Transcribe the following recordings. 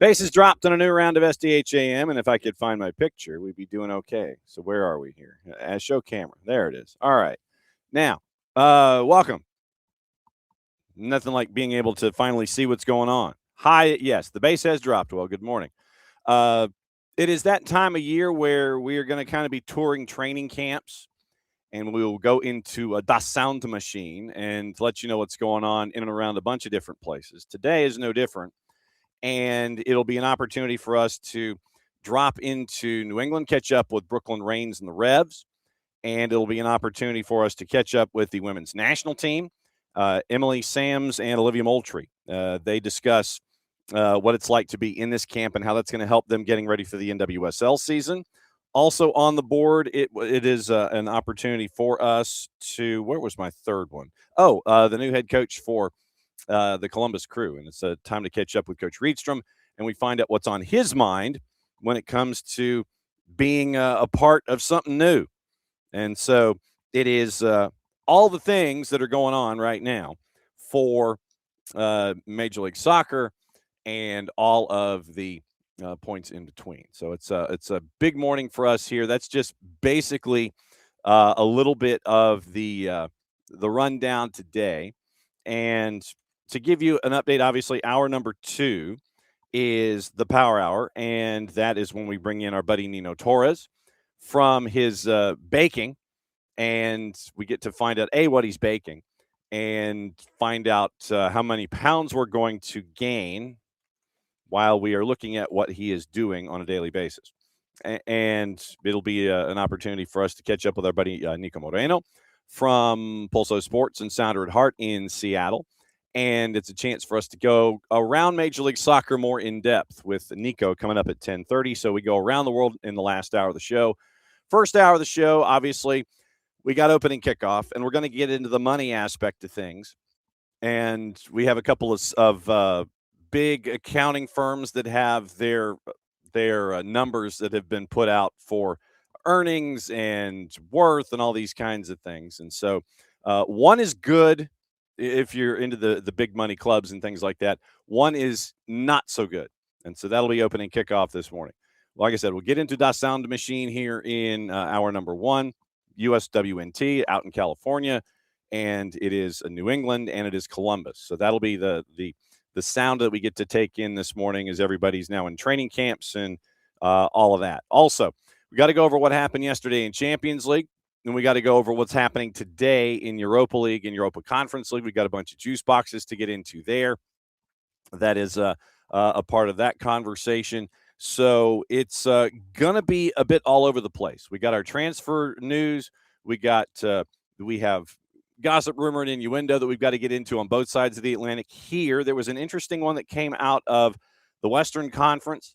Bases dropped on a new round of SDH AM, and if I could find my picture, we'd be doing okay. So where are we here? Show camera. There it is. All right. Now, welcome. Nothing like being able to finally see what's going on. Hi, yes, the base has dropped. Well, good morning. It is that time of year where we are going to kind of be touring training camps, and we will go into a Das Sound machine and let you know what's going on in and around a bunch of different places. Today is no different. And it'll be an opportunity for us to drop into New England, catch up with Brooklyn Reigns and the Revs, and it'll be an opportunity for us to catch up with the women's national team, Emily Sams and Olivia Moultrie. They discuss what it's like to be in this camp and how that's going to help them getting ready for the NWSL season. Also on the board, it is an opportunity for us to – where was my third one? The new head coach for – the Columbus Crew, and it's a time to catch up with Coach Riedstrom, and we find out what's on his mind when it comes to being a part of something new. And so it is all the things that are going on right now for Major League Soccer and all of the points in between. So it's a big morning for us here. That's just basically a little bit of the rundown today. And to give you an update, obviously, hour number 2 is the Power Hour, and that is when we bring in our buddy Nino Torres from his baking, and we get to find out, what he's baking, and find out how many pounds we're going to gain while we are looking at what he is doing on a daily basis. And it'll be an opportunity for us to catch up with our buddy Niko Moreno from Pulso Sports and Sounder at Heart in Seattle. And it's a chance for us to go around Major League Soccer more in depth with Niko coming up at 10:30. So we go around the world in the last hour of the show. First hour of the show, obviously, we got opening kickoff, and we're going to get into the money aspect of things. And we have a couple of big accounting firms that have their numbers that have been put out for earnings and worth and all these kinds of things. And so one is good if you're into the big money clubs and things like that. One is not so good. And so that'll be opening kickoff this morning. Like I said, we'll get into Das Sound machine here in hour number 1, USWNT out in California, and it is New England and it is Columbus. So that'll be the sound that we get to take in this morning as everybody's now in training camps and all of that. Also, we got to go over what happened yesterday in Champions League. And we got to go over what's happening today in Europa League and Europa Conference League. We got a bunch of juice boxes to get into there. That is a part of that conversation. So it's going to be a bit all over the place. We got our transfer news. We have gossip, rumor, and innuendo that we've got to get into on both sides of the Atlantic. Here, there was an interesting one that came out of the Western Conference.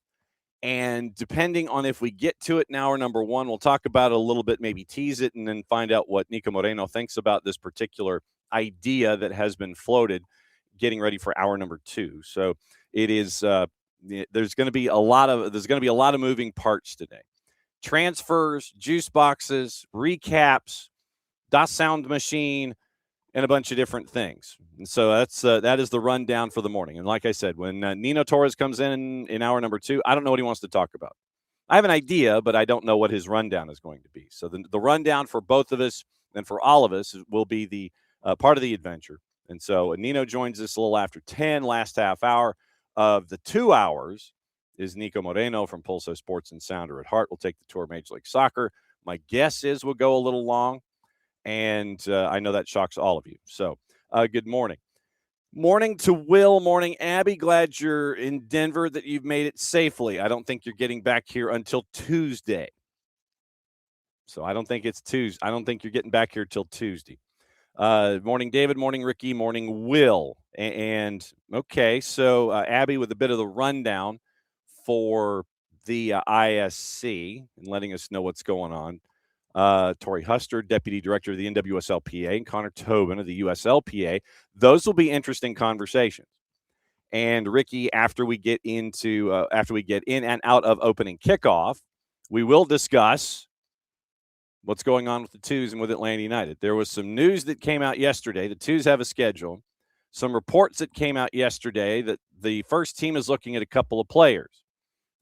And depending on if we get to it in hour number 1, we'll talk about it a little bit, maybe tease it, and then find out what Niko Moreno thinks about this particular idea that has been floated getting ready for hour number 2. So it is there's going to be a lot of moving parts today. Transfers, juice boxes, recaps, Das Sound machine, and a bunch of different things. And so that is the rundown for the morning. And like I said, when Nino Torres comes in hour number 2, I don't know what he wants to talk about. I have an idea, but I don't know what his rundown is going to be. So the rundown for both of us and for all of us will be the part of the adventure. And so Nino joins us a little after 10, last half hour of the 2 hours is Niko Moreno from Pulso Sports and Sounder at Heart. We'll take the tour of Major League Soccer. My guess is we'll go a little long. And I know that shocks all of you. So good morning. Morning to Will. Morning, Abby. Glad you're in Denver, that you've made it safely. I don't think you're getting back here until Tuesday. So I don't think it's Tuesday. I don't think you're getting back here till Tuesday. Morning, David. Morning, Ricky. Morning, Will. And okay, so Abby with a bit of the rundown for the ISC and letting us know what's going on. Tori Huster, Deputy Director of the NWSLPA, and Connor Tobin of the USLPA. Those will be interesting conversations. And Ricky, after we get in and out of opening kickoff, we will discuss what's going on with the Twos and with Atlanta United. There was some news that came out yesterday. The Twos have a schedule. some reports that came out yesterday that the first team is looking at a couple of players.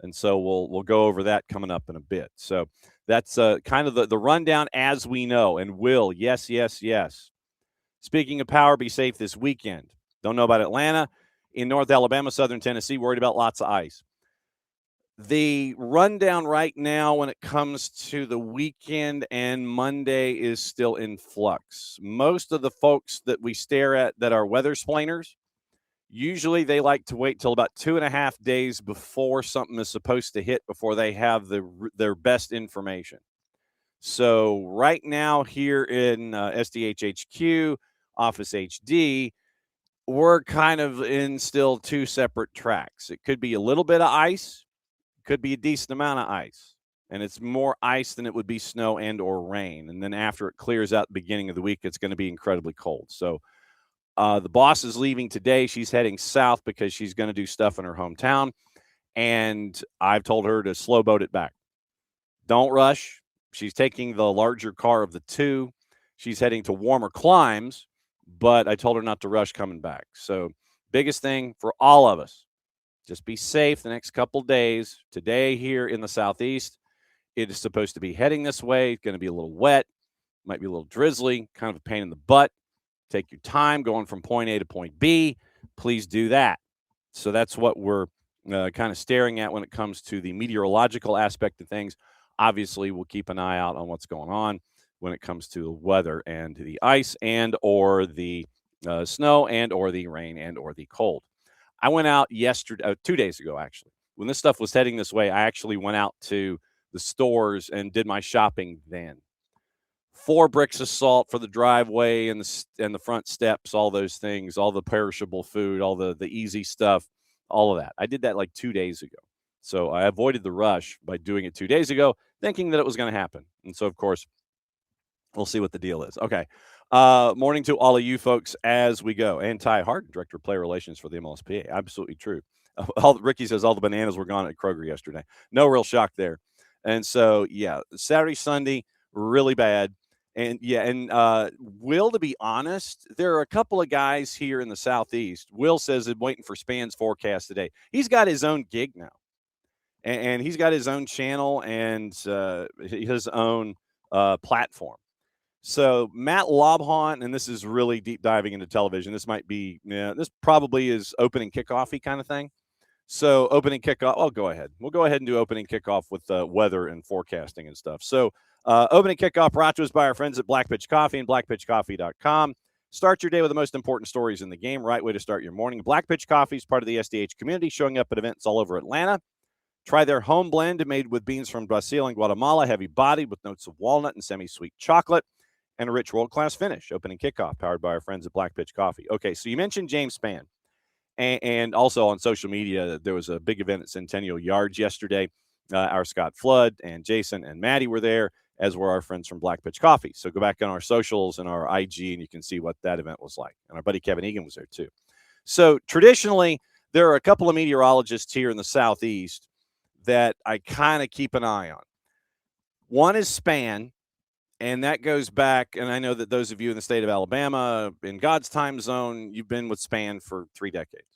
And so we'll go over that coming up in a bit. So that's kind of the rundown as we know. And yes. Speaking of power, be safe this weekend. Don't know about Atlanta. In North Alabama, Southern Tennessee, worried about lots of ice. The rundown right now when it comes to the weekend and Monday is still in flux. Most of the folks that we stare at that are weather splainers, usually they like to wait till about 2.5 days before something is supposed to hit before they have their best information. So right now here in SDH HQ, Office HD, we're kind of in still two separate tracks. It could be a little bit of ice, could be a decent amount of ice, and it's more ice than it would be snow and or rain. And then after it clears out the beginning of the week, it's going to be incredibly cold. So the boss is leaving today. She's heading south because she's going to do stuff in her hometown, and I've told her to slow boat it back. Don't rush. She's taking the larger car of the two. She's heading to warmer climes, but I told her not to rush coming back. So biggest thing for all of us, just be safe the next couple days. Today here in the southeast, it is supposed to be heading this way. It's going to be a little wet, might be a little drizzly, kind of a pain in the butt. Take your time going from point A to point B. Please do that. So that's what we're kind of staring at when it comes to the meteorological aspect of things. Obviously, we'll keep an eye out on what's going on when it comes to the weather and the ice and or the snow and or the rain and or the cold. I went out yesterday, 2 days ago, actually. When this stuff was heading this way, I actually went out to the stores and did my shopping then. 4 bricks of salt for the driveway and the front steps, all those things, all the perishable food, all the easy stuff, all of that. I did that like 2 days ago. So I avoided the rush by doing it 2 days ago, thinking that it was going to happen. And so, of course, we'll see what the deal is. Okay. Morning to all of you folks as we go. And Ty Hart, Director of Player Relations for the MLSPA. Absolutely true. Ricky says all the bananas were gone at Kroger yesterday. No real shock there. And so, yeah, Saturday, Sunday, really bad. And, Will, to be honest, there are a couple of guys here in the Southeast. Will says he's waiting for Span's forecast today. He's got his own gig now. And he's got his own channel and his own platform. So Matt Lobhant, and this is really deep diving into television. This might be, this probably is opening kickoff-y kind of thing. So opening kickoff, I'll go ahead. We'll go ahead and do opening kickoff with weather and forecasting and stuff. So opening kickoff brought to us by our friends at Black Pitch Coffee and blackpitchcoffee.com. Start your day with the most important stories in the game. Right way to start your morning. Black Pitch Coffee is part of the SDH community, showing up at events all over Atlanta. Try their home blend made with beans from Brazil and Guatemala, heavy bodied with notes of walnut and semi-sweet chocolate, and a rich world-class finish. Opening kickoff, powered by our friends at Black Pitch Coffee. Okay, so you mentioned James Spann. And also on social media, there was a big event at Centennial Yards yesterday. Our Scott Flood and Jason and Maddie were there, as were our friends from Black Pitch Coffee. So go back on our socials and our IG, and you can see what that event was like. And our buddy Kevin Egan was there too. So traditionally, there are a couple of meteorologists here in the Southeast that I kind of keep an eye on. One is Spann, and that goes back, and I know that those of you in the state of Alabama, in God's time zone, you've been with Spann for 3 decades.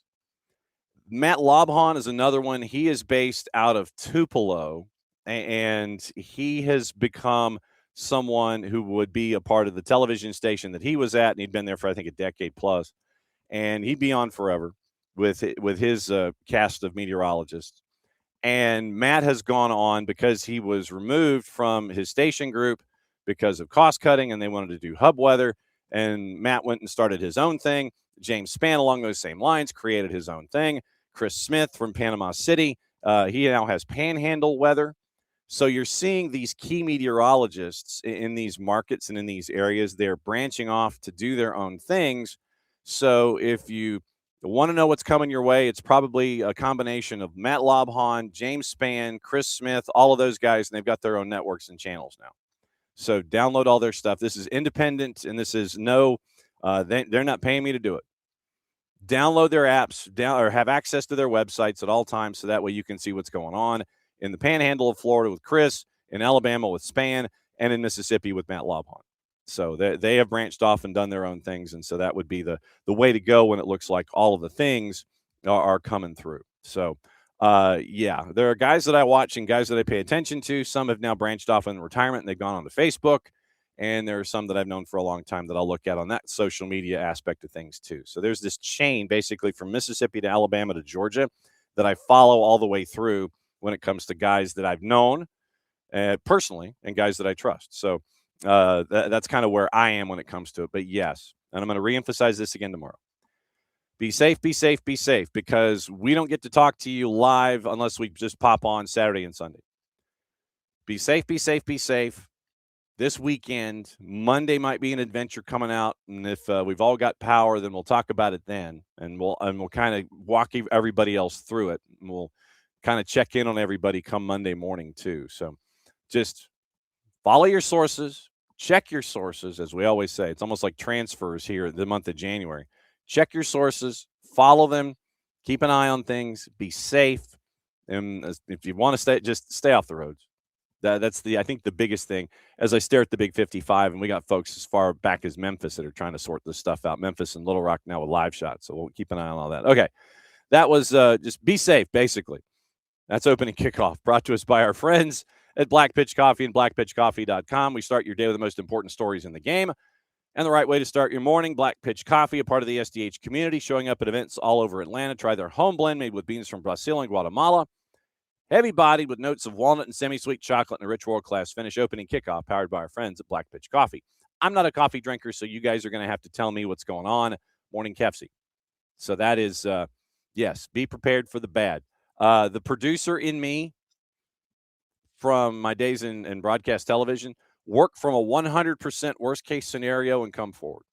Matt Lobhant is another one. He is based out of Tupelo, and he has become someone who would be a part of the television station that he was at, and he'd been there for, I think, a decade plus. And he'd be on forever with his cast of meteorologists. And Matt has gone on because he was removed from his station group because of cost cutting, and they wanted to do hub weather. And Matt went and started his own thing. James Spann, along those same lines, created his own thing. Chris Smith from Panama City, he now has Panhandle weather. So you're seeing these key meteorologists in these markets and in these areas. They're branching off to do their own things. So if you want to know what's coming your way, it's probably a combination of Matt Lobhant, James Spann, Chris Smith, all of those guys, and they've got their own networks and channels now. So download all their stuff. This is independent, and this is they're not paying me to do it. Download their apps, or have access to their websites at all times, so that way you can see what's going on in the Panhandle of Florida with Chris, in Alabama with Spann, and in Mississippi with Matt Lobhant. So they have branched off and done their own things, and so that would be the way to go when it looks like all of the things are coming through. So, yeah, there are guys that I watch and guys that I pay attention to. Some have now branched off in retirement and they've gone on to Facebook, and there are some that I've known for a long time that I'll look at on that social media aspect of things too. So there's this chain basically from Mississippi to Alabama to Georgia that I follow all the way through when it comes to guys that I've known personally and guys that I trust. So that's kind of where I am when it comes to it. But yes, and I'm going to reemphasize this again tomorrow. Be safe, be safe, be safe, because we don't get to talk to you live unless we just pop on Saturday and Sunday. Be safe, be safe, be safe. This weekend, Monday might be an adventure coming out, and if we've all got power, then we'll talk about it then, and we'll kind of walk everybody else through it, and we'll kind of check in on everybody come Monday morning too. So just follow your sources, check your sources, as we always say. It's almost like transfers here the month of January. Check your sources, follow them, keep an eye on things, be safe, and if you want to just stay off the roads. That's I think the biggest thing. As I stare at the Big 55, and we got folks as far back as Memphis that are trying to sort this stuff out. Memphis and Little Rock now with live shots, so we'll keep an eye on all that. Okay, that was just be safe, basically. That's opening kickoff, brought to us by our friends at Black Pitch Coffee and blackpitchcoffee.com. We start your day with the most important stories in the game. And the right way to start your morning, Black Pitch Coffee, a part of the SDH community, showing up at events all over Atlanta. Try their home blend made with beans from Brazil and Guatemala. Heavy bodied with notes of walnut and semi-sweet chocolate and a rich world-class finish. Opening kickoff, powered by our friends at Black Pitch Coffee. I'm not a coffee drinker, so you guys are going to have to tell me what's going on. Morning Kefsi. So that is, yes, be prepared for the bad. The producer in me from my days in broadcast television, work from a 100% worst-case scenario and come forward.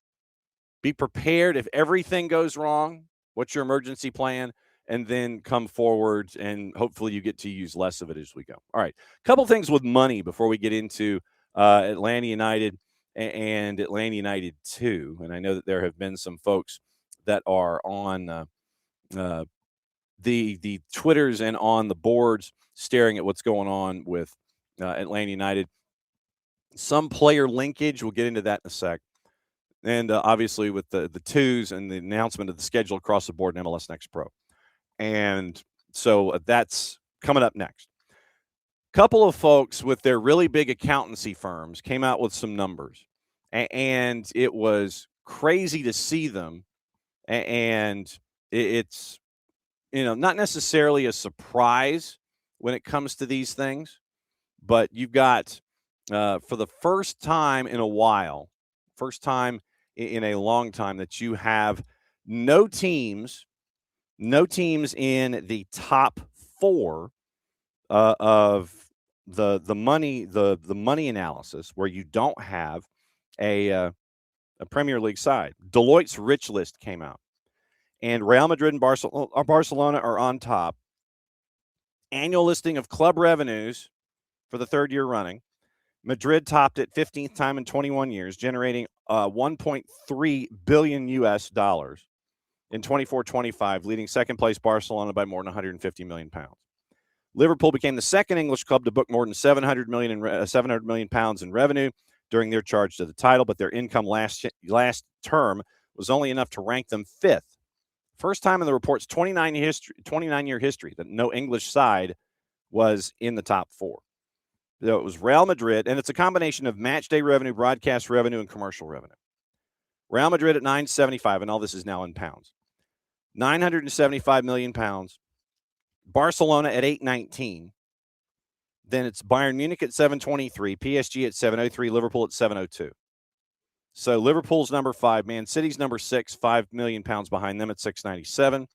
Be prepared if everything goes wrong. What's your emergency plan? And then come forward, and hopefully you get to use less of it as we go. All right, a couple things with money before we get into Atlanta United and Atlanta United 2. And I know that there have been some folks that are on the Twitters and on the boards staring at what's going on with Atlanta United. Some player linkage, we'll get into that in a sec. And obviously with the twos and the announcement of the schedule across the board in MLS Next Pro. And so that's coming up next. Couple of folks with their really big accountancy firms came out with some numbers. And it was crazy to see them. And it's, not necessarily a surprise when it comes to these things. But you've got, for the first time in a while, first time in a long time, that you have no teams in the top four of the money analysis where you don't have a Premier League side. Deloitte's rich list came out, and Real Madrid and Barcelona are on top. Annual listing of club revenues for the third year running. Madrid topped it 15th time in 21 years, generating $1.3 billion US in 24-25, leading second place Barcelona by more than 150 million pounds. Liverpool became the second English club to book more than 700 million pounds in revenue during their charge to the title, but their income last term was only enough to rank them fifth. First time in the report's 29-year history that no English side was in the top four. So it was Real Madrid, and it's a combination of match day revenue, broadcast revenue, and commercial revenue. Real Madrid at 975, and all this is now in pounds. 975 million pounds. Barcelona at 819. Then it's Bayern Munich at 723, PSG at 703, Liverpool at 702. So Liverpool's number 5, Man City's number 6, 5 million pounds behind them at 697.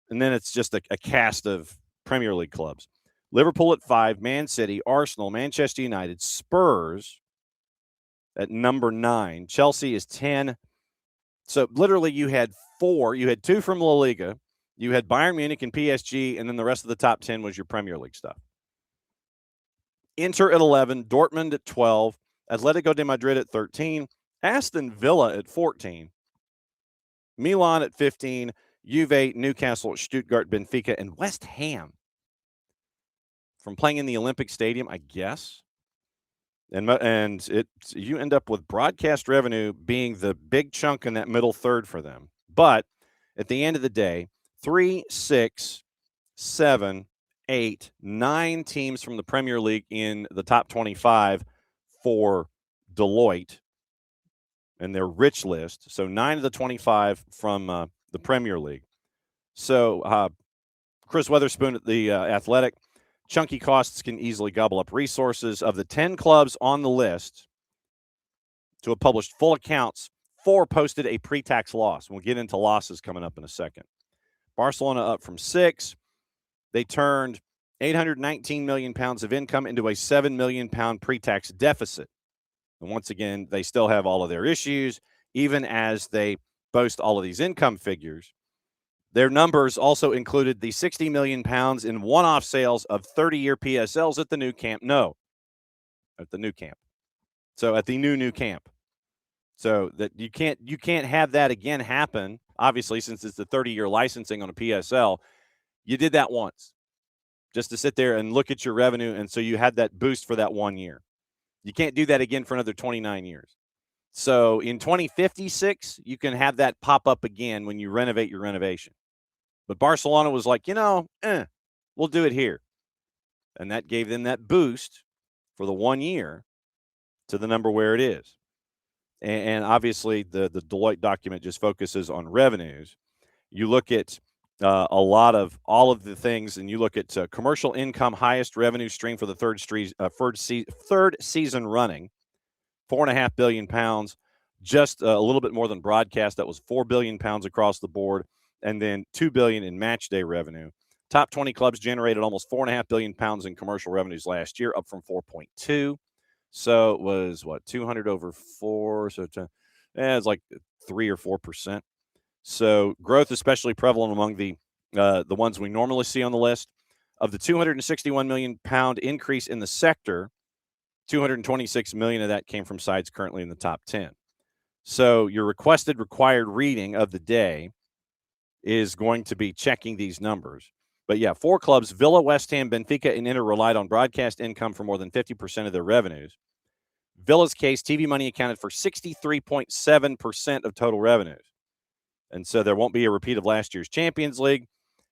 And then it's just a cast of Premier League clubs. Liverpool at 5, Man City, Arsenal, Manchester United, Spurs at number 9. Chelsea is 10. So literally you had 4. You had 2 from La Liga. You had Bayern Munich and PSG, and then the rest of the top 10 was your Premier League stuff. Inter at 11, Dortmund at 12, Atletico de Madrid at 13, Aston Villa at 14, Milan at 15, Juve, Newcastle, Stuttgart, Benfica, and West Ham. From playing in the Olympic Stadium, I guess. And you end up with broadcast revenue being the big chunk in that middle third for them. But at the end of the day, 3, 6, 7, 8, 9 teams from the Premier League in the top 25 for Deloitte and their rich list. So 9 of the 25 from the Premier League. So Chris Weatherspoon at the Athletic, chunky costs can easily gobble up resources. Of the 10 clubs on the list to have published full accounts, 4 posted a pre-tax loss. We'll get into losses coming up in a second. Barcelona up from 6. They turned 819 million pounds of income into a 7 million pound pre-tax deficit. And once again, they still have all of their issues, even as they boast all of these income figures. Their numbers also included the 60 million pounds in one-off sales of 30-year PSLs at the new Camp Nou. At the new camp. So at the new camp. So that you can't have that again happen, obviously, since it's the 30-year licensing on a PSL. You did that once just to sit there and look at your revenue, and so you had that boost for that 1 year. You can't do that again for another 29 years. So in 2056, you can have that pop up again when you renovate your renovation. But Barcelona was like, we'll do it here. And that gave them that boost for the 1 year to the number where it is. And obviously, the Deloitte document just focuses on revenues. You look at all of the things, and you look at commercial income, highest revenue stream for the third season running, 4.5 billion pounds, just a little bit more than broadcast. That was 4 billion pounds across the board, and then 2 billion in match day revenue. Top 20 clubs generated almost 4.5 billion pounds in commercial revenues last year, up from 4.2. So it was 200 over 4. So it's like 3 or 4%. So growth especially prevalent among the ones we normally see on the list. Of the 261 million pound increase in the sector, 226 million of that came from sides currently in the top 10. So your required reading of the day is going to be checking these numbers. But yeah, 4 clubs, Villa, West Ham, Benfica, and Inter, relied on broadcast income for more than 50% of their revenues. Villa's case, TV money accounted for 63.7% of total revenues. And so there won't be a repeat of last year's Champions League.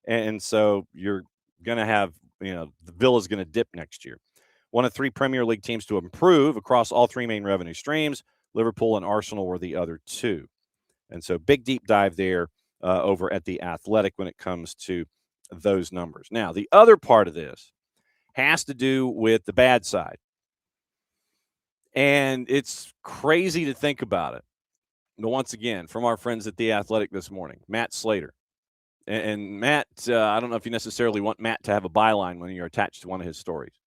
And so you're going to have, the Villa's going to dip next year. One of 3 Premier League teams to improve across all 3 main revenue streams. Liverpool and Arsenal were the other 2. And so big deep dive there over at the Athletic when it comes to those numbers. Now, the other part of this has to do with the bad side. And it's crazy to think about it. But once again, from our friends at the Athletic this morning, Matt Slater. And Matt, I don't know if you necessarily want Matt to have a byline when you're attached to one of his stories.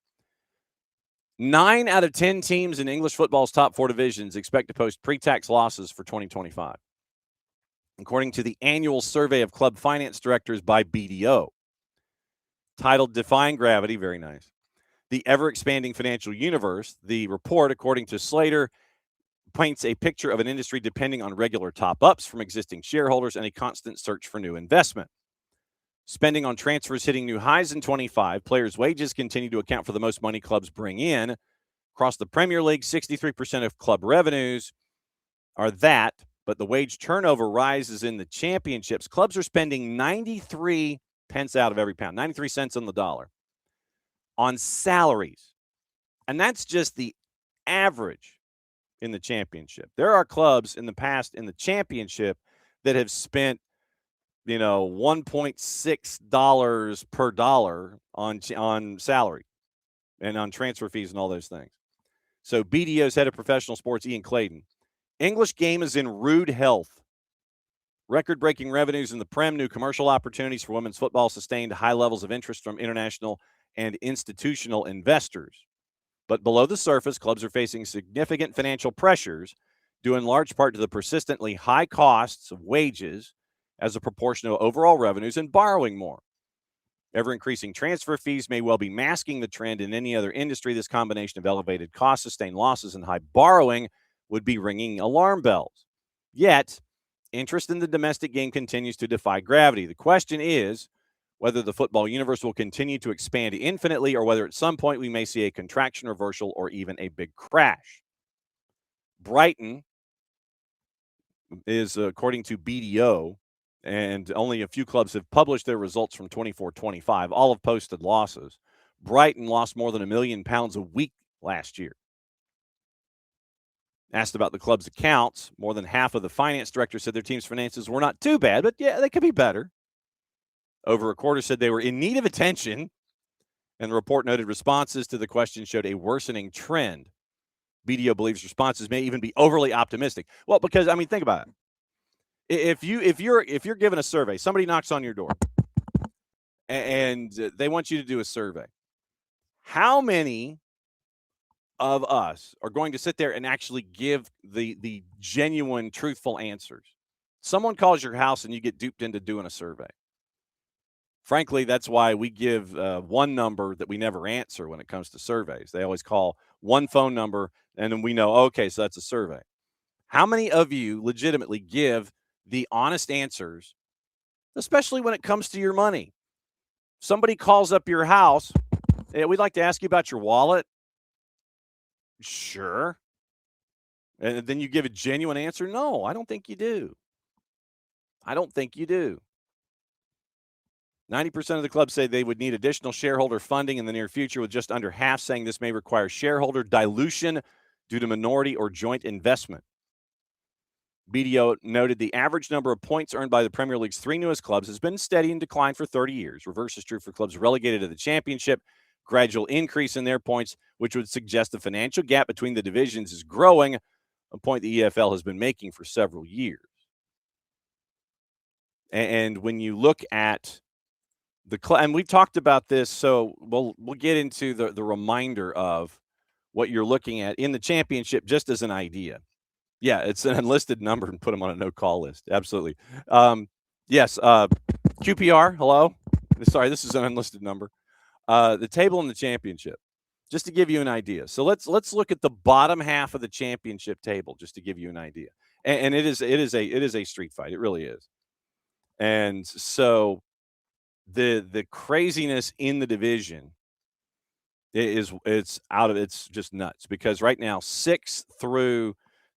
9 out of 10 teams in English football's top 4 divisions expect to post pre-tax losses for 2025. According to the annual survey of club finance directors by BDO, titled Defying Gravity, very nice, the ever-expanding financial universe, the report, according to Slater, paints a picture of an industry depending on regular top-ups from existing shareholders and a constant search for new investment. Spending on transfers hitting new highs in 25, players' wages continue to account for the most money clubs bring in. Across the Premier League, 63% of club revenues are that, but the wage turnover rises in the championships. Clubs are spending 93 pence out of every pound, 93 cents on the dollar, on salaries. And that's just the average in the championship. There are clubs in the past in the championship that have spent, $1.6 per dollar on salary and on transfer fees and all those things. So BDO's head of professional sports, Ian Clayton, English game is in rude health. Record-breaking revenues in the Prem, new commercial opportunities for women's football, sustained high levels of interest from international and institutional investors. But below the surface, clubs are facing significant financial pressures, due in large part to the persistently high costs of wages as a proportion of overall revenues and borrowing more. Ever-increasing transfer fees may well be masking the trend. In any other industry, this combination of elevated costs, sustained losses, and high borrowing would be ringing alarm bells. Yet, interest in the domestic game continues to defy gravity. The question is, whether the football universe will continue to expand infinitely or whether at some point we may see a contraction reversal or even a big crash. Brighton is, according to BDO, and only a few clubs have published their results from 24-25. All have posted losses. Brighton lost more than £1 million a week last year. Asked about the club's accounts, more than half of the finance directors said their team's finances were not too bad, but yeah, they could be better. Over a quarter said they were in need of attention, and the report noted responses to the question showed a worsening trend. BDO believes responses may even be overly optimistic. Well, because I mean, think about it. If you're given a survey, somebody knocks on your door, and they want you to do a survey. How many of us are going to sit there and actually give the genuine, truthful answers? Someone calls your house and you get duped into doing a survey. Frankly, that's why we give one number that we never answer when it comes to surveys. They always call one phone number, and then we know, okay, so that's a survey. How many of you legitimately give the honest answers, especially when it comes to your money? Somebody calls up your house, hey, we'd like to ask you about your wallet. Sure. And then you give a genuine answer? No, I don't think you do. I don't think you do. 90% of the clubs say they would need additional shareholder funding in the near future, with just under half saying this may require shareholder dilution due to minority or joint investment. BDO noted the average number of points earned by the Premier League's three newest clubs has been steady and declined for 30 years. Reverse is true for clubs relegated to the championship. Gradual increase in their points, which would suggest the financial gap between the divisions is growing, a point the EFL has been making for several years. And when you look at and we've talked about this, so we'll get into the reminder of what you're looking at in the championship just as an idea. Yeah, it's an enlisted number and put them on a no-call list. Absolutely. Yes, QPR, hello. Sorry, this is an unlisted number. The table in the championship, just to give you an idea. So let's look at the bottom half of the championship table, just to give you an idea. And it is a street fight. It really is. And so the craziness in the division it's just nuts, because right now 6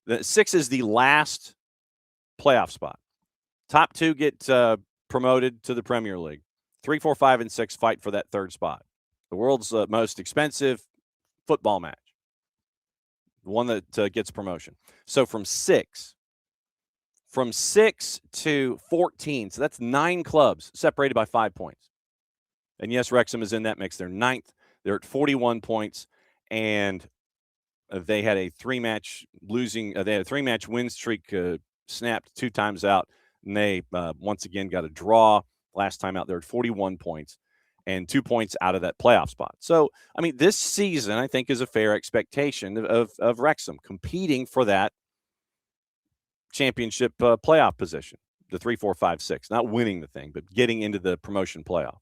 is the last playoff spot. Top 2 get promoted to the Premier League. 3, 4, 5, and 6 fight for that third spot. The world's most expensive football match, the one that gets promotion. So from 6 to 14, so that's 9 clubs separated by 5 points. And yes, Wrexham is in that mix. They're 9th. They're at 41 points, and they had a 3-match win streak snapped 2 times out, and they once again got a draw last time out. They're at 41 points and 2 points out of that playoff spot. So, I mean, this season, I think, is a fair expectation of Wrexham competing for that championship playoff position, the 3, 4, 5, 6, not winning the thing, but getting into the promotion playoff.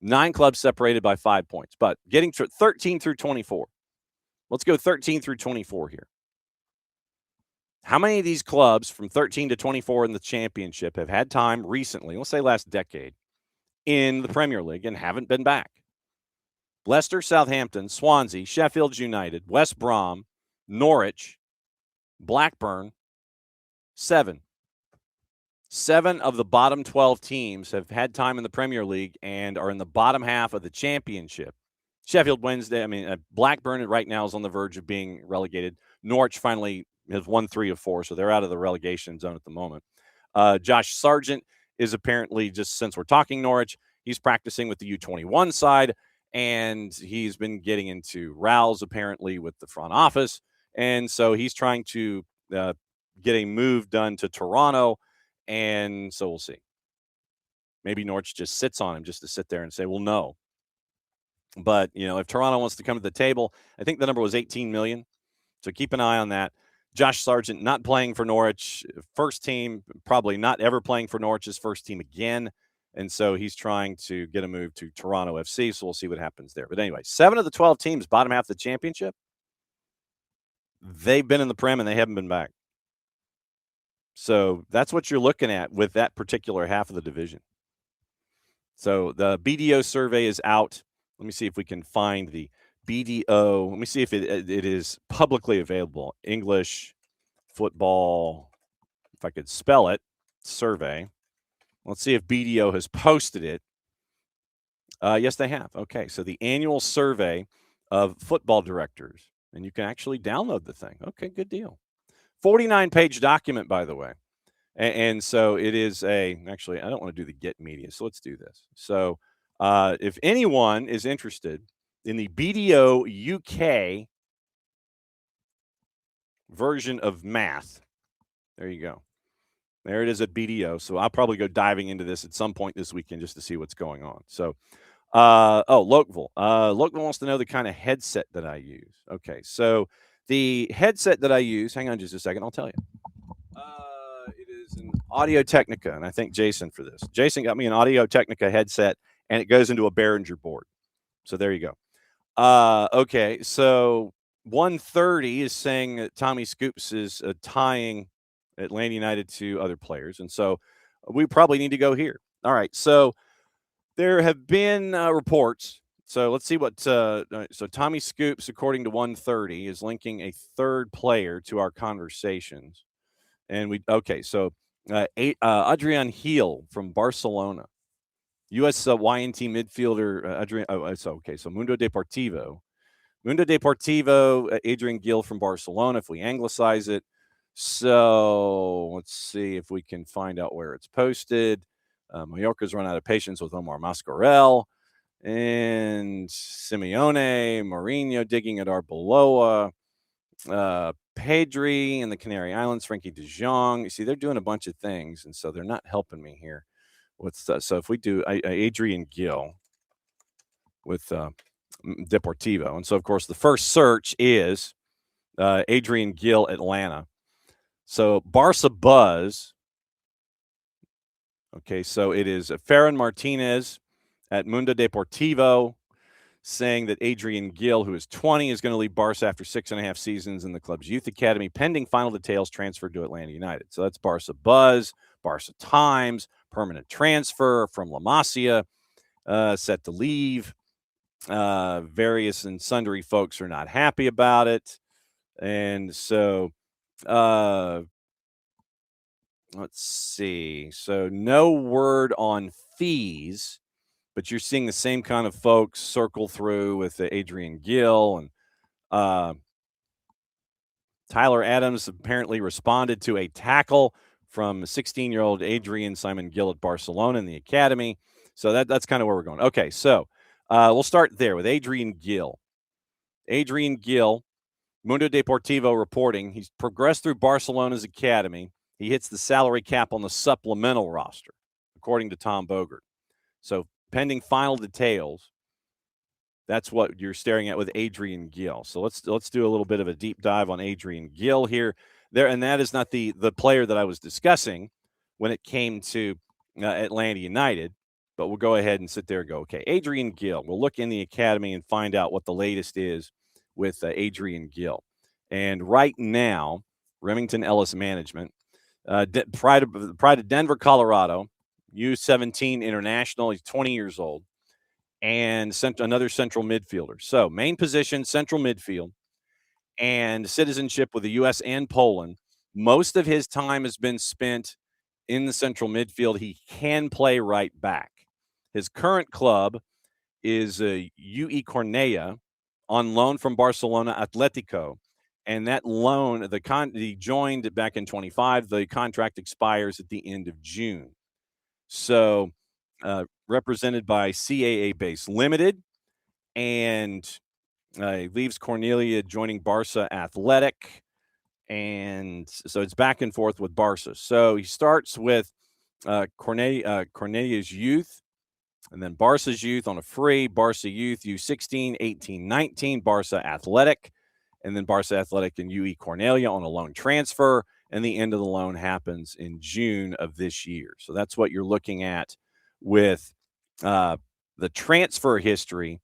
9 clubs separated by 5 points, but getting to 13 through 24. Let's go 13 through 24 here. How many of these clubs from 13 to 24 in the championship have had time recently, let's say last decade, in the Premier League and haven't been back? Leicester, Southampton, Swansea, Sheffield United, West Brom, Norwich, Blackburn, 7. 7 of the bottom 12 teams have had time in the Premier League and are in the bottom half of the championship. Sheffield Wednesday, Blackburn right now is on the verge of being relegated. Norwich finally has won 3 of 4, so they're out of the relegation zone at the moment. Josh Sargent is apparently, just since we're talking Norwich, he's practicing with the U21 side, and he's been getting into rows apparently with the front office, and so he's trying to get a move done to Toronto. And so we'll see. Maybe Norwich just sits on him just to sit there and say, well, no. But, if Toronto wants to come to the table, I think the number was 18 million. So keep an eye on that. Josh Sargent not playing for Norwich, first team, probably not ever playing for Norwich's first team again. And so he's trying to get a move to Toronto FC. So we'll see what happens there. But anyway, 7 of the 12 teams, bottom half of the championship, they've been in the Prem and they haven't been back. So that's what you're looking at with that particular half of the division. So the BDO survey is out. Let me see if we can find the BDO. Let me see if it is publicly available. English football, if I could spell it, survey. Let's see if BDO has posted it. Yes, they have. Okay, so the annual survey of football directors, and you can actually download the thing. Okay, good deal. 49-page document, by the way. And so it is actually, I don't want to do the get media, so let's do this. So if anyone is interested in the BDO UK version of math, there you go. There it is at BDO. So I'll probably go diving into this at some point this weekend just to see what's going on. So, Lokeville. Lokeville wants to know the kind of headset that I use. Okay, so the headset that I use, hang on just a second, I'll tell you. It is an Audio Technica, and I thank Jason for this. Jason got me an Audio Technica headset, and it goes into a Behringer board. So there you go. Okay, so 130 is saying that Tommy Scoops is tying Atlanta United to other players, and so we probably need to go here. All right, so there have been reports. So let's see what. So Tommy Scoops, according to 130, is linking a third player to our conversations. And so Adrian Heel from Barcelona, USWNT midfielder Adrian. So Mundo Deportivo, Adrian Gill from Barcelona. If we anglicize it, so let's see if we can find out where it's posted. Mallorca's run out of patience with Omar Mascarell and Simeone, Mourinho digging at Arbeloa. Pedri in the Canary Islands, Frankie de Jong. You see, they're doing a bunch of things, and so they're not helping me here. So if we do Adrian Gill with Deportivo, and so of course the first search is Adrian Gill, Atlanta. So Barca Buzz. Okay, so it is Ferran Martinez at Mundo Deportivo, saying that Adrian Gill, who is 20, is going to leave Barca after 6.5 seasons in the club's youth academy, pending final details transferred to Atlanta United. So that's Barca Buzz, Barca Times, permanent transfer from La Masia, set to leave. Various and sundry folks are not happy about it. And so let's see. So no word on fees, but you're seeing the same kind of folks circle through with Adrian Gill. And Tyler Adams apparently responded to a tackle from 16-year-old Adrian Simon Gill at Barcelona in the academy. So that's kind of where we're going. Okay, so we'll start there with Adrian Gill. Adrian Gill, Mundo Deportivo reporting, he's progressed through Barcelona's academy. He hits the salary cap on the supplemental roster, according to Tom Bogert. So pending final details, that's what you're staring at with Adrian Gill. So let's do a little bit of a deep dive on Adrian Gill here. And that is not the player that I was discussing when it came to Atlanta United, but we'll go ahead and sit there and go, okay, Adrian Gill. We'll look in the academy and find out what the latest is with Adrian Gill. And right now, Remington Ellis Management, pride of Denver, Colorado, U17 international. He's 20 years old. And another central midfielder. So main position, central midfield, and citizenship with the U.S. and Poland. Most of his time has been spent in the central midfield. He can play right back. His current club is UE Cornellà on loan from Barcelona Atletico. And that loan, he joined back in 25. The contract expires at the end of June. So represented by CAA Base Limited, and he leaves Cornellà, joining Barca Athletic, and so it's back and forth with Barca. So he starts with Cornella's youth, and then Barca's youth on a free, Barca youth, U16, 18, 19, Barca Athletic, and then Barca Athletic and UE Cornellà on a loan transfer, and the end of the loan happens in June of this year. So that's what you're looking at with the transfer history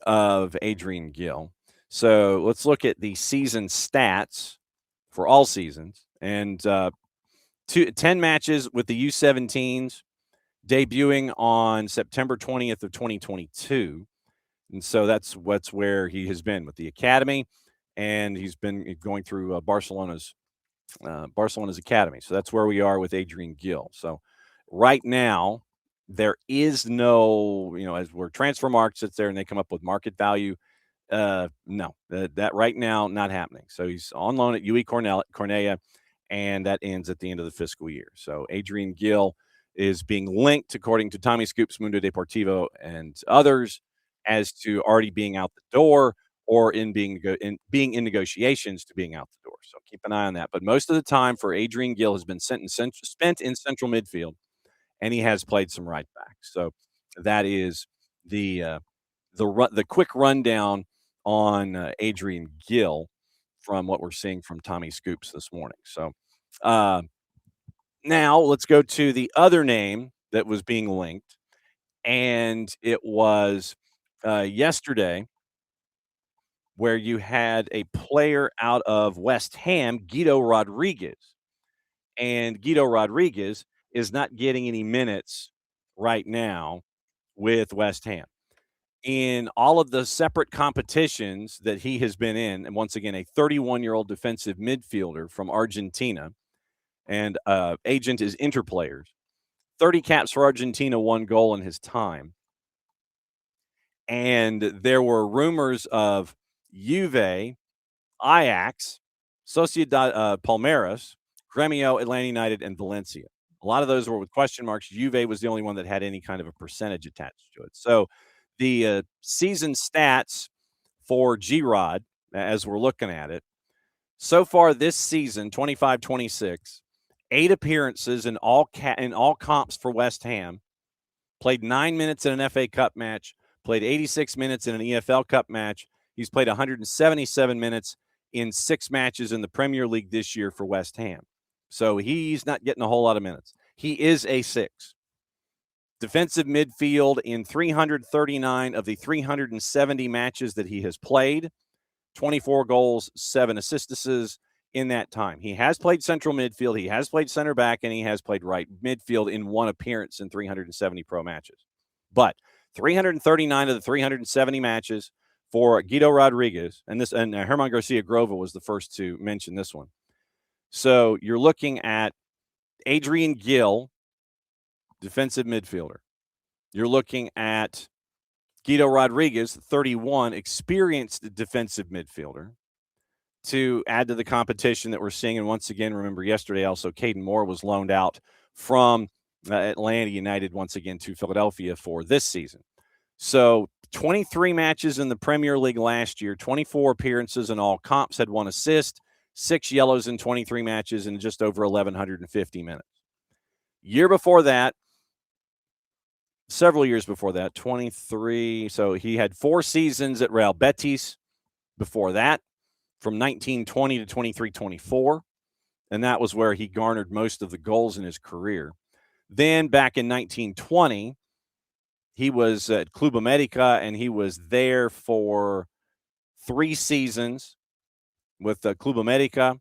of Adrian Gill. So let's look at the season stats for all seasons. And 10 matches with the U17s, debuting on September 20th of 2022. And so that's where he has been with the academy, and he's been going through Barcelona's academy. So that's where we are with Adrian Gill. So right now, there is no, as where transfer market sits there and they come up with market value. No, that right now not happening. So he's on loan at Cornea, and that ends at the end of the fiscal year. So Adrian Gill is being linked, according to Tommy Scoops, Mundo Deportivo, and others, as to already being out the door or being in negotiations to being out the door. So keep an eye on that. But most of the time for Adrian Gill has been spent in central midfield, and he has played some right back. So that is the quick rundown on Adrian Gill from what we're seeing from Tommy Scoops this morning. So uh, now let's go to the other name that was being linked, and it was yesterday, where you had a player out of West Ham, Guido Rodriguez. And Guido Rodriguez is not getting any minutes right now with West Ham. In all of the separate competitions that he has been in, and once again, a 31-year-old defensive midfielder from Argentina, and agent is Interplayers. 30 caps for Argentina, 1 goal in his time. And there were rumors of Juve, Ajax, Sociedad Palmeiras, Gremio, Atlanta United, and Valencia. A lot of those were with question marks. Juve was the only one that had any kind of a percentage attached to it. So the season stats for G-Rod, as we're looking at it, so far this season, 25-26, 8 appearances in all comps for West Ham, played 9 minutes in an FA Cup match, played 86 minutes in an EFL Cup match. He's played 177 minutes in 6 matches in the Premier League this year for West Ham. So he's not getting a whole lot of minutes. He is a 6. Defensive midfield in 339 of the 370 matches that he has played. 24 goals, 7 assists in that time. He has played central midfield, he has played center back, and he has played right midfield in 1 appearance in 370 pro matches. But 339 of the 370 matches for Guido Rodriguez, and Herman Garcia Grova was the first to mention this one. So you're looking at Adrian Gill, defensive midfielder. You're looking at Guido Rodriguez, 31, experienced defensive midfielder, to add to the competition that we're seeing. And once again, remember yesterday also Caden Moore was loaned out from Atlanta United once again to Philadelphia for this season. So 23 matches in the Premier League last year, 24 appearances in all comps, had 1 assist, 6 yellows in 23 matches, and just over 1,150 minutes. Year before that, several years before that, 23. So he had 4 seasons at Real Betis before that, from 1920 to 23-24. And that was where he garnered most of the goals in his career. Then back in 1920, he was at Club America, and he was there for 3 seasons with Club America.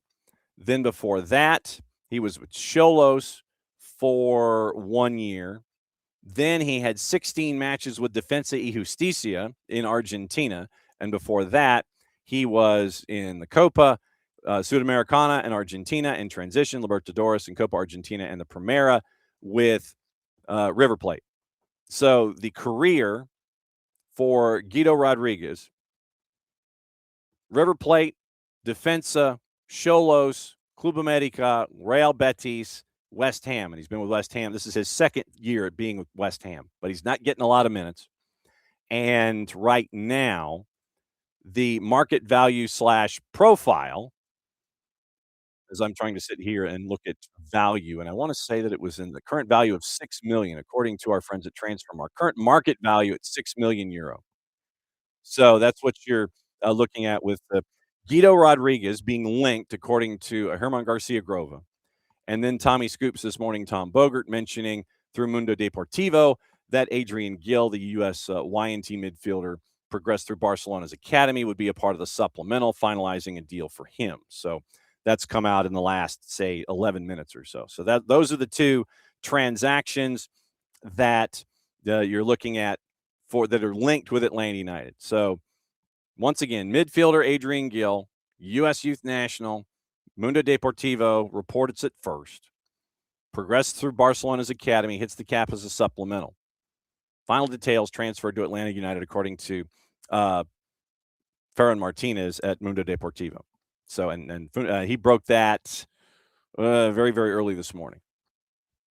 Then before that, he was with Xolos for 1 year. Then he had 16 matches with Defensa y Justicia in Argentina. And before that, he was in the Copa Sudamericana in Argentina, in transition, Libertadores, and Copa Argentina, and the Primera with River Plate. So the career for Guido Rodriguez: River Plate, Defensa, Xolos, Club America, Real Betis, West Ham. And he's been with West Ham. This is his 2nd year at being with West Ham, but he's not getting a lot of minutes. And right now, the market value / profile, as I'm trying to sit here and look at value, and I want to say that it was in the current value of 6 million, according to our friends at Transfermarkt. Current market value at 6 million euro. So that's what you're looking at with Guido Rodriguez being linked, according to Herman Garcia Grova. And then Tommy Scoops this morning, Tom Bogert, mentioning through Mundo Deportivo that Adrian Gill, the USWNT midfielder, progressed through Barcelona's academy, would be a part of the supplemental, finalizing a deal for him. So that's come out in the last, say, 11 minutes or so. So those are the 2 transactions that you're looking at that are linked with Atlanta United. So once again, midfielder Adrian Gill, U.S. Youth National, Mundo Deportivo reports it first. Progressed through Barcelona's academy, hits the cap as a supplemental. Final details transferred to Atlanta United, according to Ferran Martinez at Mundo Deportivo. So, and he broke that very, very early this morning.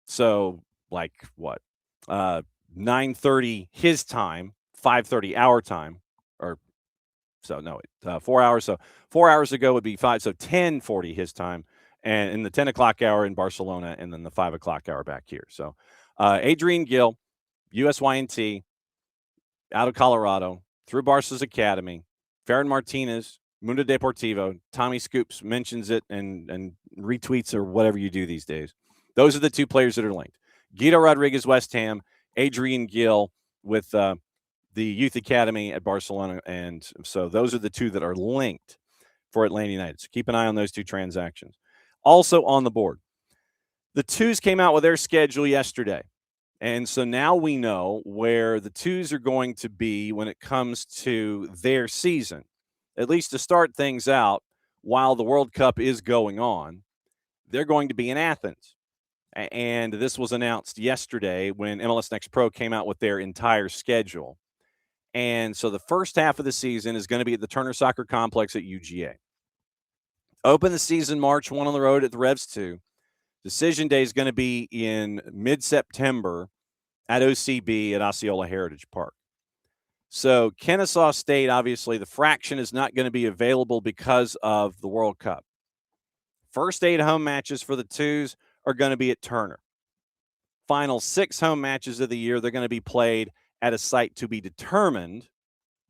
So, like what? 9:30 his time, 5:30 our time, or so no, 4 hours. So 4 hours ago would be 5. So 10:40 his time, and in the 10 o'clock hour in Barcelona, and then the 5 o'clock hour back here. So Adrian Gill, USWNT, out of Colorado, through Barca's academy. Ferran Martinez, Mundo Deportivo. Tommy Scoops mentions it and retweets or whatever you do these days. Those are the two players that are linked. Guido Rodriguez, West Ham, Adrian Gill with the Youth Academy at Barcelona. And so those are the two that are linked for Atlanta United. So keep an eye on those two transactions. Also on the board, the Twos came out with their schedule yesterday. And so now we know where the Twos are going to be when it comes to their season, at least to start things out while the World Cup is going on. They're going to be in Athens. And this was announced yesterday when MLS Next Pro came out with their entire schedule. And so the first half of the season is going to be at the Turner Soccer Complex at UGA. Open the season March 1 on the road at the Revs 2. Decision day is going to be in mid-September at OCB at Osceola Heritage Park. So Kennesaw State, obviously, the fraction is not going to be available because of the World Cup. First 8 home matches for the Twos are going to be at Turner. Final 6 home matches of the year, they're going to be played at a site to be determined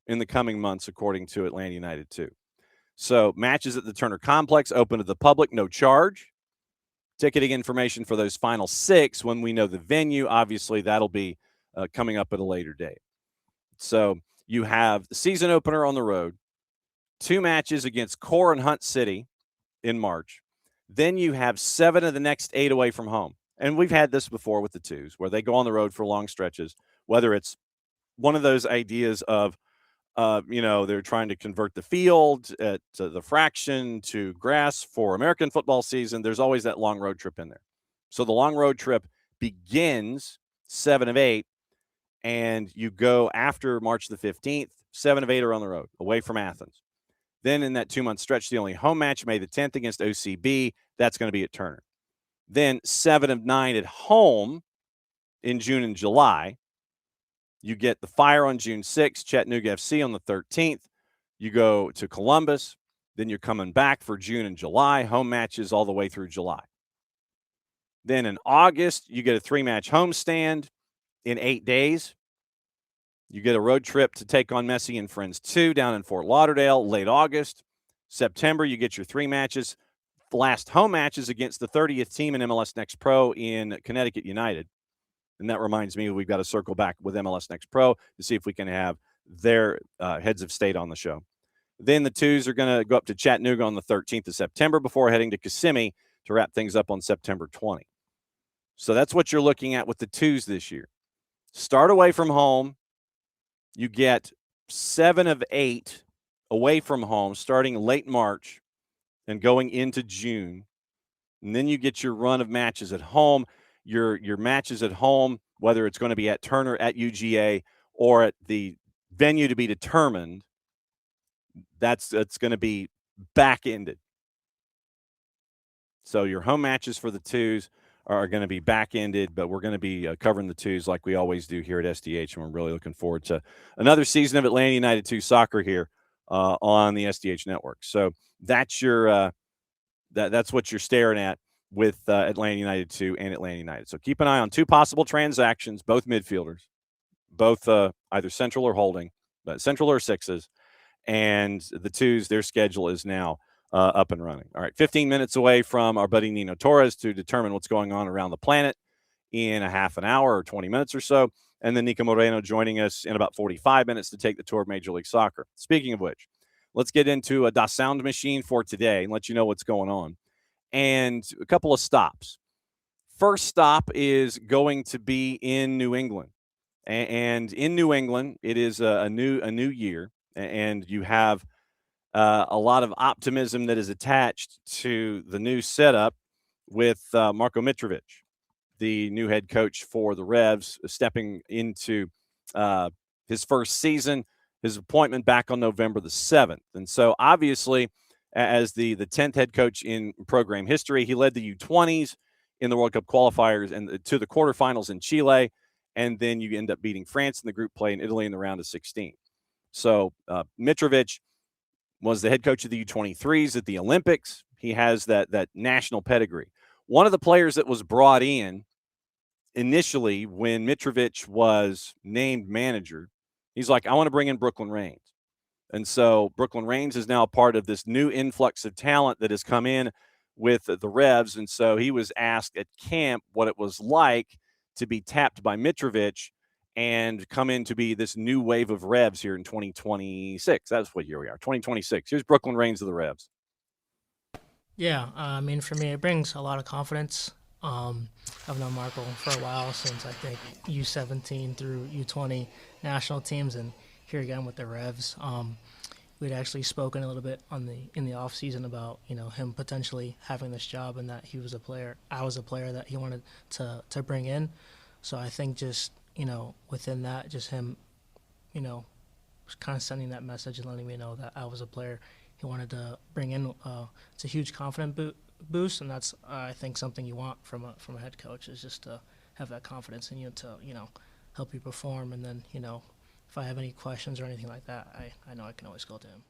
in the coming months, according to Atlanta United 2. So matches at the Turner Complex, open to the public, no charge. Ticketing information for those final 6, when we know the venue, obviously that'll be coming up at a later date. So you have the season opener on the road, 2 matches against Core and Hunt City in March. Then you have 7 of the next 8 away from home. And we've had this before with the Twos, where they go on the road for long stretches, whether it's one of those ideas of, they're trying to convert the field at the fraction to grass for American football season. There's always that long road trip in there. So the long road trip begins 7 of 8, and you go after March the 15th. 7 of 8 are on the road, away from Athens. Then in that 2-month stretch, the only home match, May the 10th against OCB, that's going to be at Turner. Then 7 of 9 at home in June and July. You get the Fire on June 6th, Chattanooga FC on the 13th. You go to Columbus. Then you're coming back for June and July, home matches all the way through July. Then in August, you get a 3-match homestand in 8 days. You get a road trip to take on Messi and Friends 2 down in Fort Lauderdale, late August. September, you get your 3 matches. The last home matches against the 30th team in MLS Next Pro in Connecticut United. And that reminds me, we've got to circle back with MLS Next Pro to see if we can have their heads of state on the show. Then the Twos are going to go up to Chattanooga on the 13th of September before heading to Kissimmee to wrap things up on September 20. So that's what you're looking at with the Twos this year. Start away from home. You get 7 of 8 away from home starting late March and going into June. And then you get your run of matches at home. Your matches at home, whether it's going to be at Turner, at UGA, or at the venue to be determined, that's going to be back-ended. So your home matches for the Twos are going to be back-ended, but we're going to be covering the Twos like we always do here at SDH, and we're really looking forward to another season of Atlanta United 2 soccer here on the SDH network. So that's your that's what you're staring at with Atlanta United 2 and Atlanta United. So keep an eye on 2 possible transactions, both midfielders, both either central or holding, but central or sixes, and the Twos, their schedule is now up and running. All right, 15 minutes away from our buddy Nino Torres to determine what's going on around the planet in a half an hour or 20 minutes or so. And then Niko Moreno joining us in about 45 minutes to take the tour of Major League Soccer. Speaking of which, let's get into a Das Sound Machine for today and let you know what's going on. And a couple of stops. First stop is going to be in New England. And in New England, it is a new year, and you have a lot of optimism that is attached to the new setup with Marko Mitrovic, the new head coach for the Revs, stepping into his first season, his appointment back on November the 7th. And so obviously, as the 10th head coach in program history, he led the U20s in the World Cup qualifiers and to the quarterfinals in Chile. And then you end up beating France in the group play and Italy in the round of 16. So Mitrovic was the head coach of the U23s at the Olympics. He has that national pedigree. One of the players that was brought in initially when Mitrovic was named manager, he's like, I want to bring in Brooklyn Raines. And so Brooklyn Raines is now a part of this new influx of talent that has come in with the Revs. And so he was asked at camp what it was like to be tapped by Mitrovic and come in to be this new wave of Revs here in 2026. That's what year we are, 2026. Here's Brooklyn Raines of the Revs. Yeah, I mean, for me, it brings a lot of confidence. I've known Marco for a while, since I think U17 through U20 national teams, and here again with the Revs. We'd actually spoken a little bit in the off season about him potentially having this job, and that he was a player. I was a player that he wanted to bring in. So I think just within that, just him, kind of sending that message and letting me know that I was a player he wanted to bring in. It's a huge confidence boost, and that's I think something you want from a head coach, is just to have that confidence in you to help you perform. And then if I have any questions or anything like that, I know I can always go to him.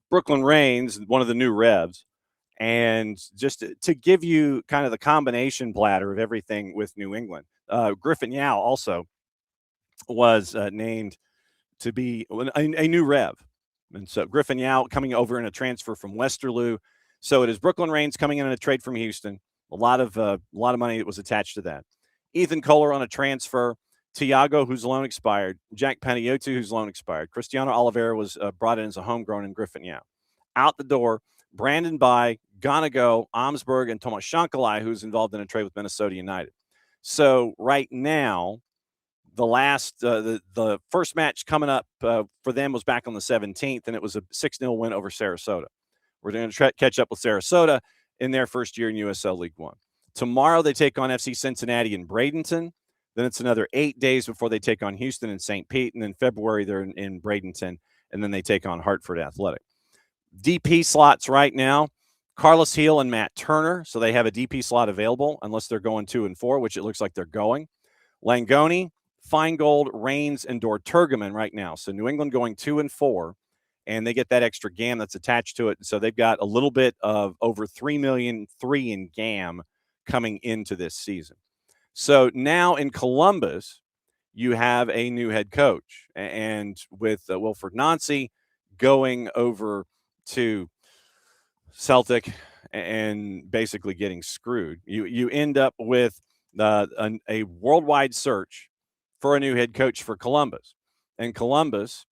Brooklyn Raines, one of the new Revs, and just to give you kind of the combination platter of everything with New England, Griffin Yao also was named to be a new Rev. And so Griffin Yao coming over in a transfer from Westerlo. So it is Brooklyn Raines coming in a trade from Houston. A lot of money that was attached to that. Ethan Kohler on a transfer. Tiago, whose loan expired. Jack Panayiotou, whose loan expired. Cristiano Oliveira was brought in as a homegrown, and Griffin Yao. Out the door, Brandon Bai, Gonago, Omsberg, and Tomas Shankalai, who's involved in a trade with Minnesota United. So right now, the first match coming up for them was back on the 17th, and it was a 6-0 win over Sarasota. We're going to catch up with Sarasota in their first year in USL League One. Tomorrow they take on FC Cincinnati in Bradenton. Then it's another 8 days before they take on Houston and St. Pete. And in February, they're in Bradenton, and then they take on Hartford Athletic. DP slots right now, Carlos Heel and Matt Turner. So they have a DP slot available unless they're going 2 and 4, which it looks like they're going. Langoni, Feingold, Raines, and Dorturgaman right now. So New England going 2 and 4, and they get that extra GAM that's attached to it. So they've got a little bit of over $3 million in GAM coming into this season. So now in Columbus, you have a new head coach, and with Wilfred Nancy going over to Celtic and basically getting screwed, you end up with a worldwide search for a new head coach for Columbus. And Columbus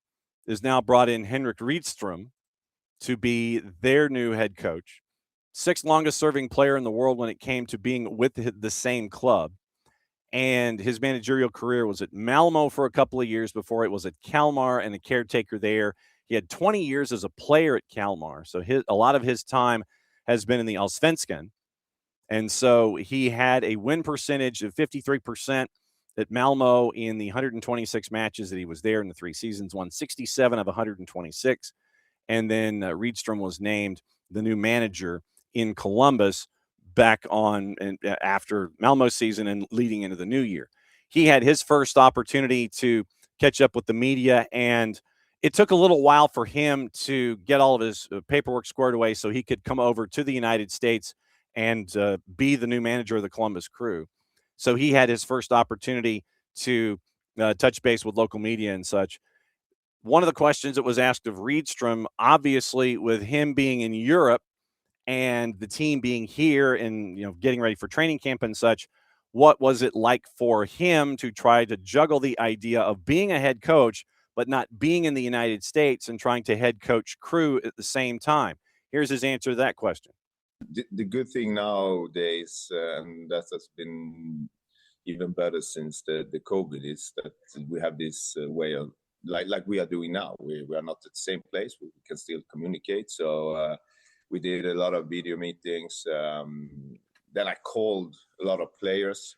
is now brought in Henrik Rydström to be their new head coach, 6th longest serving player in the world when it came to being with the same club. And his managerial career was at Malmo for a couple of years before it was at Kalmar and a caretaker there. He had 20 years as a player at Kalmar. So a lot of his time has been in the Allsvenskan. And so he had a win percentage of 53% at Malmo in the 126 matches that he was there in the 3 seasons, won 67 of 126. And then Rydström was named the new manager in Columbus back on and after Malmo's season and leading into the new year. He had his first opportunity to catch up with the media, and it took a little while for him to get all of his paperwork squared away so he could come over to the United States and be the new manager of the Columbus Crew. So he had his first opportunity to touch base with local media and such. One of the questions that was asked of Rydström, obviously with him being in Europe and the team being here and getting ready for training camp and such, what was it like for him to try to juggle the idea of being a head coach but not being in the United States and trying to head coach Crew at the same time? Here's his answer to that question. the good thing nowadays, and that has been even better since the COVID, is that we have this way of like we are doing now. We are not at the same place. We can still communicate. So we did a lot of video meetings. Then I called a lot of players.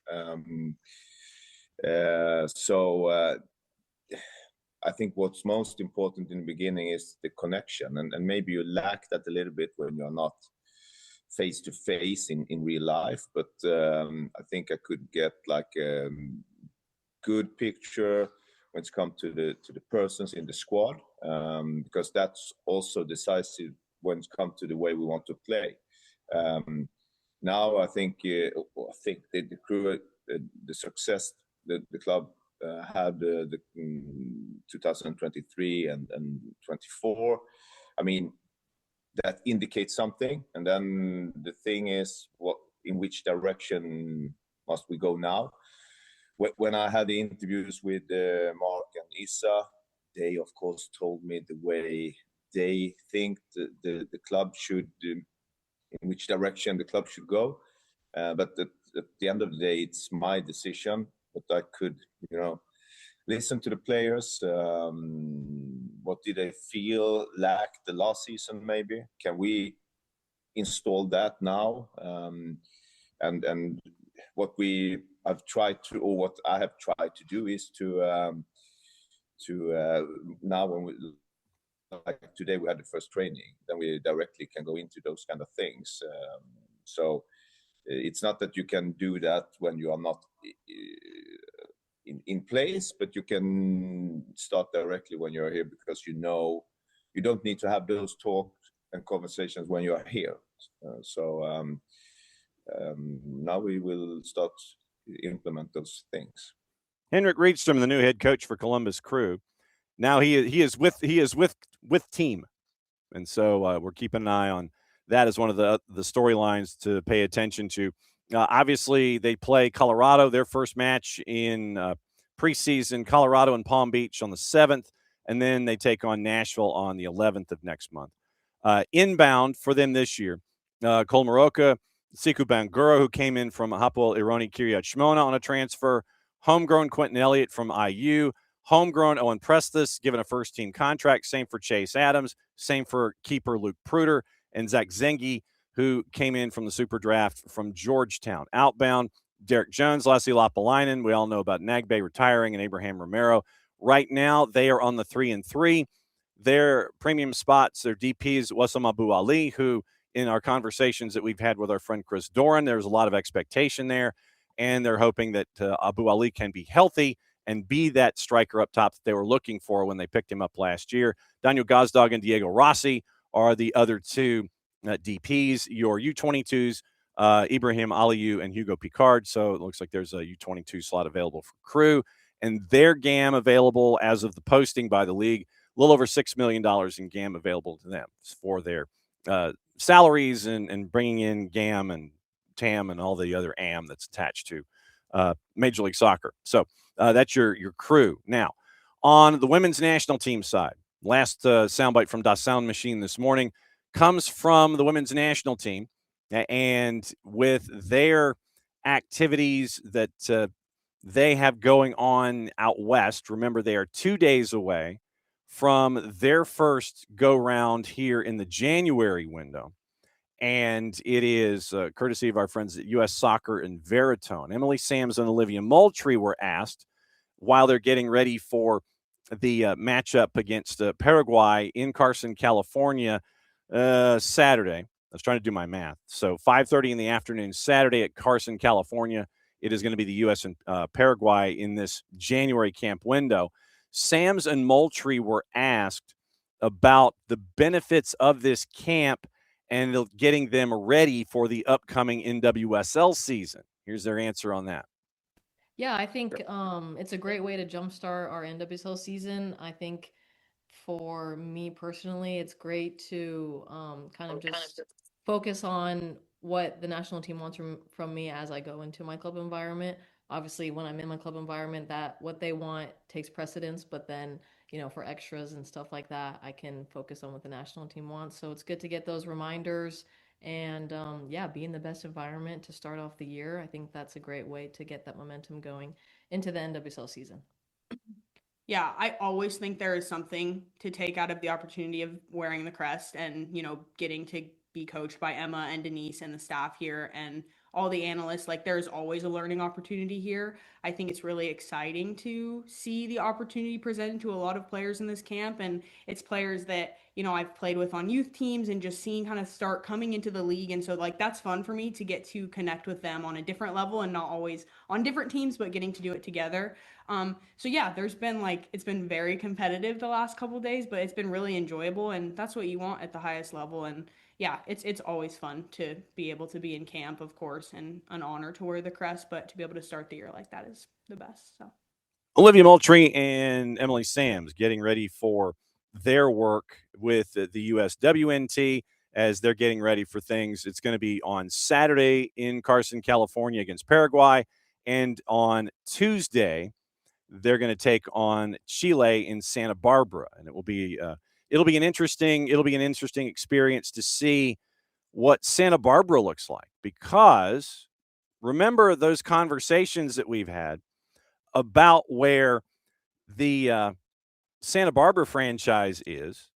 I think what's most important in the beginning is the connection, and maybe you lack that a little bit when you're not face to face in real life. But I think I could get like a good picture when it comes to the persons in the squad, because that's also decisive when it comes to the way we want to play. Now I think the crew, the success that the club had the 2023 and 24. I mean, that indicates something. And then the thing is, in which direction must we go now? When I had the interviews with Mark and Issa, they of course told me the way they think the club should, in which direction the club should go. But at the end of the day, it's my decision. But I could, listen to the players. What did they feel lacked the last season? Maybe can we install that now? And what I have tried to do is to now when we, like today we had the first training, then we directly can go into those kind of things. So it's not that you can do that when you are not in place, but you can start directly when you're here, because you don't need to have those talks and conversations when you are here. Now we will start implement those things. Henrik Rydström, the new head coach for Columbus Crew. Now he is with team, and so we're keeping an eye on that as one of the storylines to pay attention to. Obviously, they play Colorado, their first match in preseason, Colorado and Palm Beach on the 7th, and then they take on Nashville on the 11th of next month. Inbound for them this year, Cole Maroka, Siku Bangura, who came in from Hapoel Ironi Kiryat Shmona on a transfer, homegrown Quentin Elliott from IU, homegrown Owen Prestes, given a first-team contract. Same for Chase Adams. Same for keeper Luke Pruder and Zach Zengi, who came in from the Super Draft from Georgetown. Outbound, Derek Jones, Lassi Lapalainen. We all know about Nagbe retiring and Abraham Romero. Right now, they are on the 3-3. Their premium spots, their DPs, Wassam Abu Ali, who in our conversations that we've had with our friend Chris Doran, there's a lot of expectation there, and they're hoping that Abu Ali can be healthy and be that striker up top that they were looking for when they picked him up last year. Daniel Gazdag and Diego Rossi are the other two DPs. Your U22s, Ibrahim Aliyu and Hugo Picard. So it looks like there's a U22 slot available for Crew. And their GAM available as of the posting by the league, a little over $6 million in GAM available to them for their salaries and bringing in GAM and TAM and all the other AM that's attached to Major League Soccer. So that's your Crew. Now, on the women's national team side, last soundbite from Das Sound Machine this morning comes from the women's national team, and with their activities that they have going on out west. Remember, they are 2 days away from their first go-round here in the January window. And it is courtesy of our friends at U.S. Soccer and Veritone. Emily Sams and Olivia Moultrie were asked while they're getting ready for the matchup against Paraguay in Carson, California, Saturday. I was trying to do my math. So 5:30 in the afternoon, Saturday at Carson, California. It is going to be the U.S. and Paraguay in this January camp window. Sams and Moultrie were asked about the benefits of this camp and getting them ready for the upcoming NWSL season. Here's their answer on that. Yeah, I think it's a great way to jumpstart our NWSL season. I think for me personally, it's great to kind of just focus on what the national team wants from me as I go into my club environment. Obviously, when I'm in my club environment, that what they want takes precedence. But then, for extras and stuff like that, I can focus on what the national team wants. So it's good to get those reminders and yeah, be in the best environment to start off the year. I think that's a great way to get that momentum going into the NWSL season. Yeah, I always think there is something to take out of the opportunity of wearing the crest and, getting to be coached by Emma and Denise and the staff here and all the analysts. Like, there's always a learning opportunity here. I think it's really exciting to see the opportunity presented to a lot of players in this camp. And it's players that, I've played with on youth teams and just seeing kind of start coming into the league. And so, like, that's fun for me to get to connect with them on a different level and not always on different teams, but getting to do it together. So yeah, it's been very competitive the last couple of days, but it's been really enjoyable, and that's what you want at the highest level. And yeah, it's always fun to be able to be in camp, of course, and an honor to wear the crest, but to be able to start the year like that is the best. So Olivia Moultrie and Emily Sams getting ready for their work with the USWNT as they're getting ready for things. It's going to be on Saturday in Carson, California against Paraguay, and on Tuesday they're going to take on Chile in Santa Barbara, and it'll be an interesting experience to see what Santa Barbara looks like, because remember those conversations that we've had about where the Santa Barbara franchise is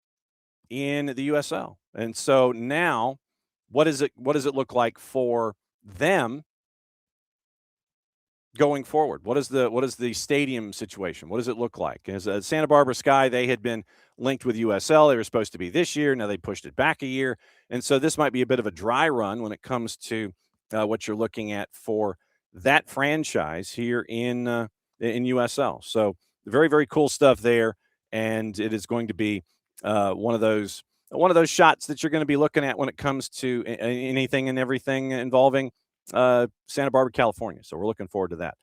in the USL. And so now what does it look like for them going forward? What is the stadium situation? What does it look like? As Santa Barbara Sky, they had been linked with USL. They were supposed to be this year. Now they pushed it back a year. And so this might be a bit of a dry run when it comes to what you're looking at for that franchise here in USL. So very, very cool stuff there. And it is going to be one of those shots that you're going to be looking at when it comes to anything and everything involving Santa Barbara, California. So we're looking forward to that.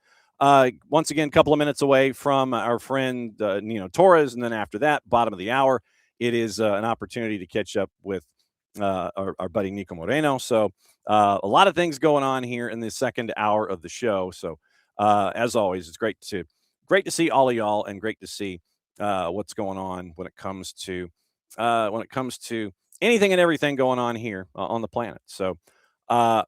Once again, a couple of minutes away from our friend Nino Torres. And then after that, bottom of the hour, it is an opportunity to catch up with our buddy Niko Moreno. So a lot of things going on here in the second hour of the show. So as always, it's great to see all of y'all, and great to see what's going on when it comes to anything and everything going on here on the planet. So all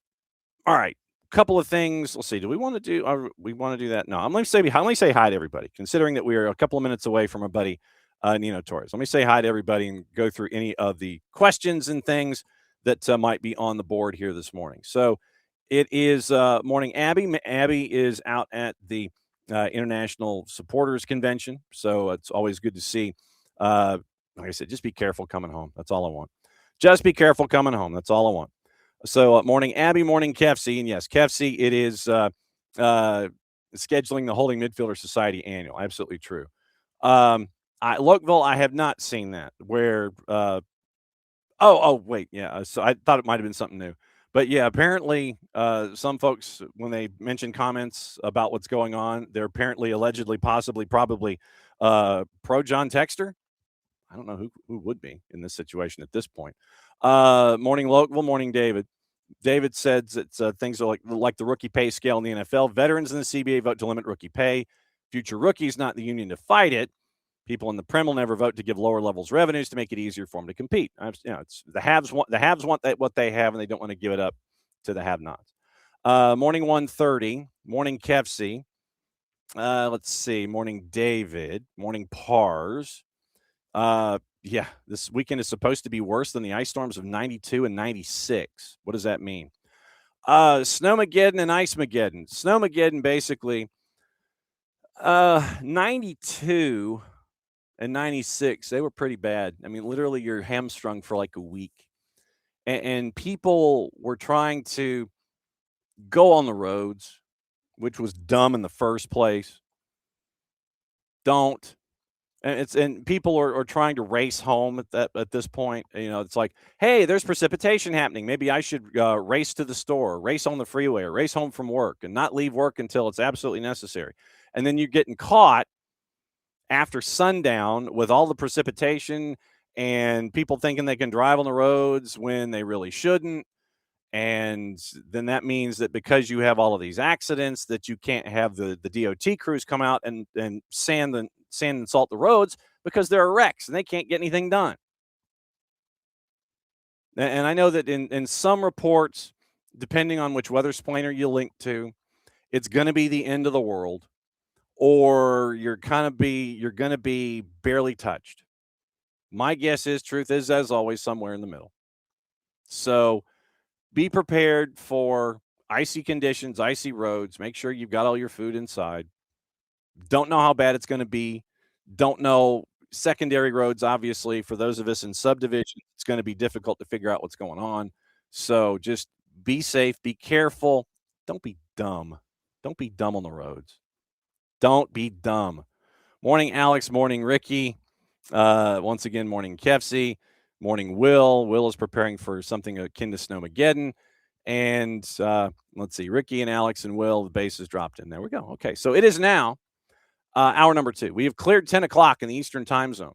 right, couple of things. Let's see. Do we want to do that? No, I'm going to say hi to everybody, considering that we are a couple of minutes away from our buddy Nino Torres. Let me say hi to everybody and go through any of the questions and things that might be on the board here this morning. So it is morning, Abby. Abby is out at the International Supporters Convention, so it's always good to see. Like I said, just be careful coming home. That's all I want. Just be careful coming home. That's all I want. So morning, Abby, morning, Kefsi. And yes, Kefsi, it is scheduling the Holding Midfielder Society annual. Absolutely true. Lokeville, I have not seen that. Where, wait, yeah. So I thought it might have been something new. But yeah, apparently some folks, when they mention comments about what's going on, they're apparently, allegedly, possibly, probably pro John Texter. I don't know who would be in this situation at this point. Morning, Lokeville. Morning, David. David said that things are like the rookie pay scale in the NFL. Veterans in the CBA vote to limit rookie pay. Future rookies, not the union, to fight it. People in the Prem will never vote to give lower levels revenues to make it easier for them to compete. It's the haves want what they have, and they don't want to give it up to the have-nots. Morning 1:30. Morning Kefsi. Let's see. Morning David. Morning Pars. Yeah, this weekend is supposed to be worse than the ice storms of 92 and 96. What does that mean? Snowmageddon and Icemageddon. Snowmageddon, basically, 92 and 96, they were pretty bad. I mean, literally, you're hamstrung for like a week. And people were trying to go on the roads, which was dumb in the first place. Don't. And people are trying to race home at this point. It's like, hey, there's precipitation happening. Maybe I should race to the store, race on the freeway, or race home from work, and not leave work until it's absolutely necessary. And then you're getting caught after sundown with all the precipitation and people thinking they can drive on the roads when they really shouldn't. And then that means that because you have all of these accidents, that you can't have the DOT crews come out and sand and salt the roads because there are wrecks and they can't get anything done. And I know that in some reports, depending on which weather splainer you link to, it's going to be the end of the world, or you're going to be barely touched. My guess is, truth is, as always, somewhere in the middle. So be prepared for icy conditions, icy roads. Make sure you've got all your food inside. Don't know how bad it's going to be. Don't know secondary roads, obviously. For those of us in subdivisions, it's going to be difficult to figure out what's going on. So just be safe, be careful. Don't be dumb. Don't be dumb on the roads. Don't be dumb. Morning, Alex. Morning, Ricky. Once again, morning, Kefsey. Morning, Will. Will is preparing for something akin to Snowmageddon. And let's see, Ricky and Alex and Will, the base is dropped in. There we go. Okay, so it is now hour number 2. We have cleared 10 o'clock in the Eastern time zone,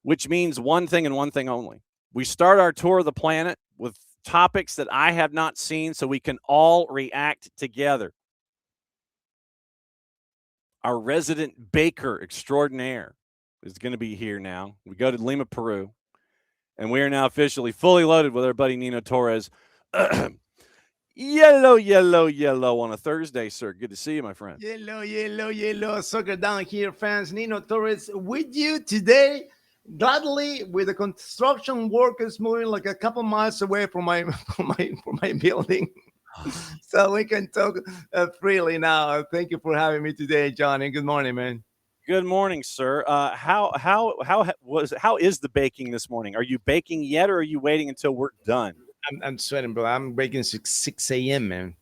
which means one thing and one thing only. We start our tour of the planet with topics that I have not seen so we can all react together. Our resident baker extraordinaire is going to be here now. We go to Lima, Peru, and we are now officially fully loaded with our buddy Nino Torres. Yellow on a Thursday, sir. Good to see you, my friend. Yellow. Soccer down here, fans. Nino Torres with you today. Gladly, with the construction workers moving like a couple miles away from my building. So we can talk freely now. Thank you for having me today, Johnny. Good morning, man. Good morning, sir. How is the baking this morning? Are you baking yet, or are you waiting until we're done? I'm sweating, bro. I'm baking 6 a.m., man.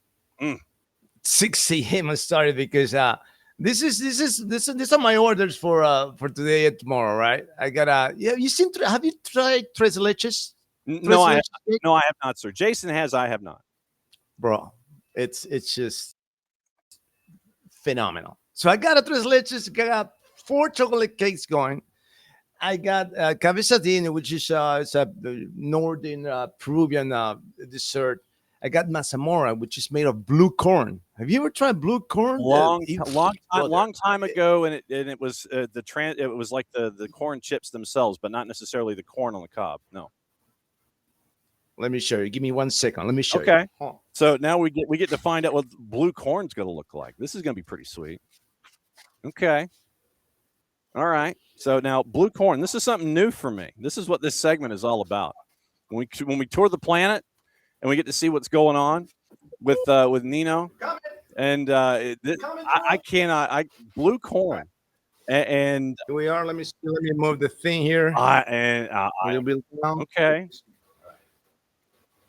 6 a.m. I started because these are my orders for today and tomorrow, right? I got have you tried tres leches? No, I have not, sir. Jason has, I have not. Bro, it's just phenomenal. So I got a tres leches, got 4 chocolate cakes going. I got cabezadine, which is it's a northern Peruvian dessert. I got mazamorra, which is made of blue corn. Have you ever tried blue corn? Long time ago, and it was it was like the corn chips themselves, but not necessarily the corn on the cob. No. Let me show you. Give me 1 second. Let me show you. Okay. So now we get to find out what blue corn's going to look like. This is going to be pretty sweet. Okay. All right. So now blue corn. This is something new for me. This is what this segment is all about. When we tour the planet and we get to see what's going on with Nino, and I cannot blue corn. And here we are. Let me move the thing here. Okay.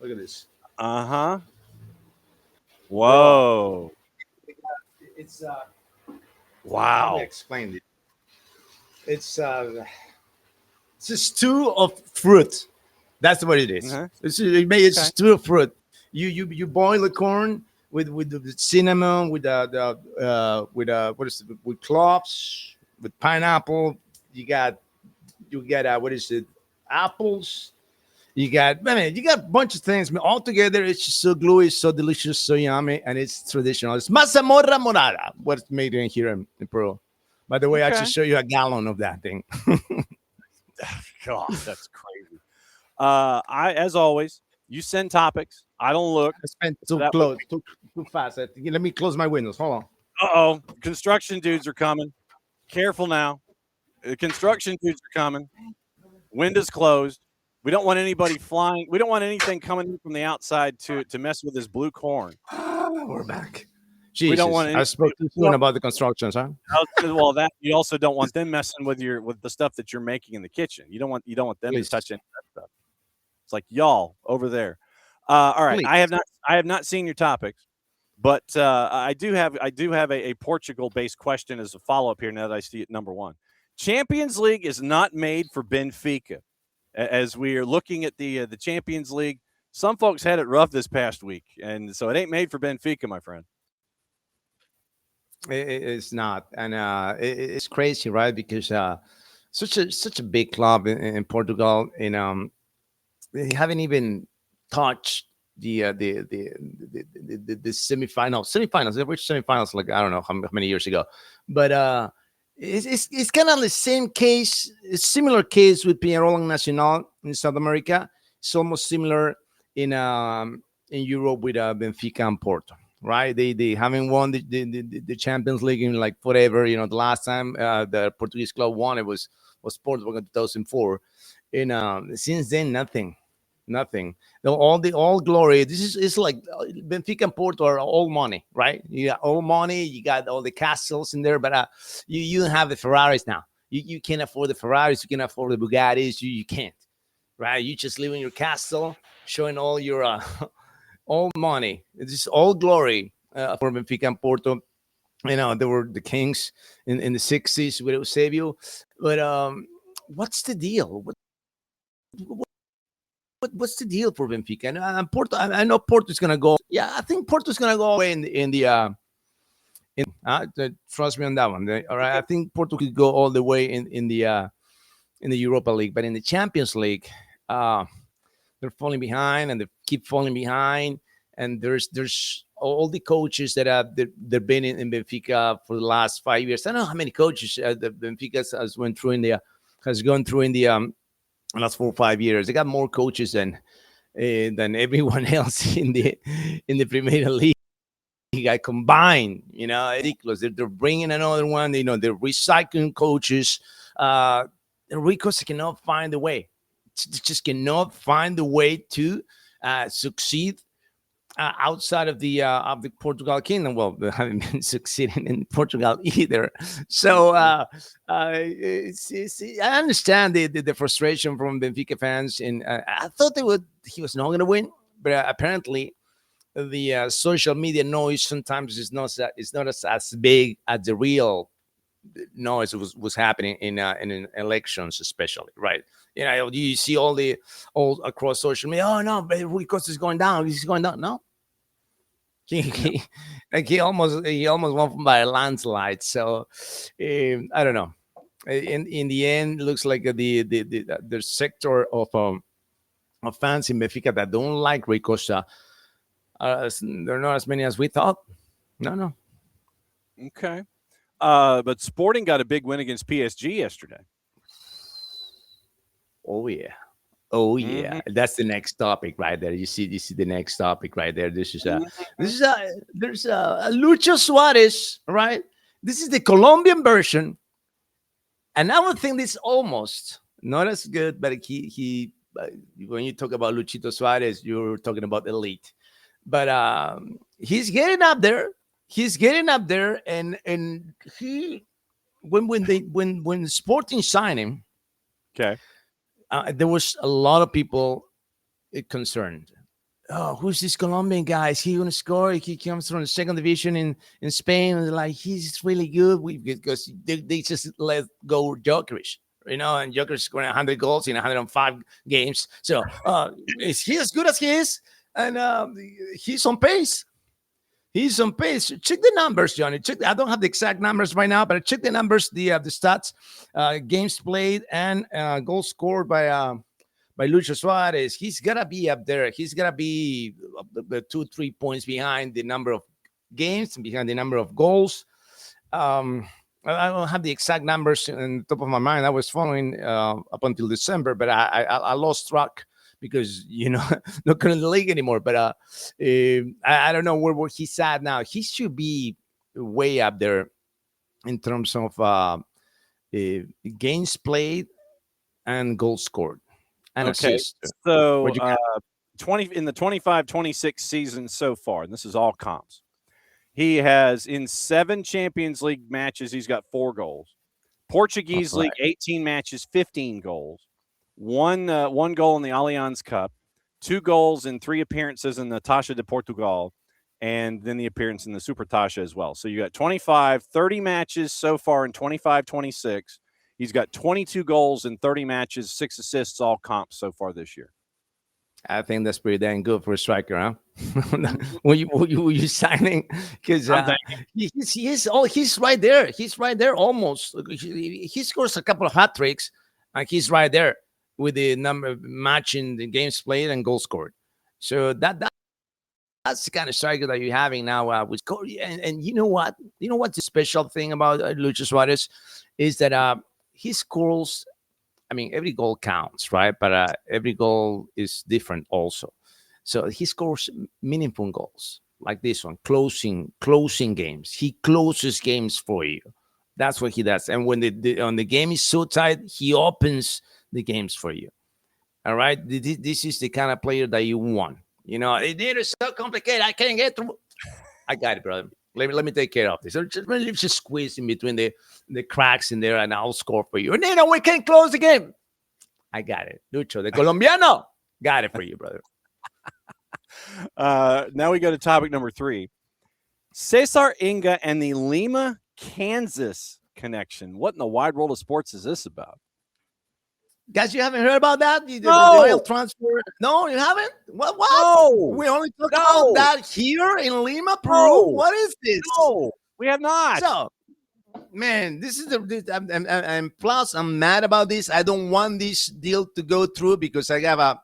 Look at this. Whoa. It's wow. Let me explain it. It's a stew of fruit. With boil the corn with the cinnamon, with cloves, with pineapple. You got apples. You got a bunch of things. All together, it's just so gluey, so delicious, so yummy, and it's traditional. It's mazamorra morada, what's made in here in Peru. By the way, I should show you a gallon of that thing. God, that's crazy. As always, you send topics. I don't look. I spent too fast. Let me close my windows. Hold on. Construction dudes are coming. Careful now. The construction dudes are coming. Windows closed. We don't want anybody flying. We don't want anything coming in from the outside to mess with this blue corn. We're back. Jesus, we don't want. I spoke too soon about the constructions, huh? Well, that you also don't want them messing with the stuff that you're making in the kitchen. You don't want them to touch any of that stuff. It's like y'all over there. All right, please. I have not seen your topics, but I do have a Portugal-based question as a follow-up here. Now that I see it, number 1, Champions League is not made for Benfica. As we are looking at the Champions League, some folks had it rough this past week, and so it ain't made for Benfica, my friend. It's not, and it's crazy, right? Because such a big club in Portugal, and they haven't even touched the semifinals. They reached semifinals like I don't know how many years ago, but it's kind of the same case, a similar case with Peñarol Nacional in South America. It's almost similar in Europe with Benfica and Porto, right? They haven't won the Champions League in like forever. You know, the last time the Portuguese club won it was Portugal in 2004, and since then nothing. Nothing. No, all glory. This is it's like Benfica and Porto are all money, right? You got all money. You got all the castles in there, but you don't have the Ferraris now. You can't afford the Ferraris. You can't afford the Bugattis. You can't, right? You just live in your castle, showing all your all money. It's just all glory for Benfica and Porto. You know, they were the kings in the 60s with Eusebio. But what's the deal? What's the deal for Benfica? And Porto, I know Porto's gonna go. Yeah, I think Porto's gonna go away trust me on that one. All right, I think Porto could go all the way in the Europa League, but in the Champions League, they're falling behind, and they keep falling behind. And there's all the coaches that have they've been in Benfica for the last 5 years. I don't know how many coaches the Benfica has gone through in the last 4 or 5 years. They got more coaches than everyone else in the Premier League. I combined, you know, ridiculous. They're bringing another one. You know, they're recycling coaches. Ricos cannot find a way. Just cannot find a way to succeed outside of the Portugal kingdom. Well, they haven't been succeeding in Portugal either. So I understand the frustration from Benfica fans, and I thought he was not going to win, but apparently the social media noise sometimes is not as big as the real noise was happening in elections, especially, right? You know, you see all across social media. Oh no, but Rui Costa is going down. He's going down. No, he almost won by a landslide. So I don't know. In the end, it looks like the sector of fans in Benfica that don't like Rui Costa, they're not as many as we thought. No. Okay. But Sporting got a big win against PSG yesterday. Oh yeah. Mm-hmm. That's the next topic right there. You see the next topic right there. There's Lucho Suarez, right? This is the Colombian version, and I would think this almost not as good, but he when you talk about Luchito Suarez, you're talking about elite, but he's getting up there. And he when Sporting signed him, okay. There was a lot of people concerned. Oh, who's this Colombian guy? Is he going to score? He comes from the second division in Spain. And like, he's really good because they just let go Jokic, you know, and Jokic scoring 100 goals in 105 games. So is he as good as he is? And he's on pace. He's on pace. Check the numbers, Johnny. I don't have the exact numbers right now, but check the numbers, the stats, games played, and goals scored by Lucho Suarez. He's gotta be up there. He's gotta be 2-3 points behind the number of games and behind the number of goals. I don't have the exact numbers on the top of my mind. I was following up until December, but I lost track, because, you know, not in the league anymore. But I don't know where he's at now. He should be way up there in terms of games played and goals scored and assists. So in the 25-26 season so far, and this is all comps, he has in 7 Champions League matches, he's got 4 goals. Portuguese League, 18 matches, 15 goals. One goal in the Allianz Cup, 2 goals in 3 appearances in the Taça de Portugal, and then the appearance in the Super Taça as well. So you got 30 matches so far in 25-26. He's got 22 goals in 30 matches, 6 assists, all comps so far this year. I think that's pretty damn good for a striker, huh? When you signing, because he's right there. He's right there almost. He scores a couple of hat tricks, and he's right there with the number matching the games played and goals scored. So that's the kind of striker that you're having now with Corey. And you know what? The special thing about Lucho Suarez is that he scores I mean, every goal counts, right? But every goal is different also. So he scores meaningful goals like this one, closing games. He closes games for you. That's what he does. And when the game is so tight, he opens the games for you. All right, this is the kind of player that you want. It is so complicated. I can't get through. I got it, brother. Let me take care of this. So just squeeze in between the cracks in there, and I'll score for you. And we can close the game. I got it. Lucho, the Colombiano, got it for you, brother. Now we go to topic number 3. Cesar Inga and the Lima, Kansas connection. What in the wide world of sports is this about? Guys, you haven't heard about that? The oil transfer? No, you haven't? What? No. We only talk about that here in Lima, Peru? No. What is this? No, we have not. So, man, this is I'm plus I'm mad about this. I don't want this deal to go through because I have a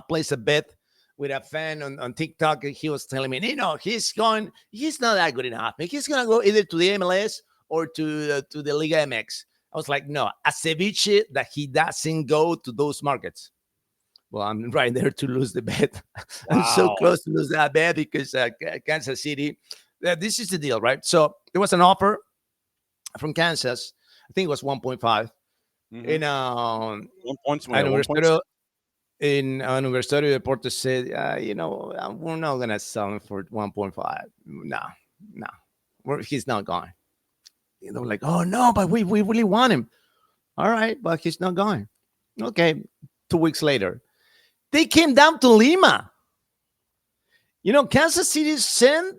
place a bet with a fan on TikTok. He was telling me, he's not that good enough. He's going to go either to the MLS or to the Liga MX. I was like, no, a ceviche that he doesn't go to those markets. Well, I'm right there to lose the bet. I'm so close to lose that bet because Kansas City. This is the deal, right? So there was an offer from Kansas. I think it was 1.5. Mm-hmm. In Universitario Deportes said, we're not going to sell him for 1.5. No, he's not going. They're like, oh, no, but we really want him. All right, but he's not going. Okay, 2 weeks later, they came down to Lima. Kansas City sent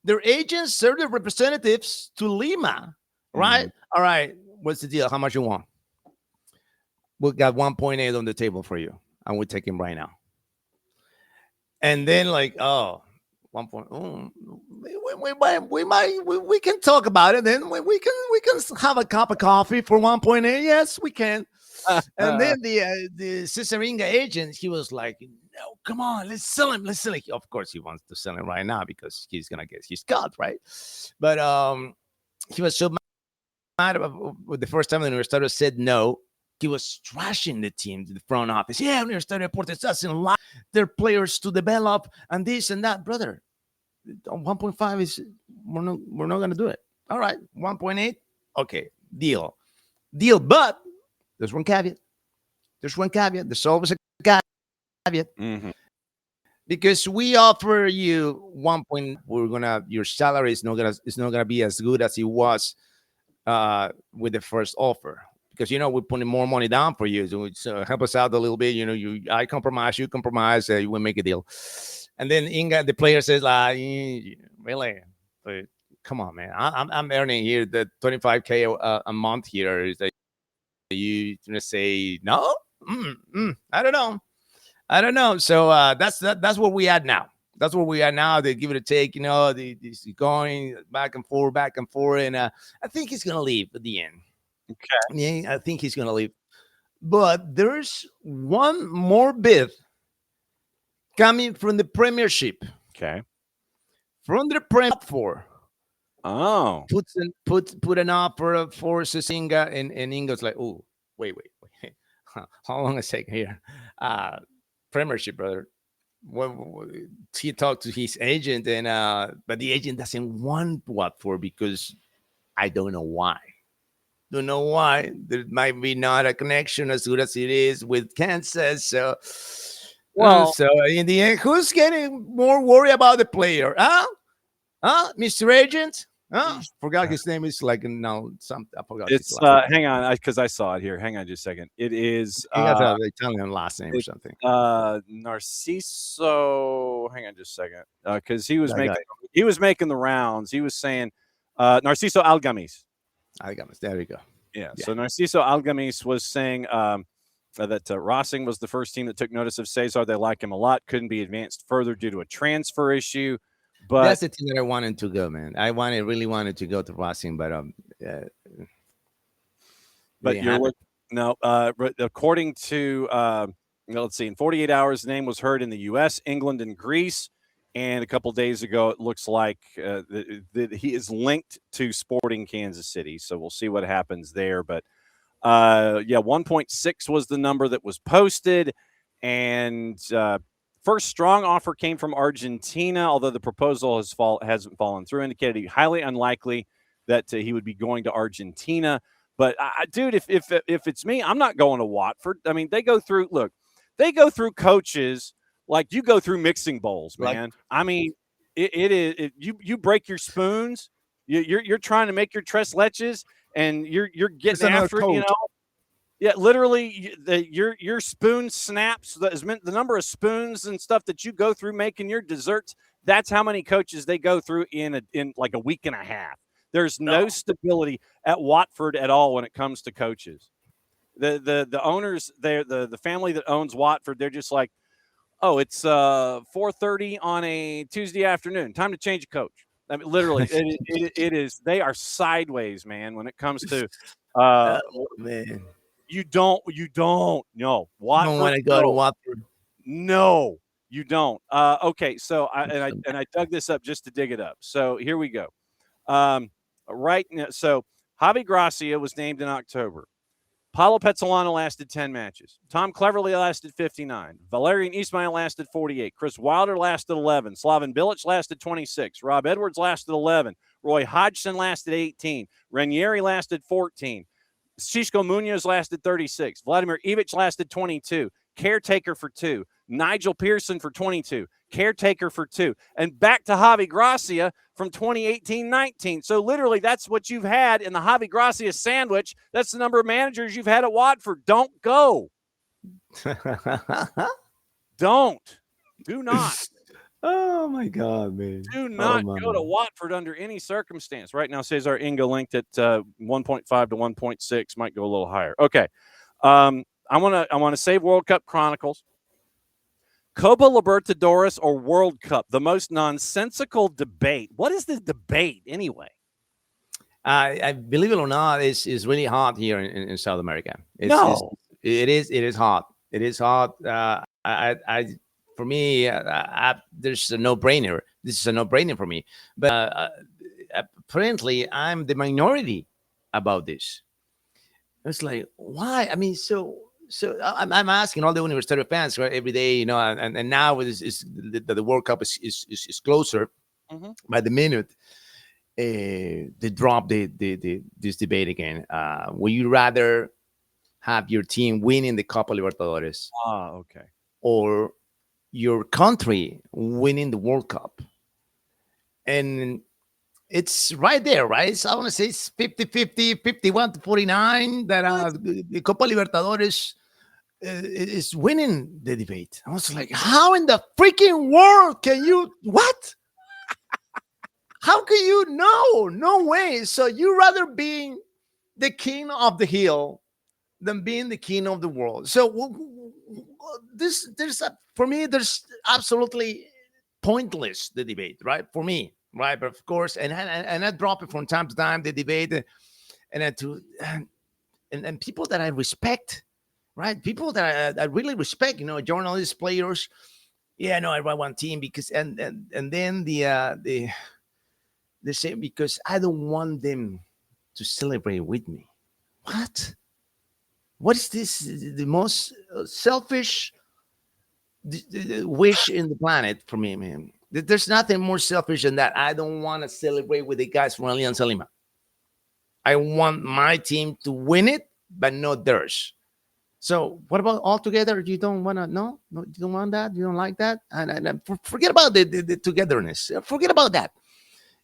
their agents, their representatives to Lima, right? Mm-hmm. All right, what's the deal? How much you want? We got 1.8 on the table for you, and we'll take him right now. And then like, 1 point. We can talk about it. Then we can have a cup of coffee for 1.8. Yes, we can. And then the Cesar Inga agent, he was like, "No, come on, let's sell him. Let's sell him." Of course, he wants to sell him right now because he's gonna get his cut, right? But he was so mad about the first time the Universitario said no. He was trashing the team, the front office. Yeah, Universitario Deportes doesn't allow their players to develop and this and that, brother. 1.5 is we're not gonna do it. All right, 1.8. Okay, deal. But there's one caveat. There's always a caveat. Mm-hmm. Because we offer you 1 point. Your salary is not gonna be as good as it was with the first offer. Because we're putting more money down for you, so help us out a little bit. I compromise, you compromise, we make a deal. And then Inga, the player says, really? But come on, man. I'm earning here the 25K a month here. Is that you gonna say no? I don't know. So that's where we at now. That's where we are now. They give it a take. This is going back and forth, and I think he's gonna leave at the end. Okay. Yeah, I think he's gonna leave. But there's one more bid coming from the Premiership. Okay. From the Prem for. Oh. Put an offer for Inga, and Inga's like, oh, wait. How long is it taking here? Premiership, brother. Well, he talked to his agent, and but the agent doesn't want what for because I don't know why. There might be not a connection as good as it is with Kansas. So, so in the end, who's getting more worried about the player? Mr. Agent? Forgot his name is like no something. I forgot. It's hang on, because I saw it here. Hang on just a second. It is he got an Italian last name or something. Narciso. Hang on just a second. Because he was making the rounds. He was saying Narciso Algamis. There we go. Yeah. So Narciso Algamis was saying that Racing was the first team that took notice of Cesar. They like him a lot. Couldn't be advanced further due to a transfer issue. But that's the team that I wanted to go, man. Really wanted to go to Racing, but according to let's see, in 48 hours, the name was heard in the U.S., England, and Greece. And a couple days ago, it looks like that he is linked to Sporting Kansas City. So we'll see what happens there. But Yeah, 1.6 was the number that was posted. And first strong offer came from Argentina, although the proposal hasn't fallen through, indicated highly unlikely that he would be going to Argentina. But, dude, if it's me, I'm not going to Watford. I mean, they go through coaches like you go through mixing bowls, man. Like, I mean, you break your spoons. You're trying to make your tres leches, and you're getting after it, you know. Yeah, literally, your spoon snaps. The number of spoons and stuff that you go through making your desserts. That's how many coaches they go through in like a week and a half. There's no stability at Watford at all when it comes to coaches. The owners, the family that owns Watford, they're just like, oh, it's 4:30 on a Tuesday afternoon. Time to change a coach. I mean, literally, it is. They are sideways, man. When it comes to, man, you don't no Watford. Don't want to go to Watford. No, you don't. Okay, so I dug this up just to dig it up. So here we go. Right now, so Javi Gracia was named in October. Paulo Pezzolano lasted 10 matches. Tom Cleverley lasted 59. Valerian Ismail lasted 48. Chris Wilder lasted 11. Slaven Bilic lasted 26. Rob Edwards lasted 11. Roy Hodgson lasted 18. Ranieri lasted 14. Xisco Munoz lasted 36. Vladimir Ivic lasted 22. Caretaker for 2. Nigel Pearson for 22. Caretaker for 2. And back to Javi Gracia from 2018-19. So literally that's what you've had in the Javi Gracia sandwich. That's the number of managers you've had at Watford. Don't go. Do not. Oh my God, man. Do not go to Watford under any circumstance. Right now, Cesar Ingo linked at 1.5 to 1.6, might go a little higher. Okay. I want to save World Cup Chronicles. Copa Libertadores or World Cup, the most nonsensical debate. What is the debate anyway? I believe it or not, is really hot here in South America. It is hot. It is hot. For me, there's a no-brainer. This is a no-brainer for me. But apparently, I'm the minority about this. It's like, why? I mean, so I'm asking all the Universitario fans, right, every day, you know, and now the World Cup is closer by the minute. They drop this debate again. Would you rather have your team winning the Copa Libertadores? Okay. Or your country winning the World Cup? And it's right there, right? So I want to say it's 50-50, 51-49 that the Copa Libertadores is winning the debate. I was like, how in the freaking world can you, what? How can you know? No way. So you rather being the king of the hill than being the king of the world. So for me, there's absolutely pointless, the debate, right? For me, right? But of course, and I drop it from time to time, the debate, and people that I respect, right? People that I really respect, you know, journalists, players. Yeah, no, I run one team because, and then they say, because I don't want them to celebrate with me. What is this? The most selfish wish in the planet for me, man. There's nothing more selfish than that. I don't want to celebrate with the guys from Alianza Lima. I want my team to win it, but not theirs. So what about all together? You don't want to? No, you don't want that? You don't like that? And forget about the togetherness. Forget about that.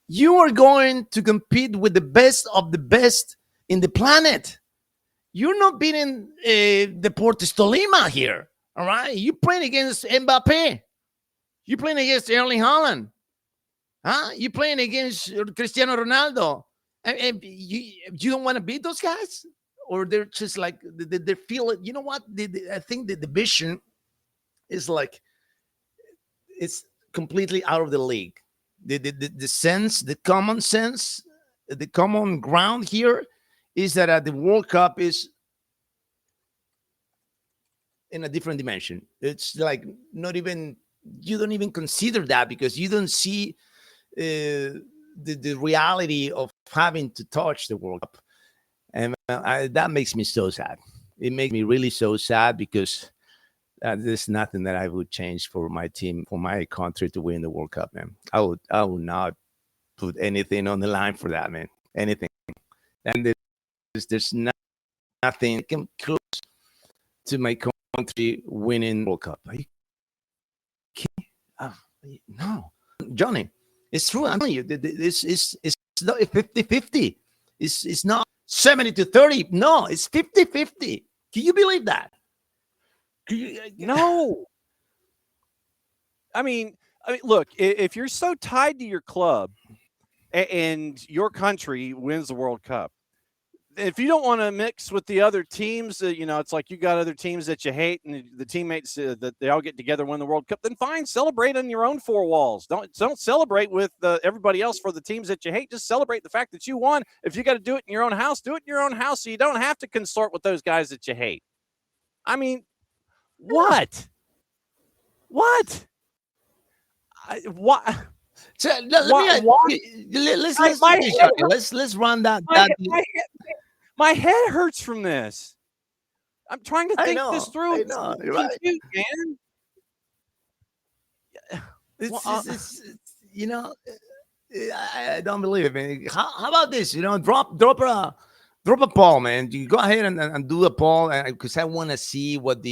You are going to compete with the best of the best in the planet. You're not beating the Portis Tolima here, all right? You're playing against Mbappe. You're playing against Erling Haaland. Huh? You're playing against Cristiano Ronaldo. And you don't want to beat those guys? Or they're just like, they feel it. You know what? I think the division is like, it's completely out of the league. The sense, the common sense, the common ground here is that the World Cup is in a different dimension. It's like not even, you don't even consider that because you don't see the reality of having to touch the World Cup. And that makes me so sad. It makes me really so sad because there's nothing that I would change for my team, for my country to win the World Cup, man. I would not put anything on the line for that, man. Anything. And there's nothing close to my country winning World Cup. Are you kidding? No, Johnny, it's true. I'm telling you, it's not 50-50. It's not 70-30. No, it's 50-50. Can you believe that? No. I mean, look, if you're so tied to your club and your country wins the World Cup, if you don't want to mix with the other teams, it's like you got other teams that you hate and the teammates that they all get together and win the World Cup, then fine, celebrate on your own four walls. Don't celebrate with everybody else for the teams that you hate. Just celebrate the fact that you won. If you got to do it in your own house, do it in your own house so you don't have to consort with those guys that you hate. I mean, what? What? What? So, let's run that. My head hurts from this. I'm trying to think this through. I know. You're right. Confused, man. I don't believe it, man. How about this? Drop a poll, man. You go ahead and do a poll, because I want to see what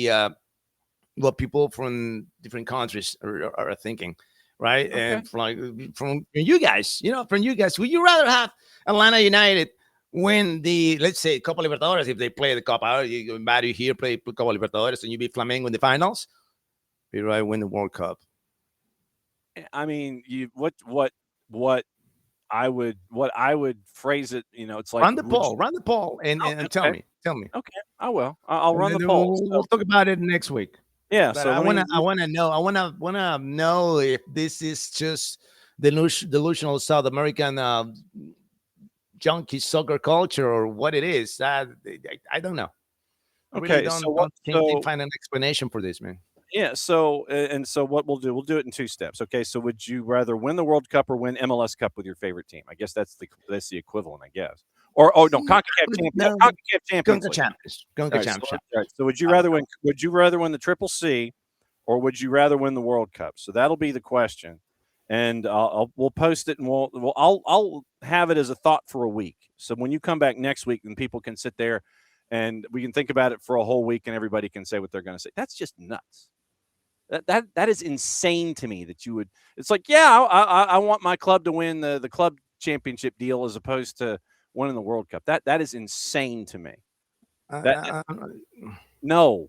what people from different countries are thinking, right? Okay. And from you guys, would you rather have Atlanta United win the, let's say, Copa Libertadores, if they play the Copa, you here play Copa Libertadores, and you beat Flamengo in the finals, you win the World Cup? I mean, what I would phrase it, it's like run the poll and tell me. Okay, I will. I'll run the poll. We'll talk about it next week. Yeah. But So I want to know if this is just delusional South American junkie soccer culture or what it is. I don't know. I okay. Can't find an explanation for this, man. Yeah. So what we'll do it in two steps. Okay. So would you rather win the World Cup or win MLS Cup with your favorite team? I guess that's the equivalent, I guess. Or no, CONCACAF Champions. CONCACAF. Right. So would you rather win the Triple C, or would you rather win the World Cup? So that'll be the question, and we'll post it, and I'll have it as a thought for a week. So when you come back next week, then people can sit there, and we can think about it for a whole week, and everybody can say what they're going to say. That's just nuts. That is insane to me that you would. It's like, yeah, I want my club to win the club championship deal as opposed to winning the World Cup. That is insane to me. No,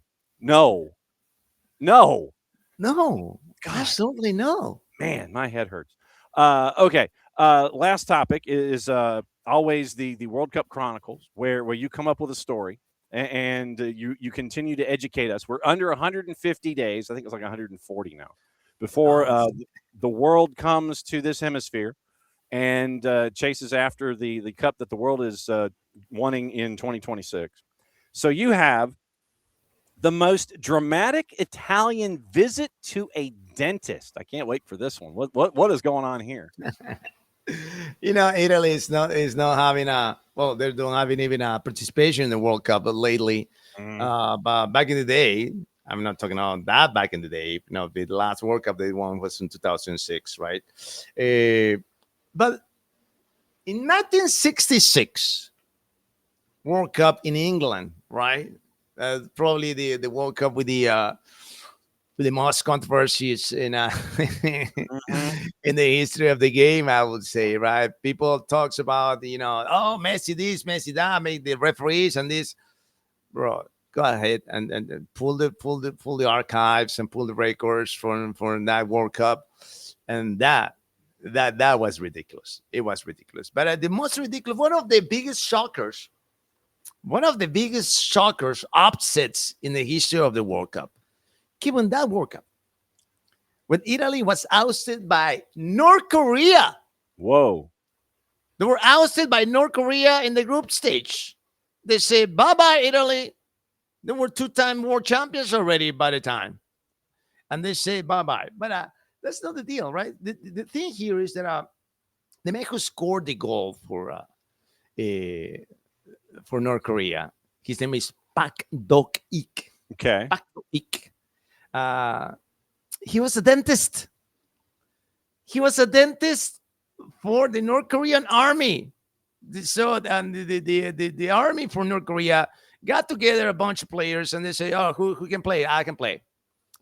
absolutely no. Man, my head hurts. Okay. Last topic is always the World Cup Chronicles, where you come up with a story and you continue to educate us. We're under 150 days. I think it's like 140 now before the world comes to this hemisphere and chases after the cup that the world is wanting in 2026. So you have the most dramatic Italian visit to a dentist. I can't wait for this one. What is going on here? Italy is not having they don't having even a participation in the World Cup, but lately, but back in the day, I'm not talking about that back in the day. The last World Cup they won was in 2006, right? But in 1966, World Cup in England, right? Probably the World Cup with the most controversies in in the history of the game, I would say, right? People talks about Messi this, Messi that, make the referees and this, bro. Go ahead and pull the archives and pull the records from that World Cup, and that was ridiculous. It was ridiculous. But the most ridiculous, one of the biggest shockers, upsets in the history of the World Cup, given that World Cup, when Italy was ousted by North Korea. Whoa. They were ousted by North Korea in the group stage. They say, bye-bye, Italy. They were two-time world champions already by the time. And they say bye-bye. But that's not the deal, right? The thing here is that the man who scored the goal for for North Korea. His name is Pak Dok-ik. Okay. Pak Dok-ik. He was a dentist. He was a dentist for the North Korean army. So the army for North Korea got together a bunch of players, and they say, "Oh, who can play? I can play,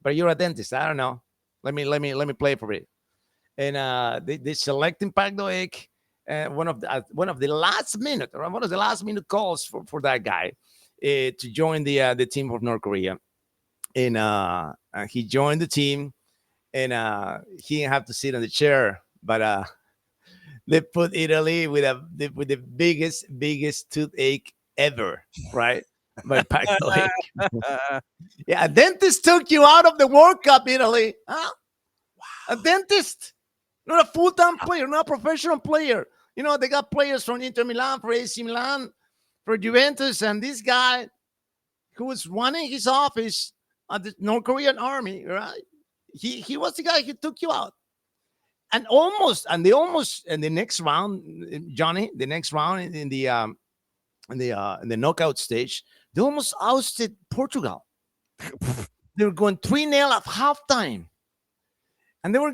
but you're a dentist. I don't know. Let me play for it." And they selected Pak Dok-ik, one of the last minute, or one of the last minute calls for that guy to join the team of North Korea, and he joined the team, and he didn't have to sit on the chair, but they put Italy with the biggest toothache ever, right? By Pak Dok-ik. Yeah, a dentist took you out of the World Cup, Italy. Huh? A dentist, not a full-time player, not a professional player. You know, they got players from Inter Milan, for AC Milan, for Juventus, and this guy who was running his office at the North Korean army, right? He was the guy who took you out. And the next round, Johnny, the next round in the knockout stage, they almost ousted Portugal. They were going 3-0 at halftime. And they were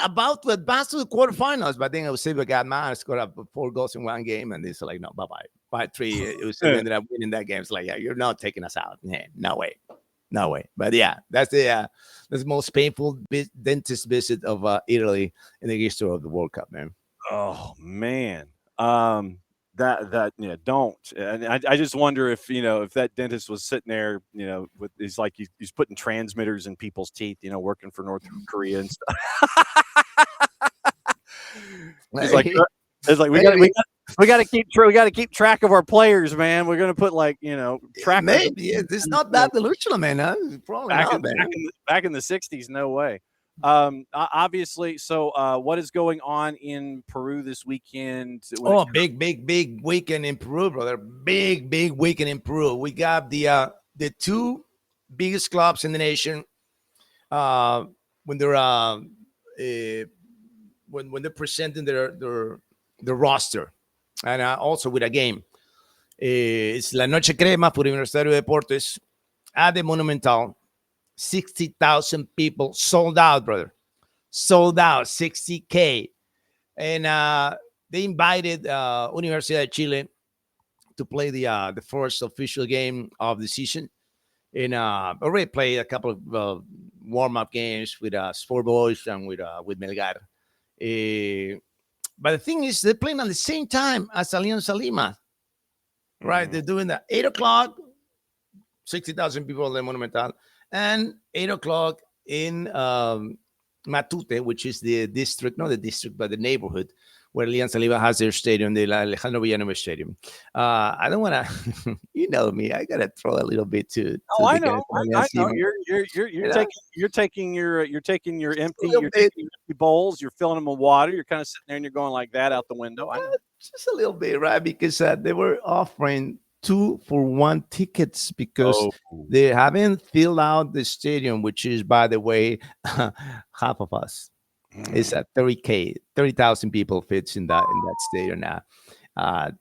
about to advance to the quarterfinals, but then Eusebio got mad, scored up 4 goals in one game, and they said, like, no, bye-bye. 5-3, Eusebio ended up winning that game. It's like, yeah, you're not taking us out. Yeah, no way. But yeah, that's the most painful dentist visit of Italy in the history of the World Cup, man. Oh man, don't. And I just wonder if if that dentist was sitting there, with he's putting transmitters in people's teeth, working for North Korea and stuff. It's like we got to keep track of our players, man. We're gonna put track. Maybe it's not that delusional, man. Huh? Probably not, man. Back in the 60s, no way. Obviously. So, what is going on in Peru this weekend? Oh, big weekend in Peru, brother. Big weekend in Peru. We got the 2 biggest clubs in the nation. When they're when they're presenting their roster, and also with a game. It's La Noche Crema por Universitario de Deportes at the Monumental. 60,000 people, sold out, brother. Sold out, 60K. And they invited Universidad de Chile to play the first official game of the season. And already played a couple of warm-up games with Sport Boys and with Melgar. But the thing is, they're playing at the same time as Alianza Lima, right? Mm-hmm. They're doing the 8 o'clock, 60,000 people in the Monumental, and 8 o'clock in Matute, which is the district, not the district, but the neighborhood where Alianza Lima has their stadium, the Alejandro Villanueva Stadium. I don't want to, you know me, I got to throw a little bit to I know. You're taking your empty bowls, you're filling them with water, you're kind of sitting there and you're going like that out the window. Just a little bit, right? Because they were offering 2-for-1 tickets because they haven't filled out the stadium, which is, by the way, half of us. It's at 30,000 people fits in that stadium now.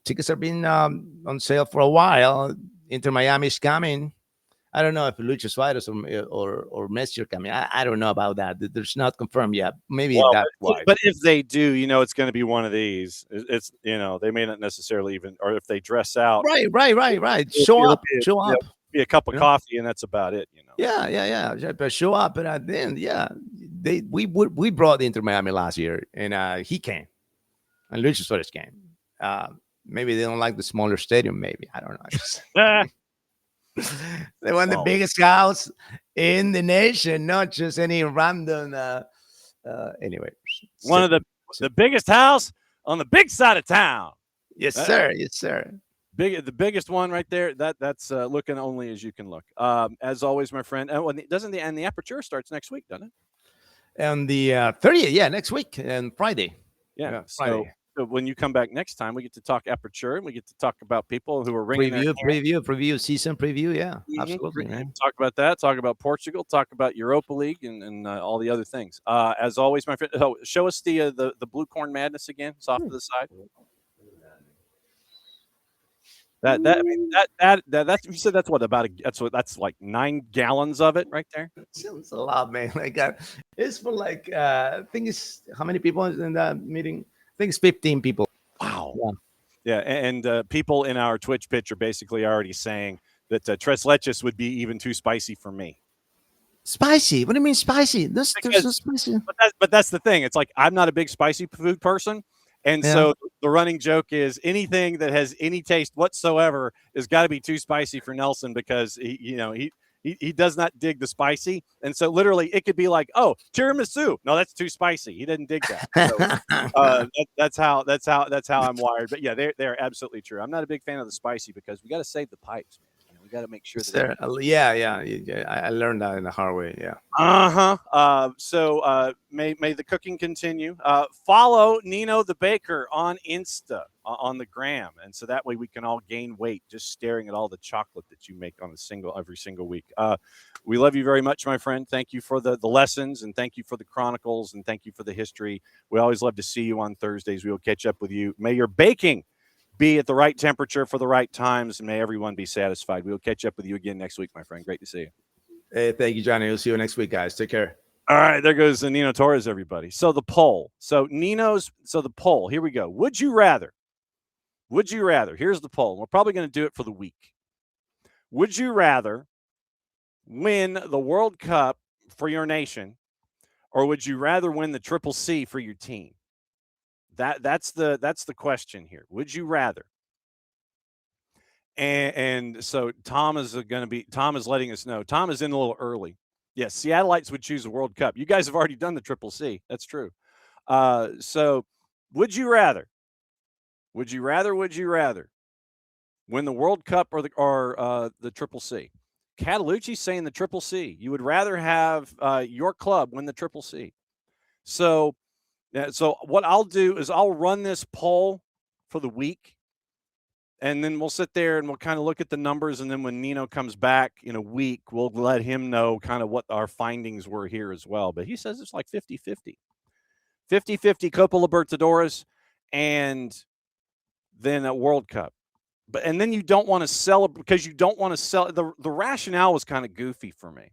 Tickets have been on sale for a while. Inter Miami is coming. I don't know if Lucho Suarez or Messi are coming. I don't know about that. There's not confirmed yet. Maybe that's why. But if they do, it's going to be one of these. It's they may not necessarily even, or if they dress out. Right. Show up. Be a cup of coffee, and that's about it. Yeah. But show up, and then we brought Inter Miami last year, and he came, and Lucho Suarez came. Maybe they don't like the smaller stadium. Maybe I don't know. They want the biggest house in the nation, not just any random. Anyway, one of the biggest house on the big side of town. Yes, sir. Yes, sir. The biggest one right there. That's looking only as you can look. As always, my friend. And the aperture starts next week, doesn't it? And the 30th, next week and Friday. Yeah, Friday. So when you come back next time, we get to talk aperture and we get to talk about people who are ringing preview, season preview. Yeah, absolutely. Man. Talk about that. Talk about Portugal. Talk about Europa League and all the other things. As always, my friend. Show us the blue corn madness again. It's off to the side. That's you said that's what about that's like 9 gallons of it right there. Sounds a lot, man. Like it's for like I think it's how many people in that meeting? I think it's 15 people. Wow. Yeah. And people in our Twitch pitch are basically already saying that tres leches would be even too spicy for me. Spicy? What do you mean spicy? There's no spicy. But that's the thing. It's like I'm not a big spicy food person. And so the running joke is anything that has any taste whatsoever has got to be too spicy for Nelson because he does not dig the spicy. And so literally it could be like, oh, tiramisu. No, that's too spicy. He didn't dig that. So, that's how I'm wired. But yeah, they're absolutely true. I'm not a big fan of the spicy because we got to save the pipes, man. We got to make sure that I learned that in the hard way. Yeah. So may the cooking continue. Follow Nino the Baker on Insta on the gram, and so that way we can all gain weight just staring at all the chocolate that you make on every single week. We love you very much, my friend. Thank you for the lessons, and thank you for the chronicles, and thank you for the history. We always love to see you on Thursdays. We will catch up with you. May your baking be at the right temperature for the right times, and may everyone be satisfied. We will catch up with you again next week, my friend. Great to see you. Hey, thank you, Johnny. We'll see you next week, guys. Take care. All right, there goes Nino Torres, everybody. So the poll. The poll. Here we go. Would you rather? Here's the poll. We're probably going to do it for the week. Would you rather win the World Cup for your nation, or would you rather win the Triple C for your team? That's the question here. Would you rather? And so Tom is letting us know. Tom is in a little early. Yes, Seattleites would choose a World Cup. You guys have already done the Triple C. That's true. So would you rather? Would you rather win the World Cup or the Triple C? Catalucci's saying the Triple C. You would rather have your club win the Triple C. So what I'll do is I'll run this poll for the week, and then we'll sit there and we'll kind of look at the numbers, and then when Nino comes back in a week, we'll let him know kind of what our findings were here as well. But he says it's like 50-50. 50-50 Copa Libertadores and then a World Cup. And then you don't want to celebrate because you don't want to sell. The rationale was kind of goofy for me.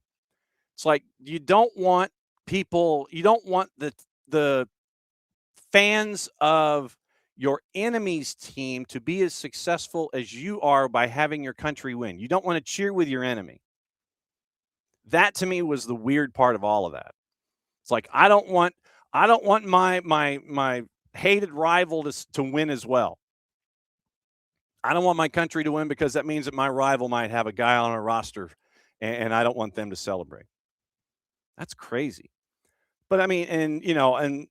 It's like you don't want the fans of your enemy's team to be as successful as you are by having your country win. You don't want to cheer with your enemy. That to me was the weird part of all of that. It's like I don't want my hated rival to win as well. I don't want my country to win because that means that my rival might have a guy on a roster, and I don't want them to celebrate. That's crazy. But I mean,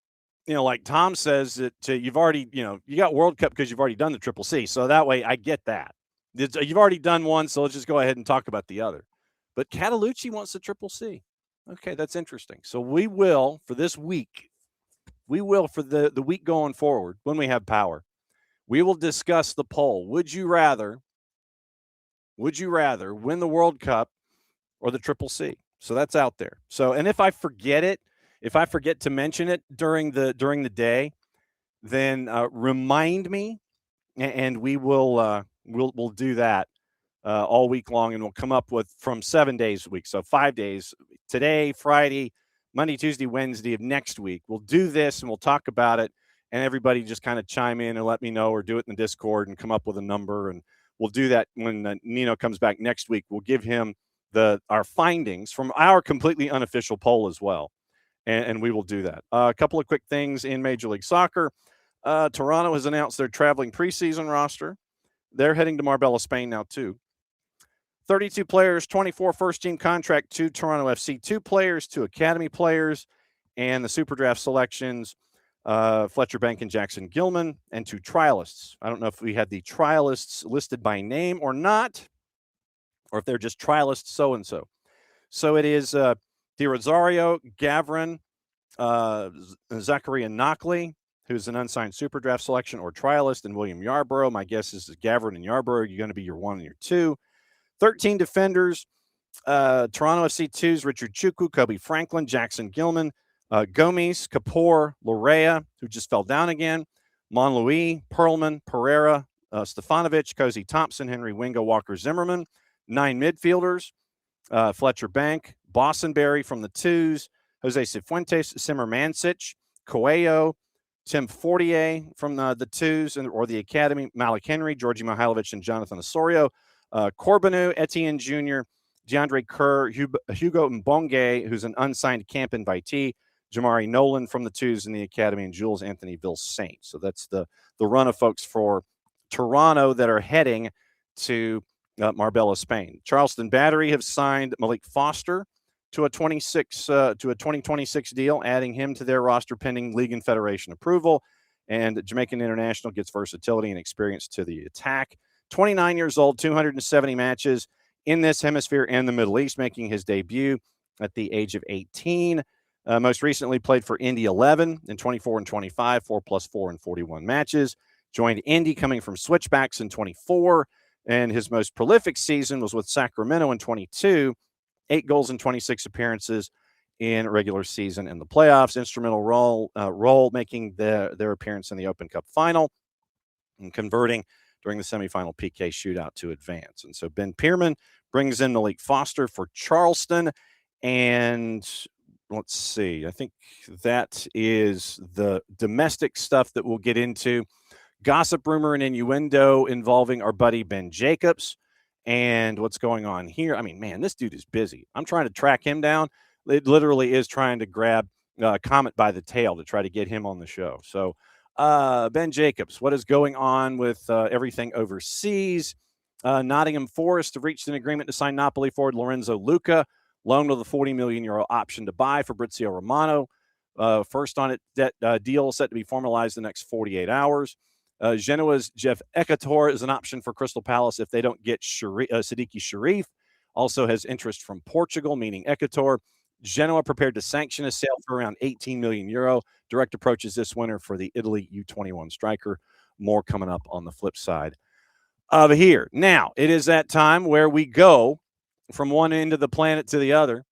like Tom says that you've already, you got World Cup because you've already done the Triple C. So that way I get that. You've already done one, so let's just go ahead and talk about the other. But Catalucci wants the Triple C. Okay, that's interesting. So we will, for this week, for the week going forward, when we have power, we will discuss the poll. Would you rather win the World Cup or the Triple C? So that's out there. So, and if I forget to mention it during the day, then remind me, and we will we'll do that all week long, and we'll come up with from 7 days a week. So 5 days today, Friday, Monday, Tuesday, Wednesday of next week. We'll do this and we'll talk about it, and everybody just kind of chime in and let me know, or do it in the Discord and come up with a number, and we'll do that when Nino comes back next week. We'll give him our findings from our completely unofficial poll as well. And we will do that. A couple of quick things in Major League Soccer. Toronto has announced their traveling preseason roster. They're heading to Marbella, Spain now, too. 32 players, 24 first-team contract to Toronto FC, 2 players, 2 academy players, and the Super Draft selections, Fletcher Bank and Jackson Gilman, and 2 trialists. I don't know if we had the trialists listed by name or not, or if they're just trialists so-and-so. So it is Di Rosario, Gavrin, Zachary Knockley, who's an unsigned Super Draft selection or trialist, and William Yarborough. My guess is Gavrin and Yarborough are going to be your 1 and your 2. 13 defenders, Toronto FC 2's Richard Chukwu, Kobe Franklin, Jackson Gilman, Gomes, Kapoor, Lorea, who just fell down again, Monlouis, Perlman, Pereira, Stefanovic, Cozy Thompson, Henry Wingo, Walker Zimmerman. 9 midfielders, Fletcher Bank, Bossenberry from the 2s, Jose Cifuentes, Simmer Mancic, Coelho, Tim Fortier from the 2s or the academy, Malik Henry, Georgi Mihailovic, and Jonathan Osorio, Corbanu, Etienne Jr., DeAndre Kerr, Hugo Mbonge, who's an unsigned camp invitee, Jamari Nolan from the 2s in the academy, and Jules Anthony Ville-Saint. So that's the run of folks for Toronto that are heading to Marbella, Spain. Charleston Battery have signed Malik Foster to a 2026 deal, adding him to their roster pending league and federation approval. And Jamaican International gets versatility and experience to the attack. 29 years old, 270 matches in this hemisphere and the Middle East, making his debut at the age of 18. Most recently played for Indy 11 in 24 and 25, 4+4 and 41 matches. Joined Indy coming from switchbacks in 24. And his most prolific season was with Sacramento in 22, 8 goals in 26 appearances in regular season and the playoffs. Instrumental role making their appearance in the Open Cup final and converting during the semifinal PK shootout to advance. And so Ben Pierman brings in Malik Foster for Charleston. And let's see, I think that is the domestic stuff that we'll get into. Gossip, rumor, and innuendo involving our buddy Ben Jacobs and what's going on here. I mean, man, this dude is busy. I'm trying to track him down. It literally is trying to grab Comet by the tail to try to get him on the show. So Ben Jacobs, what is going on with everything overseas? Nottingham Forest have reached an agreement to sign Napoli forward Lorenzo Luca, loan with a €40 million option to buy Fabrizio Romano. First on it, that deal set to be formalized in the next 48 hours. Genoa's Jeff Ekator is an option for Crystal Palace if they don't get Siddiqui Sharif. Also has interest from Portugal, meaning Ekator. Genoa prepared to sanction a sale for around €18 million. Direct approaches this winter for the Italy U21 striker. More coming up on the flip side of here. Now, it is that time where we go from one end of the planet to the other,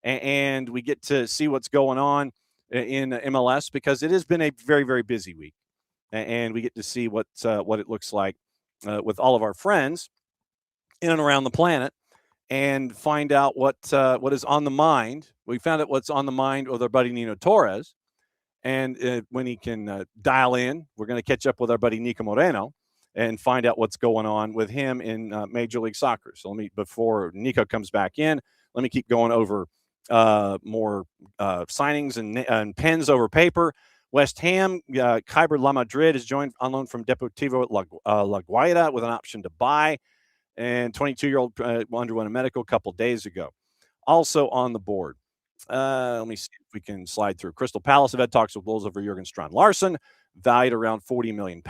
and we get to see what's going on in MLS because it has been a very, very busy week. And we get to see what it looks like with all of our friends in and around the planet and find out what is on the mind. We found out what's on the mind with our buddy Nino Torres. And when he can dial in, we're going to catch up with our buddy Niko Moreno and find out what's going on with him in Major League Soccer. So before Nico comes back in, let me keep going over more signings and pens over paper. West Ham, Kyber La Madrid is joined on loan from Deportivo La Guaira with an option to buy. And 22-year-old underwent a medical a couple days ago. Also on the board, let me see if we can slide through. Crystal Palace have had talks with Wolves over Jurgen Strand Larson, valued around £40 million,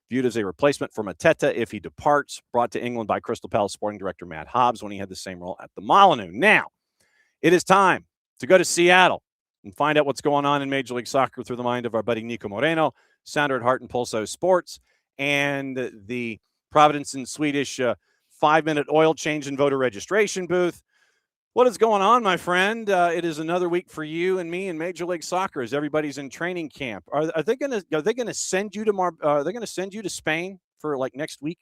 viewed as a replacement for Mateta if he departs, brought to England by Crystal Palace sporting director Matt Hobbs when he had the same role at the Molineux. Now, it is time to go to Seattle and find out what's going on in Major League Soccer through the mind of our buddy Niko Moreno, Sounder at Heart and Pulso Sports, and the Providence and Swedish 5-minute oil change and voter registration booth. What is going on, my friend? It is another week for you and me in Major League Soccer as everybody's in training camp. Are they going to send you to Spain for like next week?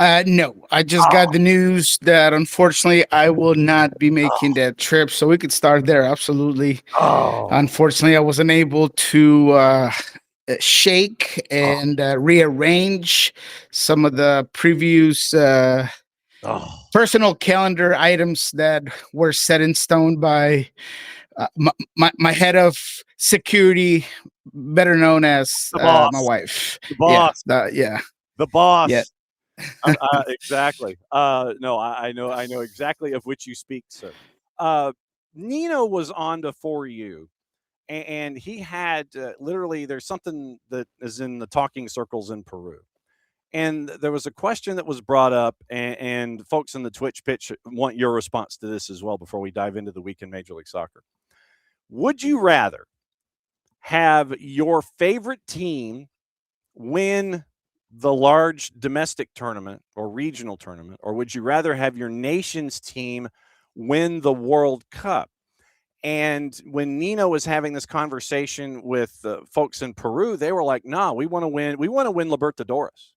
No, I just got the news that unfortunately I will not be making that trip. So we could start there. Absolutely. Unfortunately, I wasn't able to shake and rearrange some of the previous personal calendar items that were set in stone by my head of security, better known as my wife. The boss. The boss. Yeah. Exactly. No, I know exactly of which you speak, sir. Nino was on to For You, and he had literally, there's something that is in the talking circles in Peru. And there was a question that was brought up, and folks in the Twitch pitch want your response to this as well before we dive into the week in Major League Soccer. Would you rather have your favorite team win the large domestic tournament or regional tournament, or would you rather have your nation's team win the World Cup? And when Nino was having this conversation with folks in Peru, they were like, "Nah, we want to win. We want to win Libertadores.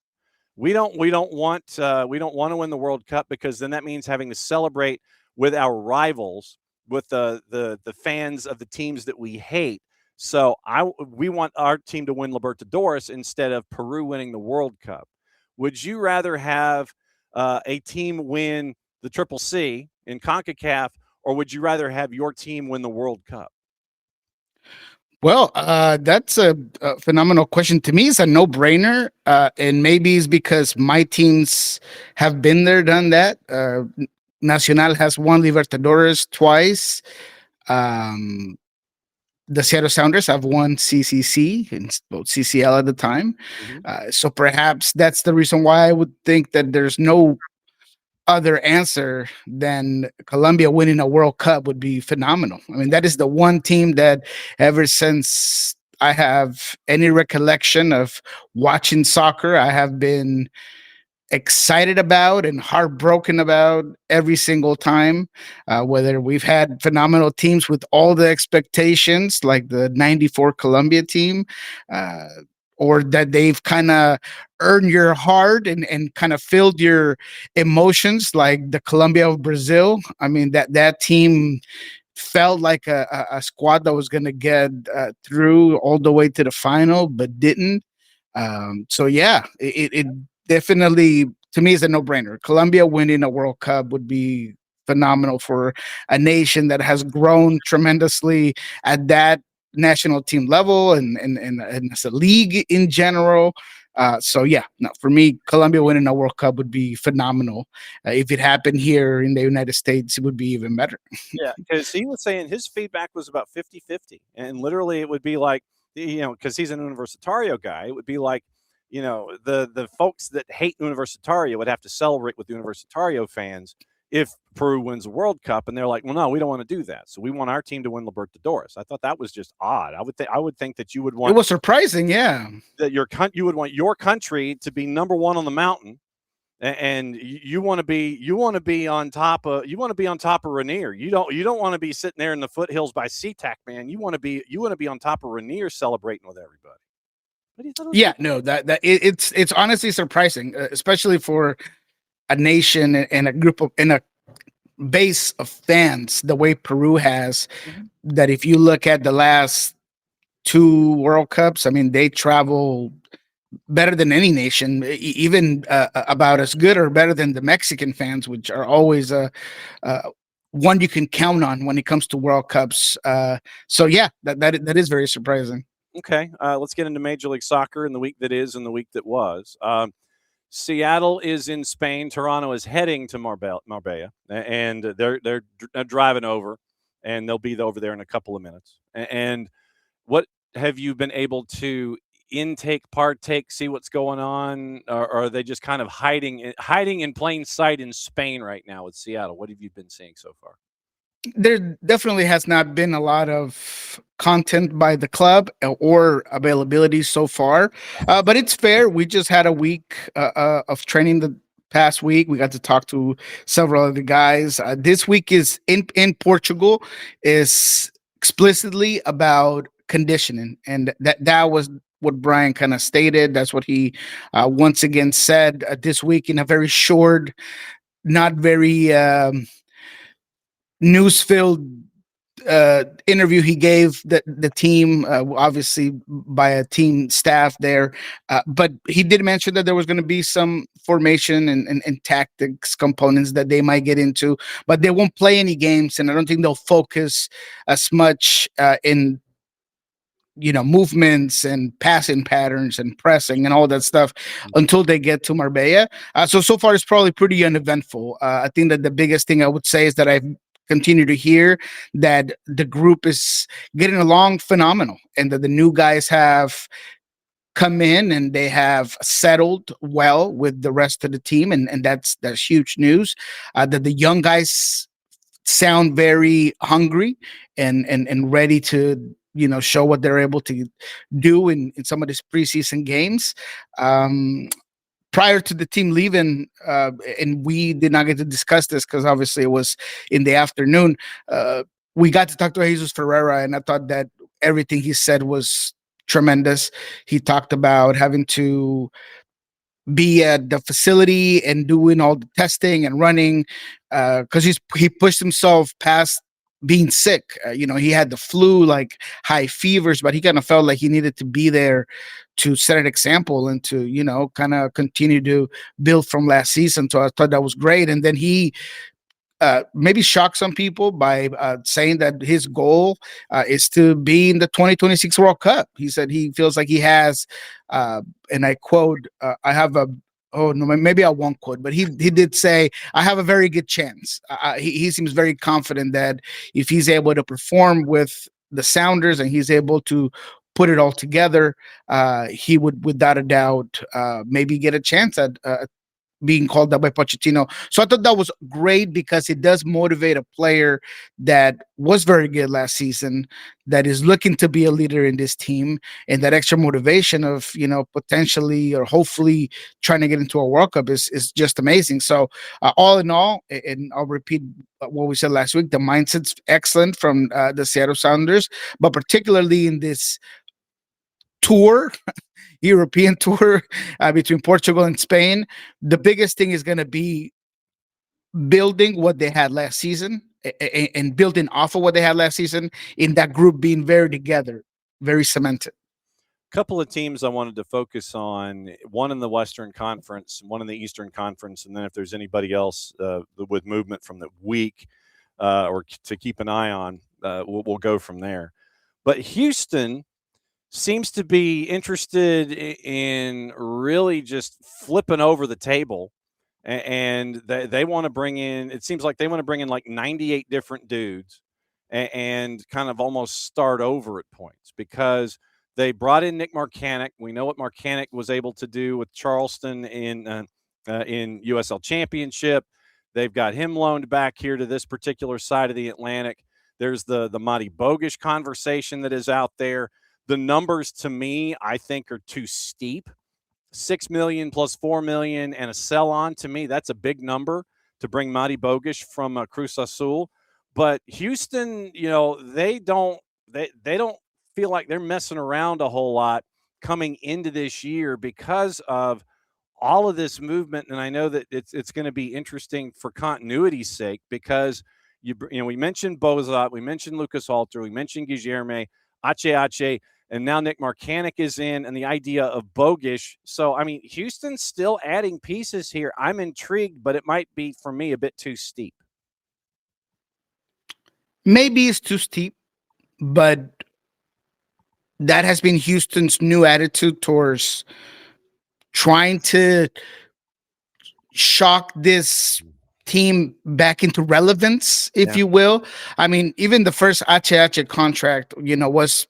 we don't want to win the World Cup, because then that means having to celebrate with our rivals, with the fans of the teams that we hate. So we want our team to win Libertadores instead of Peru winning the World Cup. Would you rather have a team win the Triple C in CONCACAF, or would you rather have your team win the World Cup? Well, that's a phenomenal question. To me, it's a no-brainer, and maybe it's because my teams have been there, done that. Nacional has won Libertadores twice. The Seattle Sounders have won CCC and CCL at the time. So perhaps that's the reason why I would think that there's no other answer than Colombia winning a World Cup would be phenomenal. I mean, that is the one team that ever since I have any recollection of watching soccer, I have been excited about and heartbroken about every single time, whether we've had phenomenal teams with all the expectations like the 94 Colombia team, or that they've kind of earned your heart and kind of filled your emotions like the Colombia of Brazil. I mean, that team felt like a squad that was going to get through all the way to the final, but didn't. So yeah, it definitely, to me, is a no-brainer. Colombia winning a World Cup would be phenomenal for a nation that has grown tremendously at that national team level and as a league in general. So yeah, no, for me, Colombia winning a World Cup would be phenomenal. If it happened here in the United States, it would be even better. Yeah, because he was saying his feedback was about 50-50. And literally it would be like, because he's an Universitario guy, it would be like, the folks that hate Universitario would have to celebrate with the Universitario fans if Peru wins a World Cup, and they're like, well, no, we don't want to do that. So we want our team to win Libertadores. I thought that was just odd. I would think that you would want. It was surprising, yeah. That you would want your country to be number one on the mountain, and you want to be on top of Rainier. You don't want to be sitting there in the foothills by SeaTac, man. You want to be on top of Rainier celebrating with everybody. Yeah, no, it's honestly surprising, especially for a nation and a base of fans the way Peru has. That if you look at the last 2 World Cups, I mean, they travel better than any nation, even about as good or better than the Mexican fans, which are always one you can count on when it comes to World Cups. So yeah, that is very surprising. Okay, let's get into Major League Soccer in the week that is and the week that was. Seattle is in Spain. Toronto is heading to Marbella, and they're driving over, and they'll be over there in a couple of minutes. And what have you been able to partake, see what's going on, or are they just kind of hiding in plain sight in Spain right now with Seattle? What have you been seeing so far? There definitely has not been a lot of content by the club or availability so far, but it's fair. We just had a week of training the past week. We got to talk to several of the guys. This week is in Portugal, is explicitly about conditioning, and that was what Brian kind of stated. That's what he once again said this week in a very short, not very news-filled interview he gave the team, obviously by a team staff there, but he did mention that there was going to be some formation and tactics components that they might get into, but they won't play any games, and I don't think they'll focus as much in movements and passing patterns and pressing and all that stuff until they get to Marbella. So far it's probably pretty uneventful. I think that the biggest thing I would say is that I've continue to hear that the group is getting along phenomenal, and that the new guys have come in and they have settled well with the rest of the team, and that's huge news. That the young guys sound very hungry and ready to show what they're able to do in some of these preseason games. Prior to the team leaving, and we did not get to discuss this because obviously it was in the afternoon, we got to talk to Jesus Ferreira, and I thought that everything he said was tremendous. He talked about having to be at the facility and doing all the testing and running, because he pushed himself past being sick. He had the flu, like high fevers, but he kind of felt like he needed to be there to set an example and to, kind of continue to build from last season. So I thought that was great. And then he maybe shock some people by saying that his goal is to be in the 2026 World Cup. He said he feels like he has, and I quote, I have a, oh no, maybe I won't quote, but he did say, I have a very good chance. He seems very confident that if he's able to perform with the Sounders and he's able to put it all together, he would, without a doubt, maybe get a chance at being called up by Pochettino. So I thought that was great because it does motivate a player that was very good last season, that is looking to be a leader in this team, and that extra motivation of, potentially or hopefully trying to get into a World Cup is just amazing. So all in all, and I'll repeat what we said last week, the mindset's excellent from the Seattle Sounders, but particularly in this tour, European tour between Portugal and Spain, the biggest thing is going to be building what they had last season and building off of what they had last season, in that group being very together, very cemented. Couple of teams I wanted to focus on, one in the Western Conference, one in the Eastern Conference, and then if there's anybody else with movement from the week or to keep an eye on, we'll go from there. But Houston seems to be interested in really just flipping over the table, and they want to bring in, it seems like they want to bring in like 98 different dudes and kind of almost start over at points, because they brought in Nick Marcanic. We know what Marcanic was able to do with Charleston in USL Championship. They've got him loaned back here to this particular side of the Atlantic. There's the Mati Bogish conversation that is out there. The numbers, to me, I think are too steep. 6 million plus 4 million and a sell on, to me, that's a big number to bring Mati Bogish from Cruz Azul. But Houston, they don't feel like they're messing around a whole lot coming into this year because of all of this movement. And I know that it's going to be interesting for continuity's sake, because we mentioned Bozat, we mentioned Lucas Halter, we mentioned Guilherme, Ache, and now Nick Marcanic is in, and the idea of Bogish. So, I mean, Houston's still adding pieces here. I'm intrigued, but it might be, for me, a bit too steep. Maybe it's too steep, but that has been Houston's new attitude towards trying to shock this team back into relevance, if you will. I mean, even the first Ache contract, was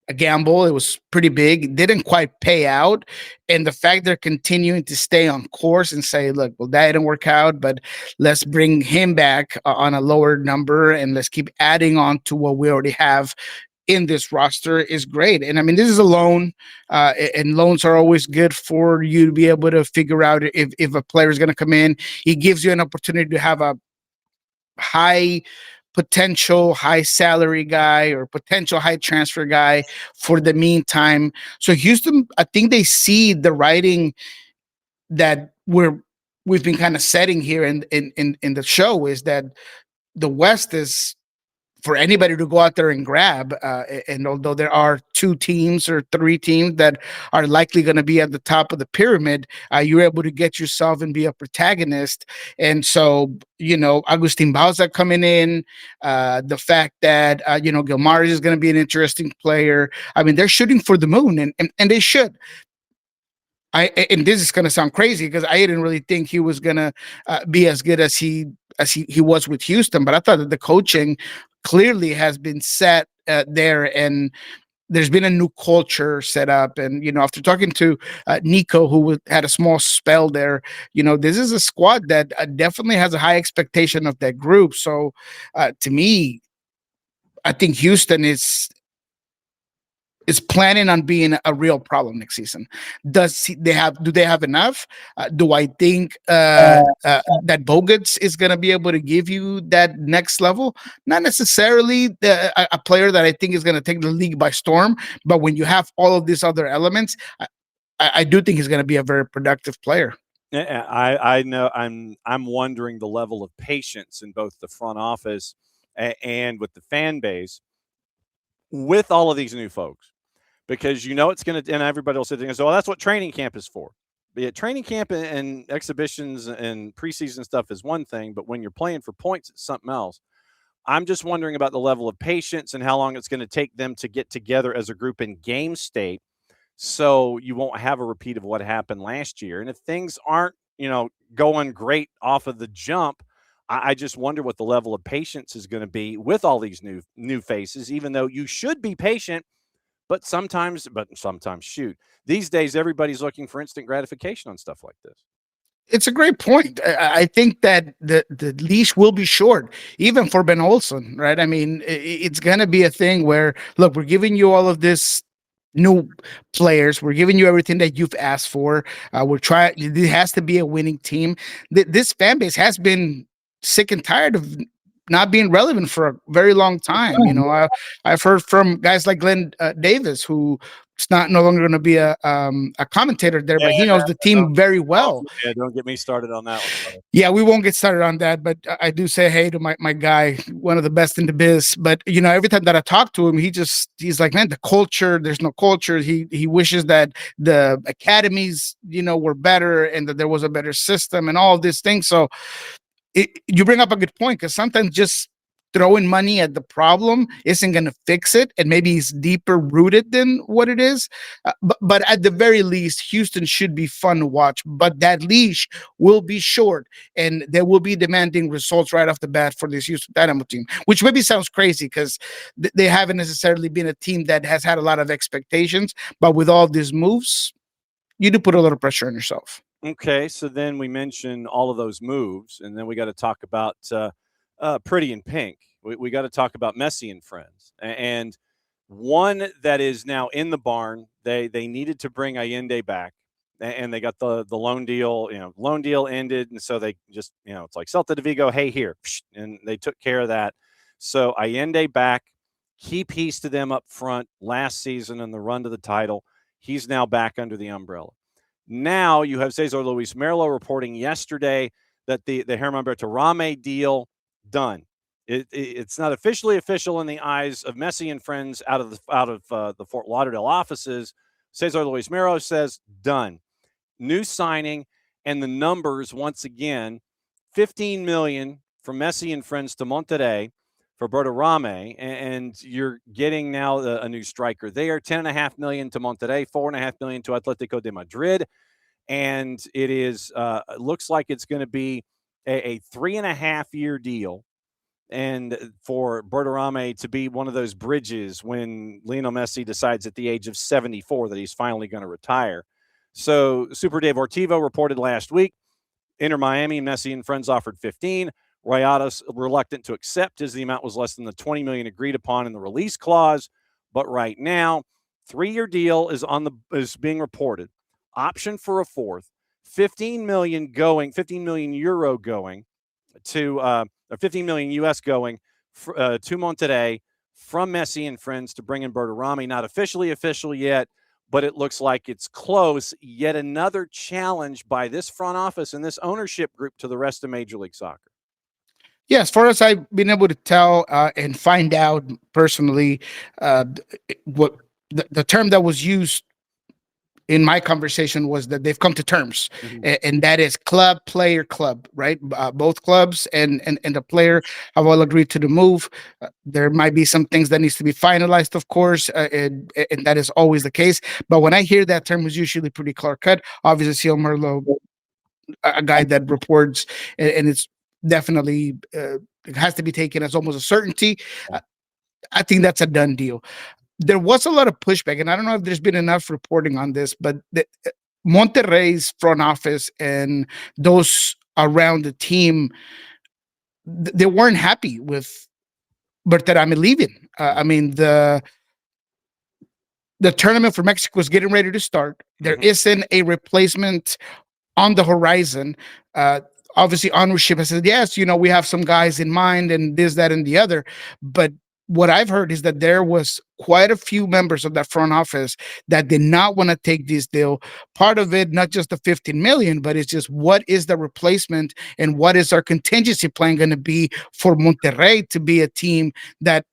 a gamble. It was pretty big. It didn't quite pay out. And the fact they're continuing to stay on course and say, look, well, that didn't work out, but let's bring him back on a lower number and let's keep adding on to what we already have in this roster is great. And I mean, this is a loan, and loans are always good for you to be able to figure out if a player is going to come in. He gives you an opportunity to have a high potential high salary guy or potential high transfer guy for the meantime. So Houston, I think they see the writing that we've been kind of setting here in the show, is that the West is for anybody to go out there and grab. And although there are 2 teams or 3 teams that are likely going to be at the top of the pyramid, you're able to get yourself and be a protagonist. And so, Agustin Bauza coming in, the fact that, Gilmar is going to be an interesting player. I mean, they're shooting for the moon, and they should. And this is going to sound crazy because I didn't really think he was going to be as good as he was with Houston, but I thought that the coaching clearly has been set there, and there's been a new culture set up. And, after talking to Nico, who had a small spell there, this is a squad that definitely has a high expectation of that group. So to me, I think Houston is planning on being a real problem next season. Do they have enough? Do I think that Bogut is going to be able to give you that next level? Not necessarily a player that I think is going to take the league by storm, but when you have all of these other elements, I do think he's going to be a very productive player. I know. I'm wondering the level of patience in both the front office and with the fan base with all of these new folks, because it's going to, and everybody will sit there and say, well, that's what training camp is for. But yet training camp and exhibitions and preseason stuff is one thing, but when you're playing for points, it's something else. I'm just wondering about the level of patience and how long it's going to take them to get together as a group in game state, so you won't have a repeat of what happened last year. And if things aren't, going great off of the jump, I just wonder what the level of patience is going to be with all these new faces, even though you should be patient. But sometimes, shoot, these days, everybody's looking for instant gratification on stuff like this. It's a great point. I think that the leash will be short, even for Ben Olsen, right? I mean, it's going to be a thing where, look, we're giving you all of this new players. We're giving you everything that you've asked for. We're trying. It has to be a winning team. This fan base has been sick and tired of not being relevant for a very long time. I've heard from guys like Glenn Davis, who is no longer going to be a commentator there, but he knows the team very well. Yeah, don't get me started on that one. Yeah, we won't get started on that, but I do say hey to my guy, one of the best in the biz. But every time that I talk to him, he's like, man, the culture, there's no culture. He wishes that the academies, were better and that there was a better system and all of these things. So you bring up a good point, because sometimes just throwing money at the problem isn't going to fix it, and maybe it's deeper rooted than what it is. But at the very least, Houston should be fun to watch. But that leash will be short, and they will be demanding results right off the bat for this Houston Dynamo team, which maybe sounds crazy because they haven't necessarily been a team that has had a lot of expectations. But with all these moves, you do put a little pressure on yourself. Okay, so then we mentioned all of those moves, and then we got to talk about Pretty in Pink. We got to talk about Messi and Friends, and one that is now in the barn. They needed to bring Allende back, and they got the loan deal. Loan deal ended, and so they just it's like Celta de Vigo. Hey, here, and they took care of that. So Allende back, key piece to them up front last season in the run to the title. He's now back under the umbrella. Now you have Cesar Luis Merlo reporting yesterday that the Germán Berterame deal done. It's not officially official in the eyes of Messi and Friends out of the Fort Lauderdale offices. Cesar Luis Merlo says done. New signing, and the numbers once again: $15 million from Messi and Friends to Monterrey for Berterame, and you're getting now a new striker there. $10.5 million to Monterrey, $4.5 million to Atletico de Madrid, and it is looks like it's going to be a 3.5-year deal, and for Berterame to be one of those bridges when Lionel Messi decides at the age of 74 that he's finally going to retire. So Super Deportivo reported last week, Inter Miami, Messi and Friends offered 15. Rayados reluctant to accept, as the amount was less than the $20 million agreed upon in the release clause. But right now, 3-year deal is being reported. Option for a fourth, 15 million euro going to 15 million US going to Monterrey from Messi and Friends to bring in Berterame. Not officially official yet, but it looks like it's close. Yet another challenge by this front office and this ownership group to the rest of Major League Soccer. Yeah, as far as I've been able to tell and find out personally, what the term that was used in my conversation was that they've come to terms, and that is club, player, club, right? Both clubs and the player have all agreed to the move. There might be some things that needs to be finalized, of course, and that is always the case. But when I hear that term, it's usually pretty clear cut. Obviously, Ciel Merlo, a guy that reports, and it's definitely it has to be taken as almost a certainty. I think that's a done deal. There was a lot of pushback, and I don't know if there's been enough reporting on this, but Monterrey's front office and those around the team, they weren't happy with Berterame leaving. I mean, the tournament for Mexico is getting ready to start. There isn't a replacement on the horizon. Obviously, ownership has said, yes, we have some guys in mind and this, that, and the other. But what I've heard is that there was quite a few members of that front office that did not want to take this deal. Part of it, not just the 15 million, but it's just what is the replacement and what is our contingency plan going to be for Monterrey to be a team that,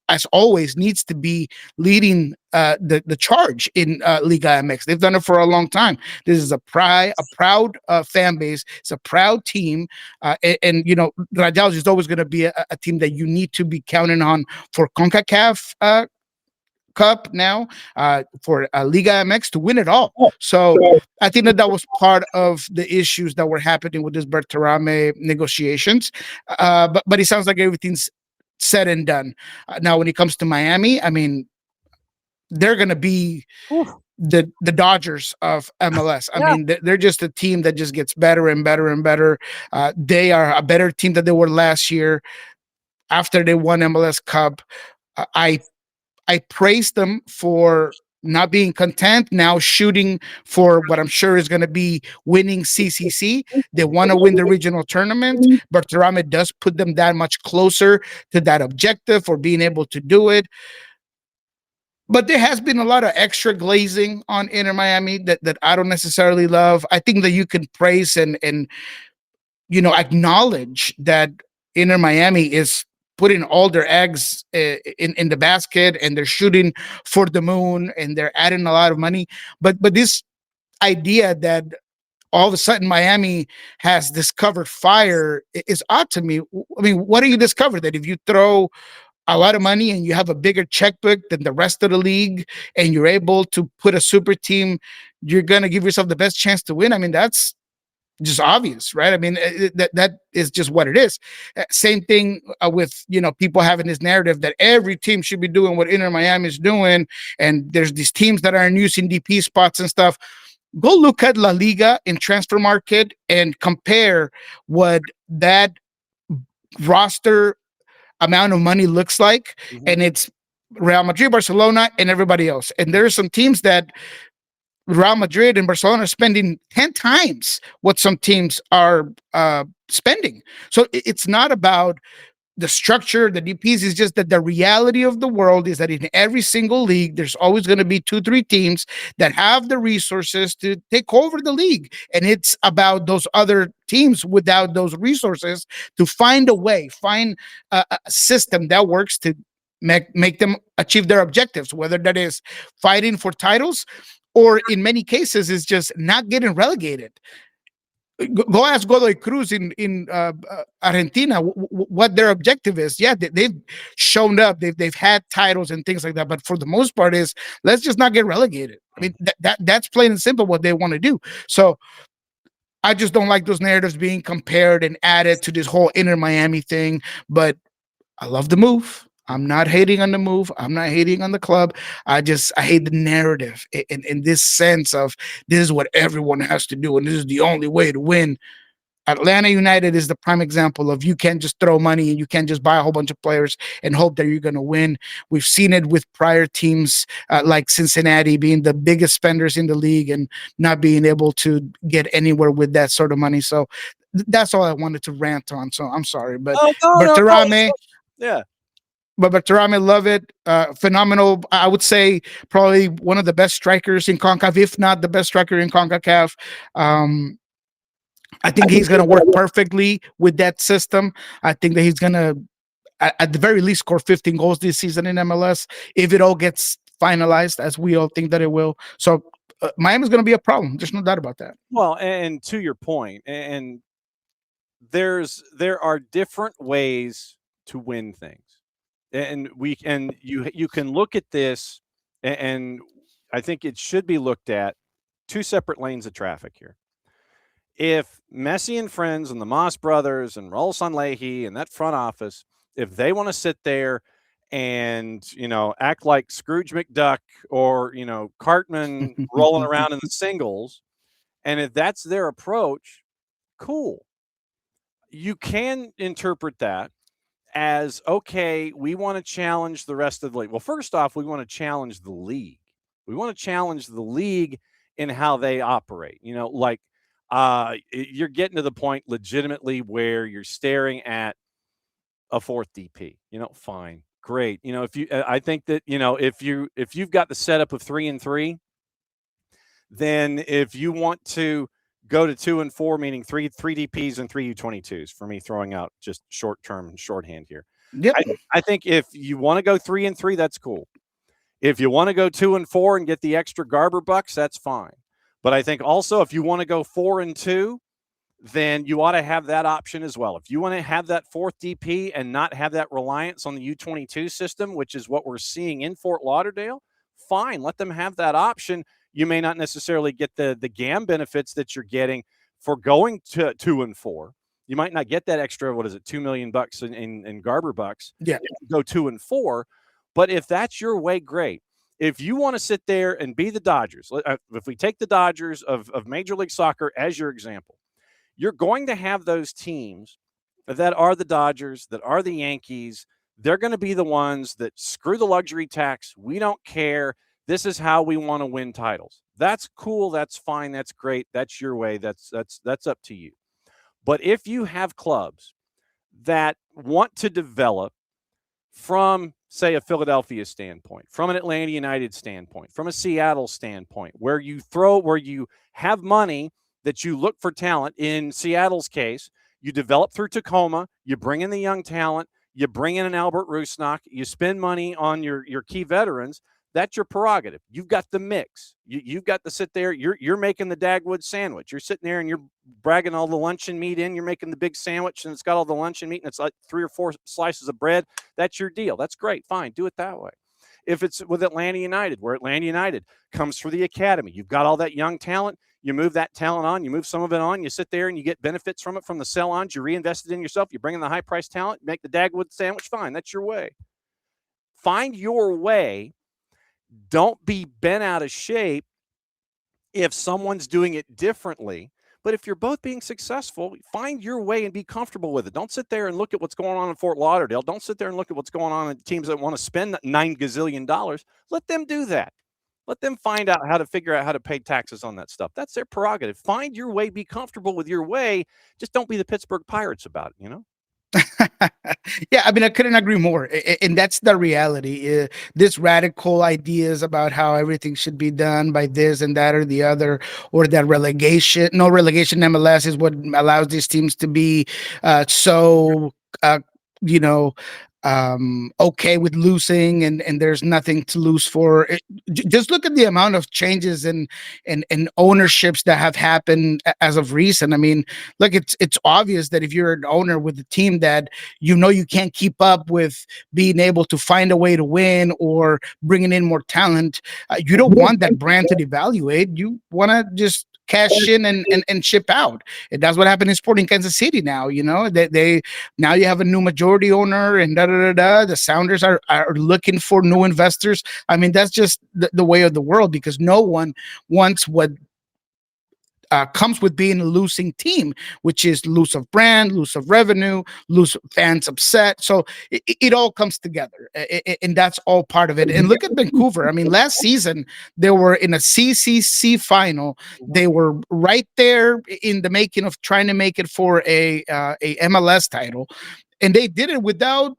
as always, needs to be leading the charge in Liga MX. They've done it for a long time. This is a proud fan base. It's a proud team, and you know, Rayados is always going to be a team that you need to be counting on for CONCACAF Cup now, for Liga MX to win it all. So I think that was part of the issues that were happening with this Berterame negotiations. But it sounds like everything's said and done. Now, when it comes to Miami, I mean, they're going to be the Dodgers of MLS. I mean, they're just a team that just gets better and better and better. They are a better team than they were last year after they won MLS Cup. I praised them for not being content, now shooting for what I'm sure is going to be winning CCC. They want to win the regional tournament. Berterame does put them that much closer to that objective or being able to do it. But there has been a lot of extra glazing on Inter Miami that I don't necessarily love. I think that you can praise and you know, acknowledge that Inter Miami is putting all their eggs in the basket, and they're shooting for the moon, and they're adding a lot of money. But this idea that all of a sudden Miami has discovered fire is odd to me. I mean, what do you discover? That if you throw a lot of money and you have a bigger checkbook than the rest of the league, and you're able to put a super team, you're going to give yourself the best chance to win? I mean, that's just obvious, right? I mean, that is just what it is. Same thing with, you know, people having this narrative that every team should be doing what Inter Miami is doing, and there's these teams that aren't using DP spots and stuff. Go look at La Liga in transfer market and compare what that roster amount of money looks like, and it's Real Madrid, Barcelona, and everybody else. And there are some teams that Real Madrid and Barcelona are spending 10 times what some teams are spending. So it's not about the structure, the DPs. Is just that the reality of the world is that in every single league, there's always going to be 2-3 teams that have the resources to take over the league. And it's about those other teams without those resources to find a way, find a system that works to make them achieve their objectives, whether that is fighting for titles, or in many cases is just not getting relegated. Go ask Godoy Cruz in Argentina what their objective is. Yeah, they've shown up, they've had titles and things like that, but for the most part is, let's just not get relegated. I mean, that's plain and simple what they want to do. So I just don't like those narratives being compared and added to this whole Inter Miami thing. But I love the move. I'm not hating on the move. I'm not hating on the club. I hate the narrative in this sense of this is what everyone has to do, and this is the only way to win. Atlanta United is the prime example of you can't just throw money and you can't just buy a whole bunch of players and hope that you're going to win. We've seen it with prior teams like Cincinnati being the biggest spenders in the league and not being able to get anywhere with that sort of money. So that's all I wanted to rant on. So I'm sorry, but Berterame, yeah. But Berterame, love it. Phenomenal. I would say probably one of the best strikers in CONCACAF, if not the best striker in CONCACAF. I think he's going to work perfectly with that system. I think that he's going to, at the very least, score 15 goals this season in MLS if it all gets finalized, as we all think that it will. So Miami's going to be a problem. There's no doubt about that. Well, and to your point, and there are different ways to win things. And you can look at this, and I think it should be looked at two separate lanes of traffic here. If Messi and friends and the Moss brothers and Raul Sanlehi and that front office, if they want to sit there and, you know, act like Scrooge McDuck or, you know, Cartman rolling around in the singles, and if that's their approach, cool. You can interpret that as, okay, we want to challenge the rest of the league. Well, first off, we want to challenge the league. We want to challenge the league in how they operate. You know, like you're getting to the point legitimately where you're staring at a fourth DP. You know, fine, great. You know, if you, I think that, you know, if you've got the setup of 3-3, then if you want to go to 2-4, meaning three DPs and 3 U22s, for me throwing out just short-term shorthand here. Yep. I think if you want to go 3-3, that's cool. If you want to go 2-4 and get the extra Garber bucks, that's fine. But I think also if you want to go 4-2, then you ought to have that option as well. If you want to have that fourth DP and not have that reliance on the U22 system, which is what we're seeing in Fort Lauderdale, fine, let them have that option. You may not necessarily get the GAM benefits that you're getting for going to 2-4. You might not get that extra, what is it, $2 million in Garber bucks. Yeah. Go 2-4. But if that's your way, great. If you want to sit there and be the Dodgers, if we take the Dodgers of Major League Soccer as your example, you're going to have those teams that are the Dodgers, that are the Yankees. They're going to be the ones that screw the luxury tax. We don't care. This is how we want to win titles. That's cool. That's fine. That's great. That's your way. That's up to you. But if you have clubs that want to develop from, say, a Philadelphia standpoint, from an Atlanta United standpoint, from a Seattle standpoint, where you have money that you look for talent. In Seattle's case, you develop through Tacoma, you bring in the young talent, you bring in an Albert Rusnak, you spend money on your key veterans. That's your prerogative. You've got the mix. You've got to sit there. You're making the Dagwood sandwich. You're sitting there and you're bragging all the luncheon meat in. You're making the big sandwich and it's got all the luncheon meat and it's like 3 or 4 slices of bread. That's your deal. That's great. Fine. Do it that way. If it's with Atlanta United, where Atlanta United comes through the academy, you've got all that young talent. You move that talent on, you move some of it on, you sit there and you get benefits from it from the sell-ons, you reinvest it in yourself, you bring in the high-priced talent, make the Dagwood sandwich, fine, that's your way. Find your way. Don't be bent out of shape if someone's doing it differently. But if you're both being successful, find your way and be comfortable with it. Don't sit there and look at what's going on in Fort Lauderdale. Don't sit there and look at what's going on in teams that want to spend $9 gazillion. Let them do that. Let them find out how to figure out how to pay taxes on that stuff. That's their prerogative. Find your way. Be comfortable with your way. Just don't be the Pittsburgh Pirates about it, you know? Yeah, I mean, I couldn't agree more. And that's the reality. This radical ideas about how everything should be done by this and that or the other, or that relegation, no relegation MLS is what allows these teams to be okay with losing and there's nothing to lose for. Just look at the amount of changes and ownerships that have happened as of recent. I mean, look, it's obvious that if you're an owner with a team that you can't keep up with being able to find a way to win or bringing in more talent, you don't want that brand to devaluate. You want to just cash in and ship out. And that's what happened in Sporting Kansas City now. They now you have a new majority owner and The Sounders are looking for new investors. I mean, that's just the way of the world, because no one wants what comes with being a losing team, which is loss of brand, loss of revenue, lose fans upset. So it all comes together, and that's all part of it. And look at Vancouver. I mean, last season they were in a CCC final. They were right there in the making of trying to make it for a MLS title. And they did it without,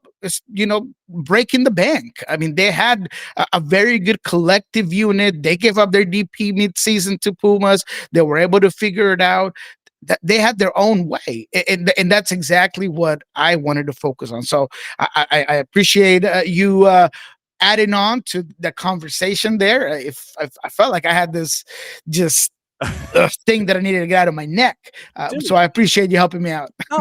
breaking the bank. I mean, they had a very good collective unit. They gave up their DP mid-season to Pumas. They were able to figure it out. They had their own way. And that's exactly what I wanted to focus on. So I appreciate you adding on to the conversation there. If I felt like I had this just thing that I needed to get out of my neck. So I appreciate you helping me out. No,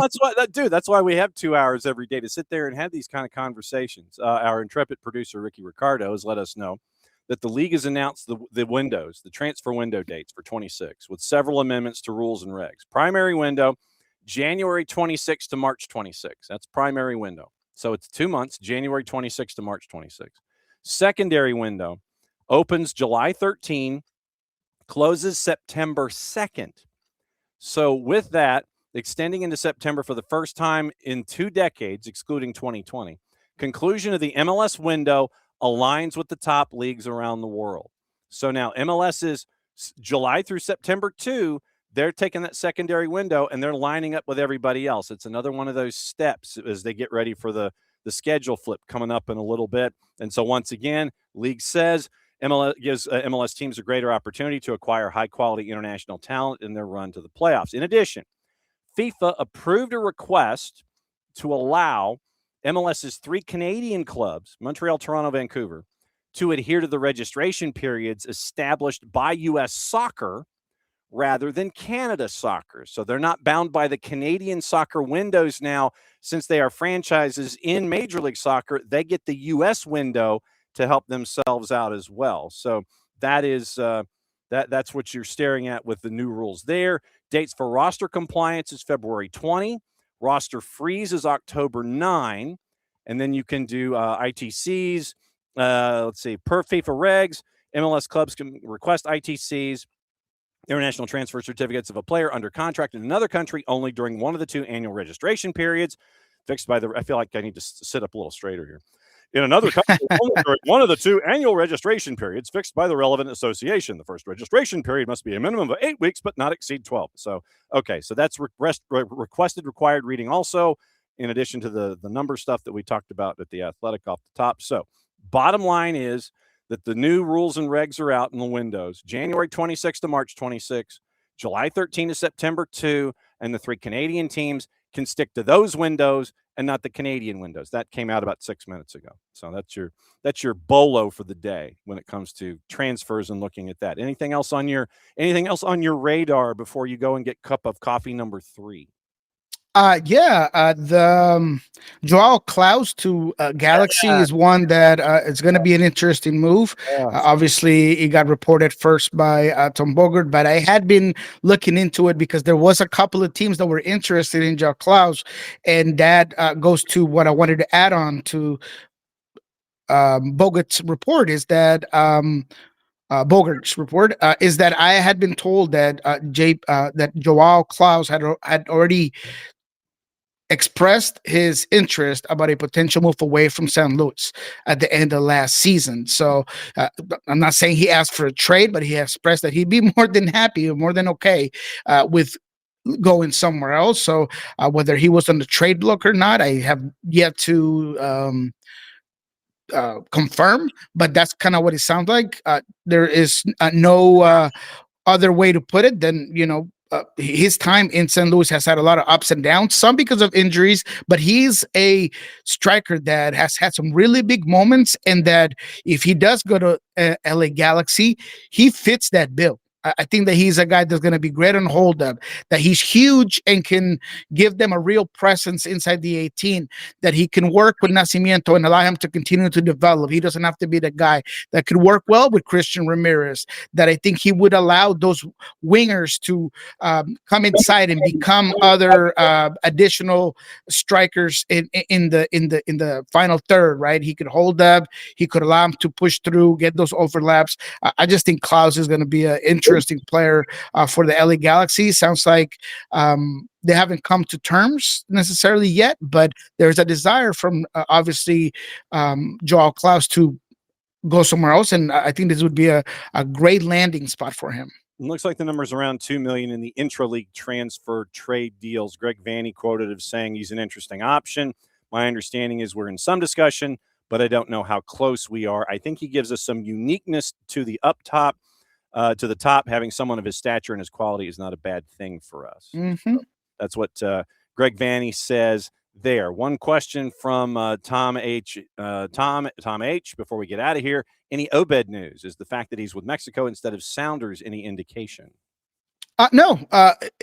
that's why we have 2 hours every day to sit there and have these kind of conversations. Our intrepid producer, Ricky Ricardo, has let us know that the league has announced the transfer window dates for 26, with several amendments to rules and regs. Primary window, January 26 to March 26. That's primary window. So it's 2 months, January 26 to March 26. Secondary window opens July 13, closes September 2nd. So with that, extending into September for the first time in 2 decades, excluding 2020, conclusion of the MLS window aligns with the top leagues around the world. So now MLS is July through September 2. They're taking that secondary window and they're lining up with everybody else. It's another one of those steps as they get ready for the the schedule flip coming up in a little bit. And so once again, league says MLS gives MLS teams a greater opportunity to acquire high-quality international talent in their run to the playoffs. In addition, FIFA approved a request to allow MLS's 3 Canadian clubs, Montreal, Toronto, Vancouver, to adhere to the registration periods established by U.S. Soccer rather than Canada Soccer. So they're not bound by the Canadian soccer windows now. Since they are franchises in Major League Soccer, they get the U.S. window to help themselves out as well. So that is that's what you're staring at with the new rules there. Dates for roster compliance is February 20. Roster freeze is October 9. And then you can do ITCs. Let's see, per FIFA regs, MLS clubs can request ITCs, international transfer certificates of a player under contract in another country only during one of the 2 annual registration periods fixed by the, I feel like I need to sit up a little straighter here. In another country, only during one of the 2 annual registration periods fixed by the relevant association. The first registration period must be a minimum of 8 weeks, but not exceed 12. So, okay, so that's requested required reading also, in addition to the number stuff that we talked about at the Athletic off the top. So, bottom line is that the new rules and regs are out in the windows. January 26th to March 26th, July 13 to September 2, and the 3 Canadian teams can stick to those windows and not the Canadian windows. That came out about 6 minutes ago. So that's your bolo for the day when it comes to transfers and looking at that. Anything else on your radar before you go and get cup of coffee number 3? The Joao Klaus to Galaxy is one that it's going to be an interesting move. Obviously, it got reported first by Tom Bogert, but I had been looking into it because there was a couple of teams that were interested in Joao Klaus, and that goes to what I wanted to add on to Bogert's report is that Bogert's report is that I had been told that that Joao Klaus had already expressed his interest about a potential move away from St. Louis at the end of last season. So I'm not saying he asked for a trade, but he expressed that he'd be more than happy or more than okay with going somewhere else. So whether he was on the trade block or not, I have yet to confirm, but that's kind of what it sounds like. There is no other way to put it than, his time in St. Louis has had a lot of ups and downs, some because of injuries, but he's a striker that has had some really big moments, and that if he does go to LA Galaxy, he fits that bill. I think that he's a guy that's going to be great on hold up, that he's huge and can give them a real presence inside the 18, that he can work with Nacimiento and allow him to continue to develop. He doesn't have to be the guy that could work well with Christian Ramirez, that I think he would allow those wingers to come inside and become other additional strikers in the final third, right? He could hold up, he could allow him to push through, get those overlaps. I just think Klaus is going to be an interesting player for the LA Galaxy. Sounds like they haven't come to terms necessarily yet, but there's a desire from obviously Joao Klaus to go somewhere else, and I think this would be a great landing spot for him. It looks like the number's around $2 million in the intra-league transfer trade deals. Greg Vanny quoted as saying he's an interesting option. My understanding is we're in some discussion, but I don't know how close we are. I think he gives us some uniqueness to the up top. To the top, having someone of his stature and his quality is not a bad thing for us. Mm-hmm. So that's what Greg Vanny says there. One question from Tom H. Tom H. Before we get out of here, any Obed news? Is the fact that he's with Mexico instead of Sounders any indication? No,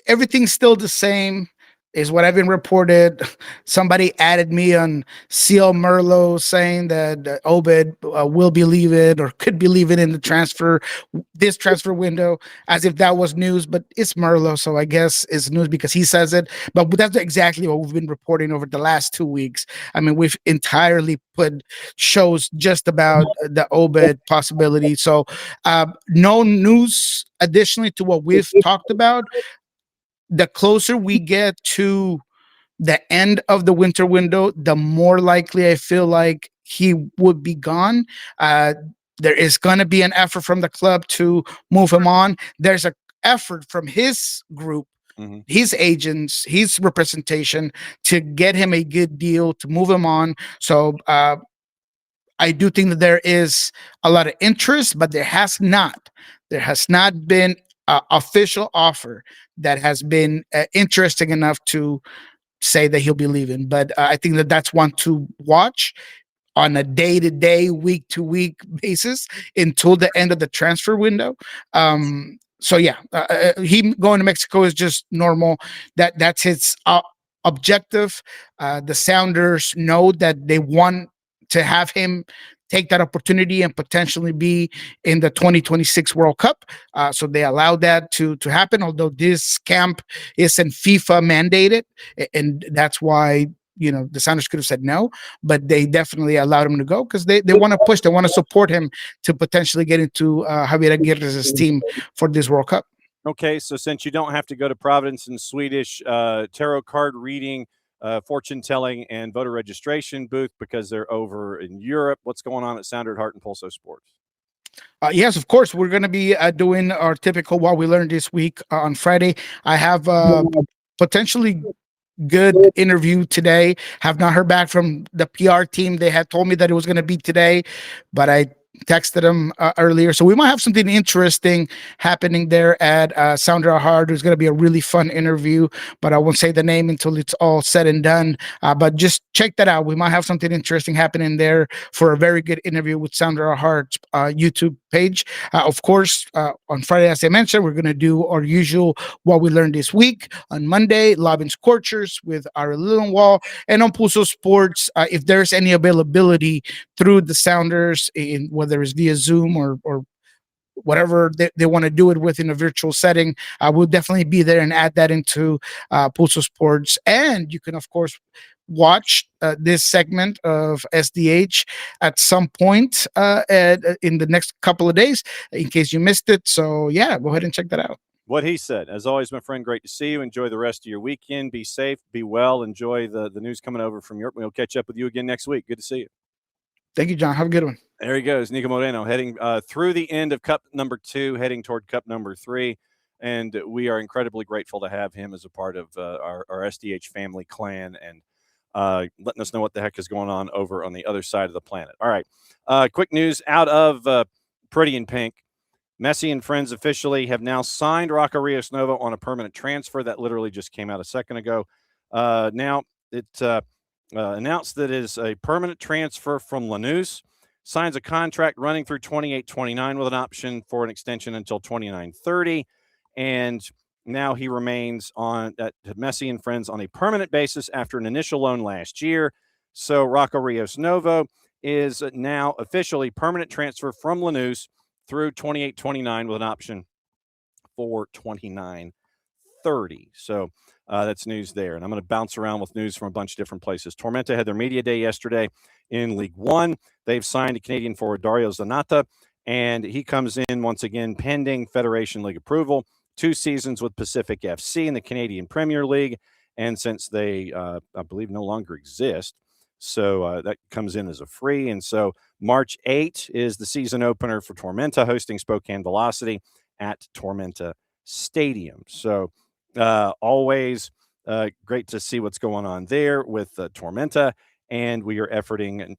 everything's still the same. Is what I've been reported. Somebody added me on CL Merlo saying that Obed will be leaving or could be leaving in this transfer window, as if that was news, but it's Merlo, so I guess it's news because he says it. But that's exactly what we've been reporting over the last 2 weeks. I mean, we've entirely put shows just about the Obed possibility. So no news additionally to what we've talked about. The closer we get to the end of the winter window, the more likely I feel like he would be gone. There is going to be an effort from the club to move him on. There's an effort from his group his agents, his representation to get him a good deal to move him on. So I do think that there is a lot of interest, but there has not been an official offer that has been interesting enough to say that he'll be leaving. But I think that that's one to watch on a day-to-day, week-to-week basis until the end of the transfer window. So yeah, he going to Mexico is just normal. That's his objective. The Sounders know that they want to have him take that opportunity and potentially be in the 2026 World Cup. So they allowed that to happen, although this camp isn't FIFA mandated. And that's why, the Sounders could have said no, but they definitely allowed him to go because they want to push, they want to support him to potentially get into Javier Aguirre's team for this World Cup. Okay, so since you don't have to go to Providence and Swedish tarot card reading, fortune telling, and voter registration booth because they're over in Europe, what's going on at Sounder at Heart and Pulso Sports? Yes, of course. We're going to be doing our typical What We Learned This Week on Friday. I have potentially good interview today. Have not heard back from the PR team. They had told me that it was going to be today, but I texted them earlier. So we might have something interesting happening there at Sounder at Heart. There's going to be a really fun interview, but I won't say the name until it's all said and done. But just check that out. We might have something interesting happening there for a very good interview with Sounder at Heart's YouTube page. Of course, on Friday, as I mentioned, we're going to do our usual What We Learned This Week. On Monday, Lobbin Scorchers with Ari Lillenwall. And on Pulso Sports, if there's any availability through the Sounders, whether it's via Zoom or whatever they want to do it with in a virtual setting, we'll definitely be there and add that into Pulso Sports. And you can, of course, watch this segment of SDH at some point in the next couple of days in case you missed it. So, yeah, go ahead and check that out. What he said. As always, my friend, great to see you. Enjoy the rest of your weekend. Be safe, be well. Enjoy the news coming over from Europe. We'll catch up with you again next week. Good to see you. Thank you, John. Have a good one. There he goes, Niko Moreno, heading through the end of Cup number 2, heading toward Cup number 3. And we are incredibly grateful to have him as a part of our SDH family clan and letting us know what the heck is going on over on the other side of the planet. All right. Quick news out of Pretty in Pink. Messi and friends officially have now signed Rocco Rios Novo on a permanent transfer. That literally just came out a second ago. Now it's announced that it is a permanent transfer from Lanús. Signs a contract running through 28-29 with an option for an extension until 29-30. And now he remains on at Messi and friends on a permanent basis after an initial loan last year. So Rocco Rios Novo is now officially permanent transfer from Lanús through 28-29 with an option for 29-30. So that's news there. And I'm going to bounce around with news from a bunch of different places. Tormenta had their media day yesterday in League One. They've signed a Canadian forward, Dario Zanata, and he comes in once again pending Federation League approval. 2 seasons with Pacific FC in the Canadian Premier League. And since they, I believe, no longer exist, so that comes in as a free. And so March 8 is the season opener for Tormenta, hosting Spokane Velocity at Tormenta Stadium. So always great to see what's going on there with Tormenta. And we are efforting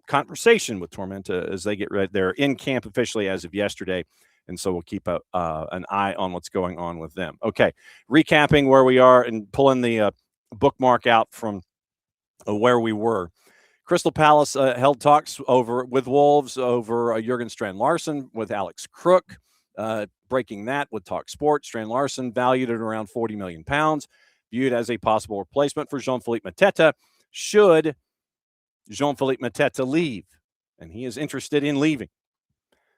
conversation with Tormenta as they get ready. They're in camp officially as of yesterday. And so we'll keep an eye on what's going on with them. Okay, recapping where we are and pulling the bookmark out from where we were. Crystal Palace held talks with Wolves over Jurgen Strand-Larsen with Alex Crook. Breaking that with Talk Sport, Strand-Larsen valued at around £40 million, viewed as a possible replacement for Jean-Philippe Mateta should Jean-Philippe Mateta leave. And he is interested in leaving.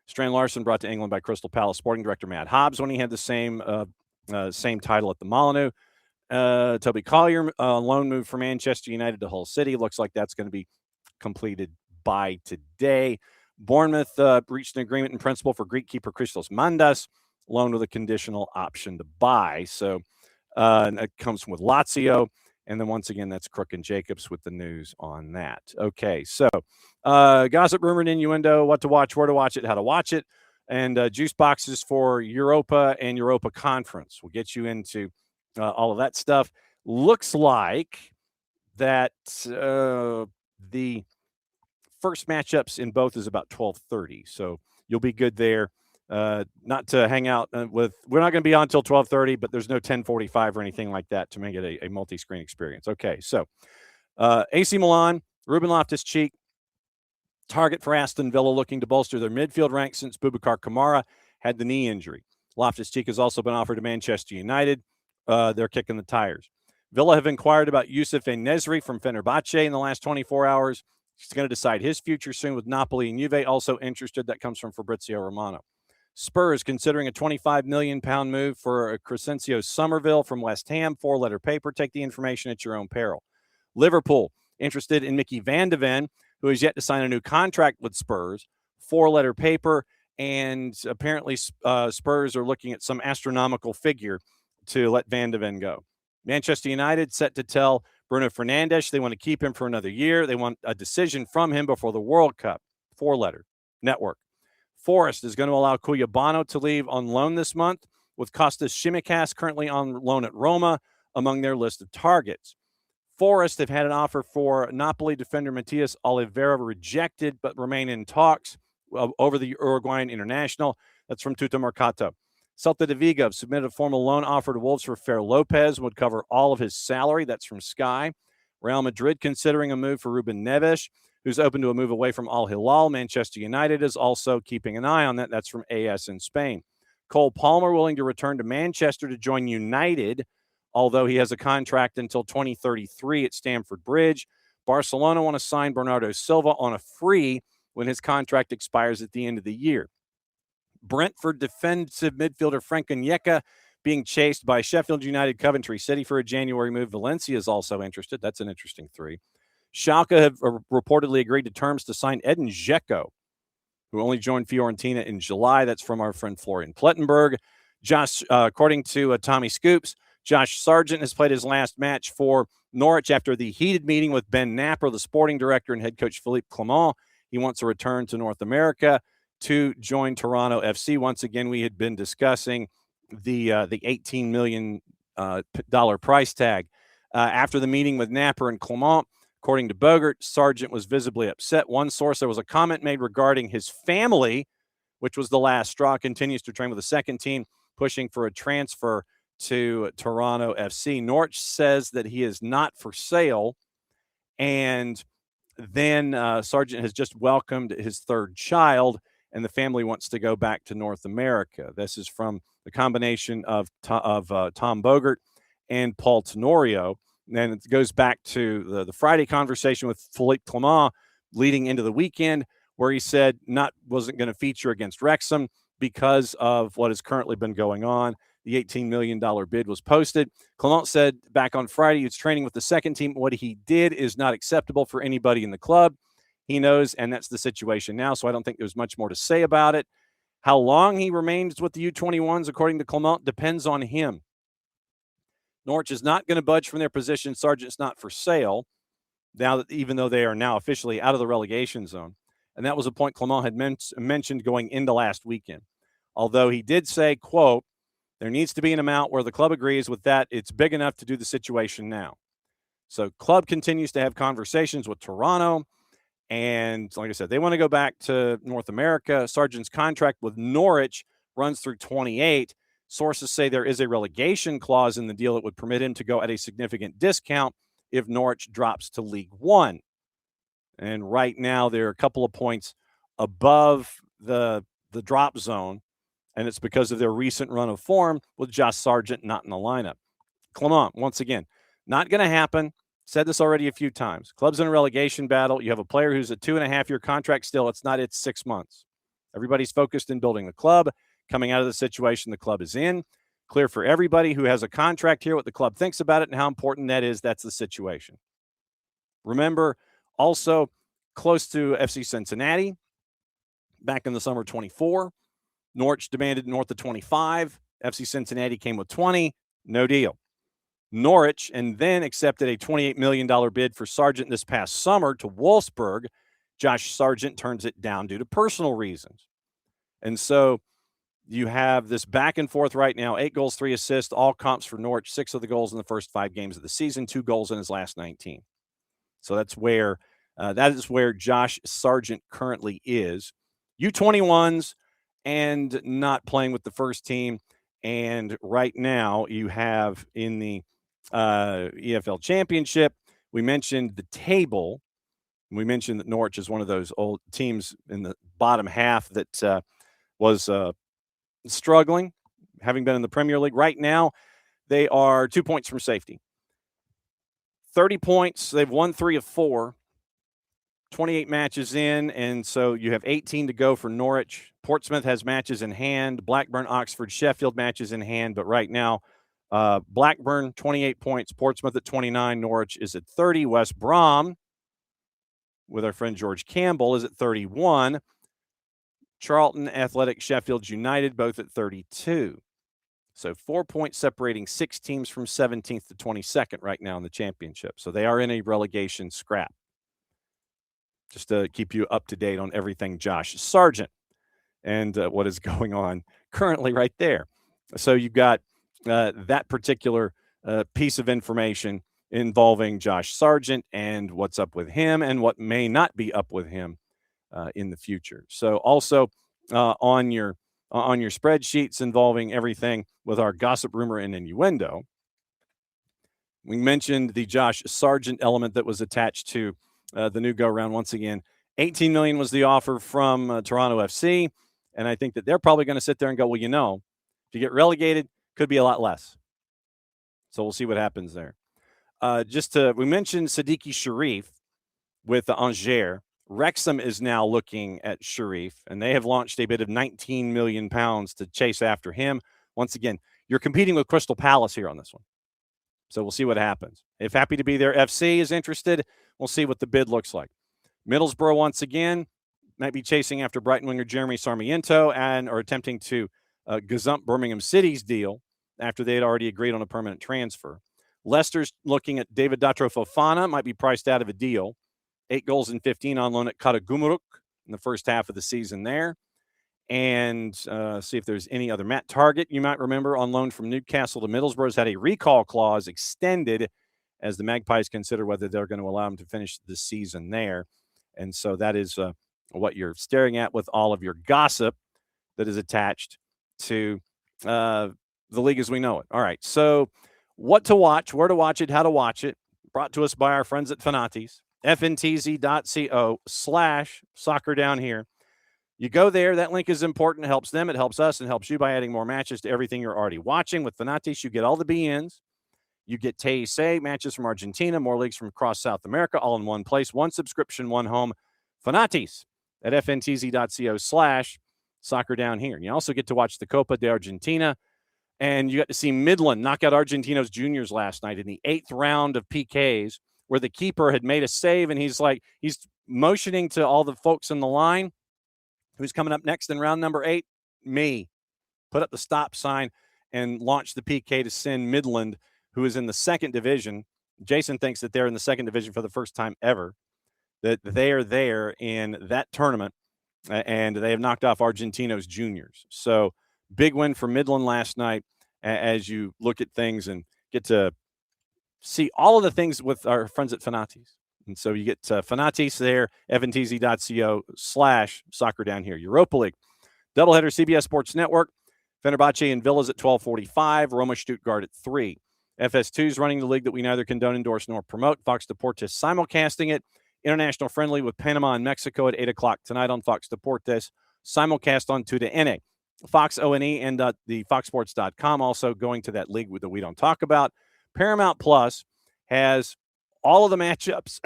Strand-Larsen brought to England by Crystal Palace sporting director Matt Hobbs when he had the same title at the Molineux. Toby Collier, loan move from Manchester United to Hull City. Looks like that's going to be completed by today. Bournemouth reached an agreement in principle for Greek keeper Christos Mandas, loan with a conditional option to buy. So that comes with Lazio. And then once again, that's Crook and Jacobs with the news on that. Okay, so gossip, rumor, and innuendo, what to watch, where to watch it, how to watch it, and juice boxes for Europa and Europa Conference. We'll get you into all of that stuff. Looks like that the first matchups in both is about 12:30, so you'll be good there. Not to hang out with. We're not going to be on until 12:30, but there's no 10:45 or anything like that to make it a multi-screen experience. Okay, so AC Milan, Ruben Loftus-Cheek, target for Aston Villa, looking to bolster their midfield ranks since Boubacar Kamara had the knee injury. Loftus-Cheek has also been offered to Manchester United. They're kicking the tires. Villa have inquired about Youssef En-Nesyri from Fenerbahce in the last 24 hours. He's going to decide his future soon with Napoli and Juve also interested. That comes from Fabrizio Romano. Spurs considering a £25 million move for Crescencio Somerville from West Ham. 4-letter paper. Take the information at your own peril. Liverpool interested in Mickey Van de Ven, who has yet to sign a new contract with Spurs. 4-letter paper. And apparently Spurs are looking at some astronomical figure to let Van de Ven go. Manchester United set to tell Bruno Fernandes they want to keep him for another year. They want a decision from him before the World Cup. 4-letter network. Forest is going to allow Koulibaly to leave on loan this month, with Kostas Tsimikas currently on loan at Roma among their list of targets. Forest have had an offer for Napoli defender Matias Oliveira rejected, but remain in talks over the Uruguayan international. That's from Tutto Mercato. Celta de Vigo submitted a formal loan offer to Wolves for Fer Lopez, would cover all of his salary. That's from Sky. Real Madrid considering a move for Ruben Neves, who's open to a move away from Al Hilal. Manchester United is also keeping an eye on that. That's from AS in Spain. Cole Palmer willing to return to Manchester to join United, although he has a contract until 2033 at Stamford Bridge. Barcelona want to sign Bernardo Silva on a free when his contract expires at the end of the year. Brentford defensive midfielder Frank Onyeka being chased by Sheffield United, Coventry City for a January move. Valencia is also interested. That's an interesting 3. Schalke have reportedly agreed to terms to sign Edin Dzeko, who only joined Fiorentina in July. That's from our friend Florian Plettenberg. According to Tommy Scoops, Josh Sargent has played his last match for Norwich after the heated meeting with Ben Napper, the sporting director, and head coach Philippe Clement. He wants a return to North America to join Toronto FC. Once again, we had been discussing the $18 million price tag. After the meeting with Napper and Clement, according to Bogert, Sargent was visibly upset. One source, there was a comment made regarding his family, which was the last straw, continues to train with the second team, pushing for a transfer to Toronto FC. Norwich says that he is not for sale, and then Sargent has just welcomed his third child, and the family wants to go back to North America. This is from the combination of Tom Bogert and Paul Tenorio. And it goes back to the Friday conversation with Philippe Clement leading into the weekend, where he said wasn't going to feature against Wrexham because of what has currently been going on. The $18 million bid was posted. Clement said back on Friday he was training with the second team. What he did is not acceptable for anybody in the club. He knows, and that's the situation now, so I don't think there's much more to say about it. How long he remains with the U21s, according to Clement, depends on him. Norwich is not going to budge from their position. Sargent's not for sale, now that, even though they are now officially out of the relegation zone. And that was a point Clement had mentioned going into last weekend. Although he did say, quote, there needs to be an amount where the club agrees with that. It's big enough to do the situation now. So club continues to have conversations with Toronto. And like I said, they want to go back to North America. Sargent's contract with Norwich runs through 28. Sources say there is a relegation clause in the deal that would permit him to go at a significant discount if Norwich drops to League One. And right now, they're a couple of points above the drop zone, and it's because of their recent run of form with Josh Sargent not in the lineup. Clement, once again, not going to happen. Said this already a few times. Club's in a relegation battle. You have a player who's a 2.5-year contract still. It's 6 months. Everybody's focused in building the club, coming out of the situation the club is in. Clear for everybody who has a contract here what the club thinks about it and how important that is. That's the situation. Remember, also close to FC Cincinnati, back in the summer 24, Norwich demanded north of 25. FC Cincinnati came with 20. No deal. Norwich and then accepted a $28 million bid for Sargent this past summer to Wolfsburg. Josh Sargent turns it down due to personal reasons. And so you have this back and forth right now, 8 goals, 3 assists, all comps for Norwich, 6 of the goals in the first 5 games of the season, 2 goals in his last 19. So that is where Josh Sargent currently is. U21s and not playing with the first team. And right now you have in the EFL Championship, we mentioned the table. We mentioned that Norwich is one of those old teams in the bottom half that was struggling, having been in the Premier League. Right now, they are 2 points from safety. 30 points. They've won 3 of 4. 28 matches in, and so you have 18 to go for Norwich. Portsmouth has matches in hand. Blackburn, Oxford, Sheffield matches in hand. But right now, Blackburn, 28 points. Portsmouth at 29. Norwich is at 30. West Brom, with our friend George Campbell, is at 31. Charlton, Athletic, Sheffield United, both at 32. So 4 points separating 6 teams from 17th to 22nd right now in the championship. So they are in a relegation scrap. Just to keep you up to date on everything Josh Sargent and what is going on currently right there. So you've got that particular piece of information involving Josh Sargent and what's up with him and what may not be up with him in the future. So also on your spreadsheets involving everything with our gossip, rumor, and innuendo, we mentioned the Josh Sargent element that was attached to the new go-round. Once again, $18 million was the offer from Toronto FC, and I think that they're probably going to sit there and go, well, if you get relegated, could be a lot less. So we'll see what happens there. We mentioned Siddiqui Sharif with Angers. Wrexham is now looking at Sharif, and they have launched a bid of £19 million to chase after him. Once again, you're competing with Crystal Palace here on this one. So we'll see what happens. If Happy to Be There FC is interested, we'll see what the bid looks like. Middlesbrough, once again, might be chasing after Brighton winger Jeremy Sarmiento and are attempting to gazump Birmingham City's deal after they had already agreed on a permanent transfer. Leicester's looking at David Datro Fofana, might be priced out of a deal. 8 goals and 15 on loan at Karagümrük in the first half of the season there. And see if there's any other. Matt Targett, you might remember, on loan from Newcastle to Middlesbrough, has had a recall clause extended as the Magpies consider whether they're going to allow him to finish the season there. And so that is what you're staring at with all of your gossip that is attached to the league as we know it. All right, so what to watch, where to watch it, how to watch it, brought to us by our friends at Fanatis, fntz.co/soccer down here. You go there. That link is important. It helps them. It helps us and helps you by adding more matches to everything you're already watching. With Fanatis, you get all the BNs. You get TSA matches from Argentina, more leagues from across South America, all in one place. One subscription, one home. Fanatis at fntz.co/soccer down here. And you also get to watch the Copa de Argentina. And you got to see Midland knock out Argentinos Juniors last night in the 8th round of PKs, where the keeper had made a save. And he's motioning to all the folks in the line. Who's coming up next in round number 8? Me. Put up the stop sign and launch the PK to send Midland, who is in the 2nd division. Jason thinks that they're in the 2nd division for the first time ever, that they are there in that tournament, and they have knocked off Argentinos Juniors. So big win for Midland last night as you look at things and get to see all of the things with our friends at Fanatis. And so you get Fanatis there, fntz.co/soccer down here. Europa League, doubleheader CBS Sports Network, Fenerbahce and Villas at 12:45, Roma Stuttgart at 3. FS2 is running the league that we neither condone, endorse, nor promote. Fox Deportes simulcasting it. International friendly with Panama and Mexico at 8 o'clock tonight on Fox Deportes. Simulcast on 2 Fox ONE and the foxsports.com also going to that league that we don't talk about. Paramount Plus has all of the matchups,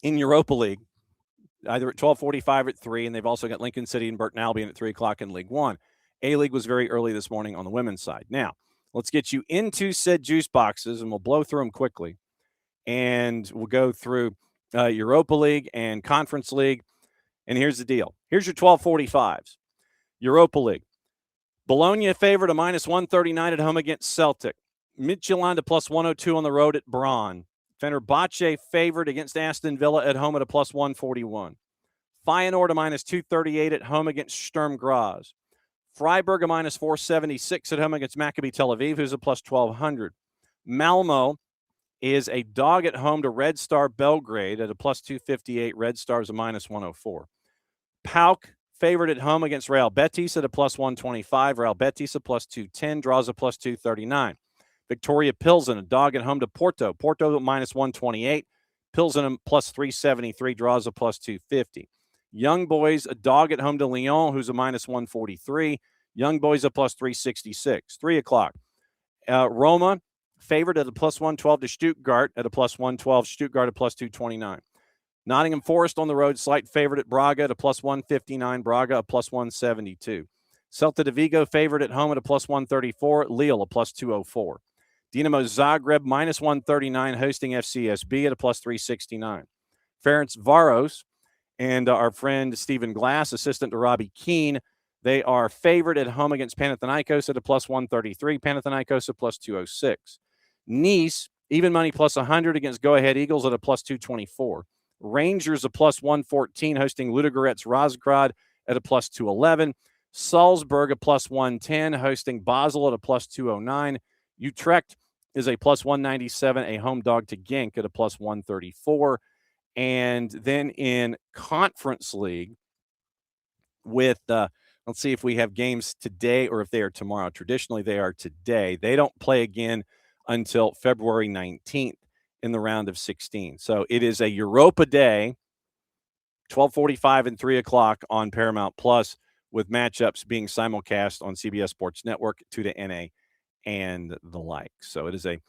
in Europa League, either at 12:45 or at 3, and they've also got Lincoln City and Burton Albion at 3 o'clock in League One. A-League was very early this morning on the women's side. Now, let's get you into said juice boxes, and we'll blow through them quickly, and we'll go through Europa League and Conference League. And here's the deal. Here's your 12:45s. Europa League. Bologna favored a -139 at home against Celtic. Midtjylland to +102 on the road at Braun. Fenerbahce favored against Aston Villa at home at a +141. Feyenoord a minus 238 at home against Sturm Graz. Freiburg a minus 476 at home against Maccabi Tel Aviv, who's a plus 1,200. Malmo is a dog at home to Red Star Belgrade at a plus 258. Red Star's a minus 104. PAOK favored at home against Real Betis at a plus 125. Real Betis a plus 210. Draws a plus 239. Victoria Pilsen, a dog at home to Porto. Porto minus 128. Pilsen a plus 373. Draws a plus 250. Young Boys, a dog at home to Lyon, who's a minus 143. Young Boys a plus 366. 3 o'clock. Roma, favored at a plus 112 to Stuttgart at a plus 112. Stuttgart a plus 229. Nottingham Forest on the road, slight favorite at Braga at a plus 159. Braga a plus 172. Celta de Vigo favored at home at a plus 134. Lille a plus 204. Dinamo Zagreb minus 139 hosting FCSB at a plus 369. Ferencváros and our friend Stephen Glass, assistant to Robbie Keane, they are favored at home against Panathinaikos at a plus 133. Panathinaikos a plus 206. Nice, even money plus 100 against Go Ahead Eagles at a plus 224. Rangers a plus 114 hosting Ludogorets Razgrad at a plus 211. Salzburg a plus 110 hosting Basel at a plus 209. Utrecht is a plus 197, a home dog to Genk at a plus 134. And then in Conference League with, let's see if we have games today or if they are tomorrow. Traditionally, they are today. They don't play again until February 19th in the round of 16. So it is a Europa day, 12:45 and 3 o'clock on Paramount Plus, with matchups being simulcast on CBS Sports Network, 2 to NA, and the like. So it is a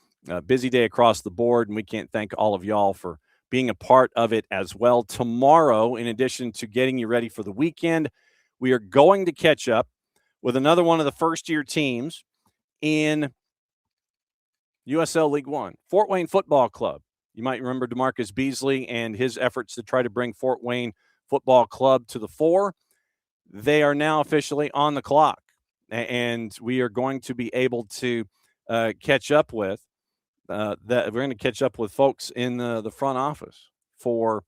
busy day across the board, and we can't thank all of y'all for being a part of it as well. Tomorrow, in addition to getting you ready for the weekend, we are going to catch up with another one of the first-year teams in USL League One, Fort Wayne Football Club. You might remember DeMarcus Beasley and his efforts to try to bring Fort Wayne Football Club to the fore. They are now officially on the clock, and we are going to be able to catch up with that. We're going to catch up with folks in the front office for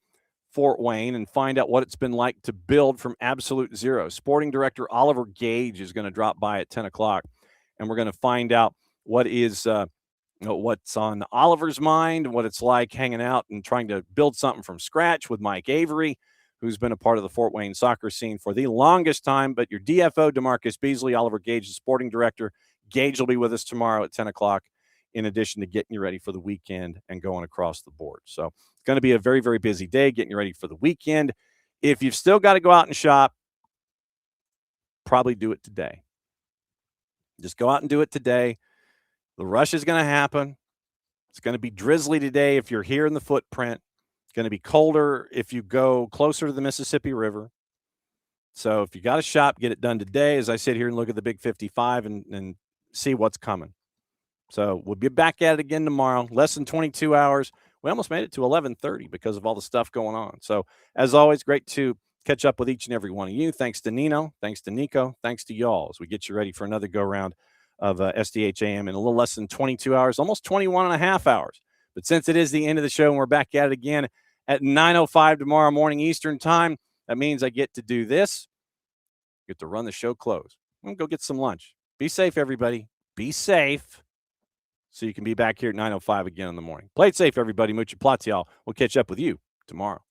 Fort Wayne and find out what it's been like to build from absolute zero. Sporting director Oliver Gage is going to drop by at 10 o'clock, and we're going to find out what is what's on Oliver's mind, what it's like hanging out and trying to build something from scratch with Mike Avery, who's been a part of the Fort Wayne soccer scene for the longest time. But your DFO, DeMarcus Beasley, Oliver Gage, the sporting director. Gage will be with us tomorrow at 10 o'clock, in addition to getting you ready for the weekend and going across the board. So it's going to be a very, very busy day getting you ready for the weekend. If you've still got to go out and shop, probably do it today. Just go out and do it today. The rush is going to happen. It's going to be drizzly today if you're here in the footprint. It's going to be colder if you go closer to the Mississippi River. So if you got to shop, get it done today as I sit here and look at the Big 55 and see what's coming. So we'll be back at it again tomorrow, less than 22 hours. We almost made it to 11:30 because of all the stuff going on. So as always, great to catch up with each and every one of you. Thanks to Nino. Thanks to Nico. Thanks to y'all as we get you ready for another go-round of SDH AM in a little less than 22 hours, almost 21 and a half hours. But since it is the end of the show and we're back at it again at 9:05 tomorrow morning Eastern time, that means I get to do this. Get to run the show close. I'm going to go get some lunch. Be safe, everybody. Be safe so you can be back here at 9:05 again in the morning. Play it safe, everybody. Mucha plats, y'all. We'll catch up with you tomorrow.